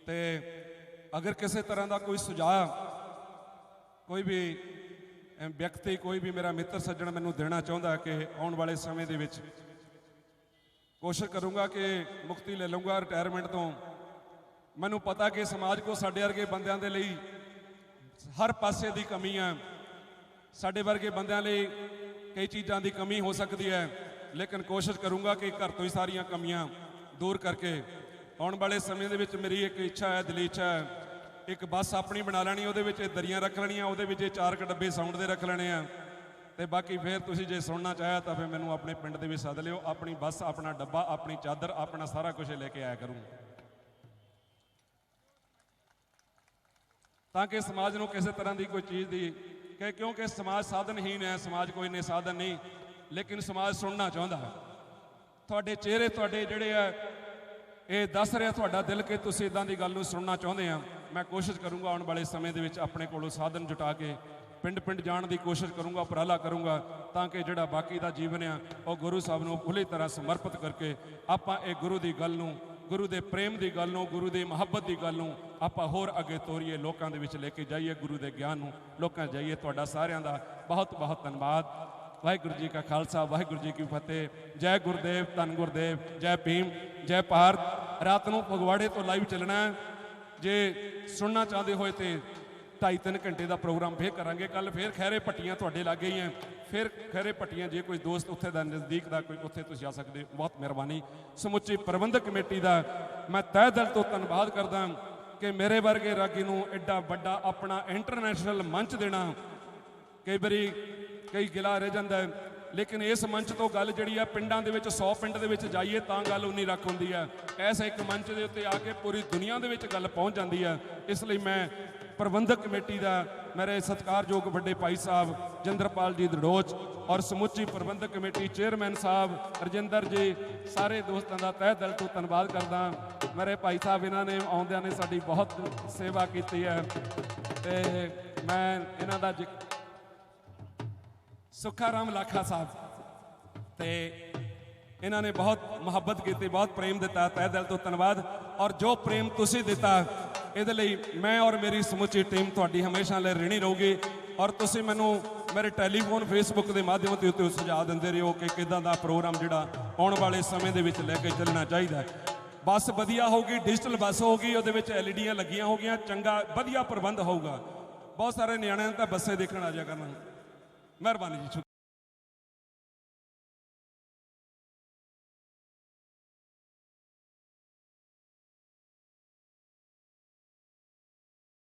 ਤੇ ਅਗਰ ਕਿਸੇ ਤਰ੍ਹਾਂ ਦਾ ਕੋਈ ਸੁਝਾਅ ਕੋਈ ਵੀ ਵਿਅਕਤੀ, ਕੋਈ ਵੀ ਮੇਰਾ ਮਿੱਤਰ ਸੱਜਣ ਮੈਨੂੰ ਦੇਣਾ ਚਾਹੁੰਦਾ ਕਿ ਆਉਣ ਵਾਲੇ ਸਮੇਂ ਦੇ ਵਿੱਚ ਕੋਸ਼ਿਸ਼ ਕਰੂੰਗਾ ਕਿ ਮੁਕਤੀ ਲੈ ਲਊਂਗਾ ਰਿਟਾਇਰਮੈਂਟ ਤੋਂ। ਮੈਨੂੰ ਪਤਾ ਕਿ ਸਮਾਜ ਕੋ ਸਾਡੇ ਵਰਗੇ ਬੰਦਿਆਂ ਦੇ ਲਈ ਹਰ ਪਾਸੇ ਦੀ ਕਮੀ ਹੈ। ਸਾਡੇ ਵਰਗੇ ਬੰਦਿਆਂ ਲਈ ਕਈ ਚੀਜ਼ਾਂ ਦੀ ਕਮੀ ਹੋ ਸਕਦੀ ਹੈ, ਲੇਕਿਨ ਕੋਸ਼ਿਸ਼ ਕਰੂੰਗਾ ਕਿ ਘਰ ਤੋਂ ਹੀ ਸਾਰੀਆਂ ਕਮੀਆਂ ਦੂਰ ਕਰਕੇ ਆਉਣ ਵਾਲੇ ਸਮੇਂ ਦੇ ਵਿੱਚ ਮੇਰੀ ਇੱਕ ਇੱਛਾ ਹੈ, ਦਿਲੀ ਇੱਛਾ ਹੈ, ਇੱਕ ਬੱਸ ਆਪਣੀ ਬਣਾ ਲੈਣੀ, ਉਹਦੇ ਵਿੱਚ ਦਰੀਆਂ ਰੱਖ ਲੈਣੀਆਂ, ਉਹਦੇ ਵਿੱਚ 4 ਡੱਬੇ ਸਾਊਂਡ ਦੇ ਰੱਖ ਲੈਣੇ ਆ। ਤੇ ਬਾਕੀ ਫਿਰ ਤੁਸੀਂ ਜੇ ਸੁਣਨਾ ਚਾਹਿਆ ਤਾਂ ਫਿਰ ਮੈਨੂੰ ਆਪਣੇ ਪਿੰਡ ਦੇ ਵਿੱਚ ਸੱਦ ਲਿਓ। ਆਪਣੀ ਬੱਸ, ਆਪਣਾ ਡੱਬਾ, ਆਪਣੀ ਚਾਦਰ, ਆਪਣਾ ਸਾਰਾ ਕੁਝ ਲੈ ਕੇ ਆਇਆ ਕਰੂੰ, ਤਾਂ ਕਿ ਸਮਾਜ ਨੂੰ ਕਿਸੇ ਤਰ੍ਹਾਂ ਦੀ ਕੋਈ ਚੀਜ਼ ਦੀ ਕਿ ਕਿਉਂਕਿ ਸਮਾਜ ਸਾਧਨਹੀਨ ਹੈ, ਸਮਾਜ ਕੋਈ ਨੇ ਸਾਧਨ ਨਹੀਂ, ਲੇਕਿਨ ਸਮਾਜ ਸੁਣਨਾ ਚਾਹੁੰਦਾ ਹੈ। ਤੁਹਾਡੇ ਚਿਹਰੇ, ਤੁਹਾਡੇ ਜਿਹੜੇ ਆ, ਇਹ ਦੱਸ ਰਿਹਾ ਤੁਹਾਡਾ ਦਿਲ ਕਿ ਤੁਸੀਂ ਇਦਾਂ ਦੀ ਗੱਲ ਨੂੰ ਸੁਣਨਾ ਚਾਹੁੰਦੇ ਆ। ਮੈਂ ਕੋਸ਼ਿਸ਼ ਕਰੂੰਗਾ ਆਉਣ ਵਾਲੇ ਸਮੇਂ ਦੇ ਵਿੱਚ ਆਪਣੇ ਕੋਲੋਂ ਸਾਧਨ ਜੁਟਾ ਕੇ ਪਿੰਡ ਪਿੰਡ ਜਾਣ ਦੀ ਕੋਸ਼ਿਸ਼ ਕਰੂੰਗਾ, ਉਪਰਾਲਾ ਕਰੂੰਗਾ, ਤਾਂ ਕਿ ਜਿਹੜਾ ਬਾਕੀ ਦਾ ਜੀਵਨ ਆ ਉਹ ਗੁਰੂ ਸਾਹਿਬ ਨੂੰ ਪੂਰੀ ਤਰ੍ਹਾਂ ਸਮਰਪਿਤ ਕਰਕੇ ਆਪਾਂ ਇਹ ਗੁਰੂ ਦੀ ਗੱਲ ਨੂੰ, ਗੁਰੂ ਦੇ ਪ੍ਰੇਮ ਦੀ ਗੱਲ ਨੂੰ, ਗੁਰੂ ਦੀ ਮੁਹੱਬਤ ਦੀ ਗੱਲ ਨੂੰ ਆਪਾਂ ਹੋਰ ਅੱਗੇ ਤੋਰੀਏ, ਲੋਕਾਂ ਦੇ ਵਿੱਚ ਲੈ ਕੇ ਜਾਈਏ, ਗੁਰੂ ਦੇ ਗਿਆਨ ਨੂੰ ਲੋਕਾਂ 'ਚ ਜਾਈਏ। ਤੁਹਾਡਾ ਸਾਰਿਆਂ ਦਾ ਬਹੁਤ ਬਹੁਤ ਧੰਨਵਾਦ। ਵਾਹਿਗੁਰੂ ਜੀ ਕਾ ਖਾਲਸਾ, ਵਾਹਿਗੁਰੂ ਜੀ ਕੀ ਫਤਿਹ। ਜੈ ਗੁਰਦੇਵ, ਧੰਨ ਗੁਰਦੇਵ, ਜੈ ਭੀਮ, ਜੈ ਭਾਰਤ। ਰਾਤ ਨੂੰ ਫਗਵਾੜੇ ਤੋਂ ਲਾਈਵ ਚੱਲਣਾ ਹੈ। ਜੇ ਸੁਣਨਾ ਚਾਹੁੰਦੇ ਹੋਏ ਤੇ 2.5-3 ਘੰਟੇ ਦਾ ਪ੍ਰੋਗਰਾਮ ਫੇਰ ਕਰਾਂਗੇ। ਕੱਲ ਫੇਰ ਖੈਰੇ ਪੱਟੀਆਂ ਤੁਹਾਡੇ ਲਾਗੇ ਹੀ ਹੈ, ਫਿਰ ਖੈਰੇ ਪੱਟੀਆਂ, ਜੇ ਕੋਈ ਦੋਸਤ ਉੱਥੇ ਦਾ ਨਜ਼ਦੀਕ ਦਾ ਕੋਈ, ਉੱਥੇ ਤੁਸੀਂ ਆ ਸਕਦੇ ਹੋ। ਬਹੁਤ ਮਿਹਰਬਾਨੀ। ਸਮੁੱਚੀ ਪ੍ਰਬੰਧਕ ਕਮੇਟੀ ਦਾ ਮੈਂ ਤਹਿ ਦਿਲ ਤੋਂ ਧੰਨਵਾਦ ਕਰਦਾ ਕਿ ਮੇਰੇ ਵਰਗੇ ਰਾਗੀ ਨੂੰ ਐਡਾ ਵੱਡਾ ਆਪਣਾ ਇੰਟਰਨੈਸ਼ਨਲ ਮੰਚ ਦੇਣਾ। ਕਈ ਵਾਰੀ ਕਈ ਗਿਲਾ ਰਹਿ ਜਾਂਦਾ ਹੈ, ਲੇਕਿਨ ਇਸ ਮੰਚ ਤੋਂ ਗੱਲ ਜਿਹੜੀ ਆ, ਪਿੰਡਾਂ ਦੇ ਵਿੱਚ 100 ਪਿੰਡ ਦੇ ਵਿੱਚ ਜਾਈਏ ਤਾਂ ਗੱਲ ਉਨੀ ਰੱਖ ਹੁੰਦੀ ਹੈ। ਐਸੇ ਇੱਕ ਮੰਚ ਦੇ ਉੱਤੇ ਆ ਕੇ ਪੂਰੀ ਦੁਨੀਆ ਦੇ ਵਿੱਚ ਗੱਲ ਪਹੁੰਚ ਜਾਂਦੀ ਹੈ। ਇਸ ਲਈ ਮੈਂ ਪ੍ਰਬੰਧਕ ਕਮੇਟੀ ਦਾ, ਮੇਰੇ ਸਤਿਕਾਰਯੋਗ ਵੱਡੇ ਭਾਈ ਸਾਹਿਬ ਜਿੰਦਰਪਾਲ ਜੀ ਦੜੋਚ ਔਰ ਸਮੁੱਚੀ ਪ੍ਰਬੰਧਕ ਕਮੇਟੀ ਚੇਅਰਮੈਨ ਸਾਹਿਬ ਰਜਿੰਦਰ ਜੀ, ਸਾਰੇ ਦੋਸਤਾਂ ਦਾ ਤਹਿ ਦਿਲ ਤੋਂ ਧੰਨਵਾਦ ਕਰਦਾ। ਮੇਰੇ ਭਾਈ ਸਾਹਿਬ, ਇਹਨਾਂ ਨੇ ਆਉਂਦਿਆਂ ਨੇ ਸਾਡੀ ਬਹੁਤ ਸੇਵਾ ਕੀਤੀ ਹੈ ਤੇ ਮੈਂ ਇਹਨਾਂ ਦਾ ਸੁੱਖਾ ਰਾਮ ਲਾਖਾ ਸਾਹਿਬ, ਤੇ ਇਹਨਾਂ ਨੇ ਬਹੁਤ ਮੁਹੱਬਤ ਕੀਤੀ, ਬਹੁਤ ਪ੍ਰੇਮ ਦਿੱਤਾ। ਤਹਿ ਦਿਲ ਤੋਂ ਧੰਨਵਾਦ। ਔਰ ਜੋ ਪ੍ਰੇਮ ਤੁਸੀਂ ਦਿੱਤਾ, ਇਹਦੇ ਲਈ ਮੈਂ ਔਰ ਮੇਰੀ ਸਮੁੱਚੀ ਟੀਮ ਤੁਹਾਡੀ ਹਮੇਸ਼ਾ ਲਈ ਰਿਣੀ ਰਹੂਗੀ। ਔਰ ਤੁਸੀਂ ਮੈਨੂੰ ਮੇਰੇ ਟੈਲੀਫੋਨ, ਫੇਸਬੁੱਕ ਦੇ ਮਾਧਿਅਮ ਦੇ ਉੱਤੇ ਸੁਝਾਅ ਦਿੰਦੇ ਰਹੋ ਕਿ ਕਿੱਦਾਂ ਦਾ ਪ੍ਰੋਗਰਾਮ ਜਿਹੜਾ ਆਉਣ ਵਾਲੇ ਸਮੇਂ ਦੇ ਵਿੱਚ ਲੈ ਕੇ ਚੱਲਣਾ ਚਾਹੀਦਾ। ਬੱਸ ਵਧੀਆ ਹੋਊਗੀ, ਡਿਜੀਟਲ ਬੱਸ ਹੋਊਗੀ, ਉਹਦੇ ਵਿੱਚ ਐਲਈਡੀਆਂ ਲੱਗੀਆਂ ਹੋਗੀਆਂ, ਚੰਗਾ ਵਧੀਆ ਪ੍ਰਬੰਧ ਹੋਊਗਾ। ਬਹੁਤ ਸਾਰੇ ਨਿਆਣਿਆਂ ਤਾਂ ਬੱਸੇ ਦੇਖਣ ਆ ਜਾ ਕਰਨਾ। ਮਿਹਰਬਾਨੀ ਜੀ, ਸ਼ੁਕਰੀਆ।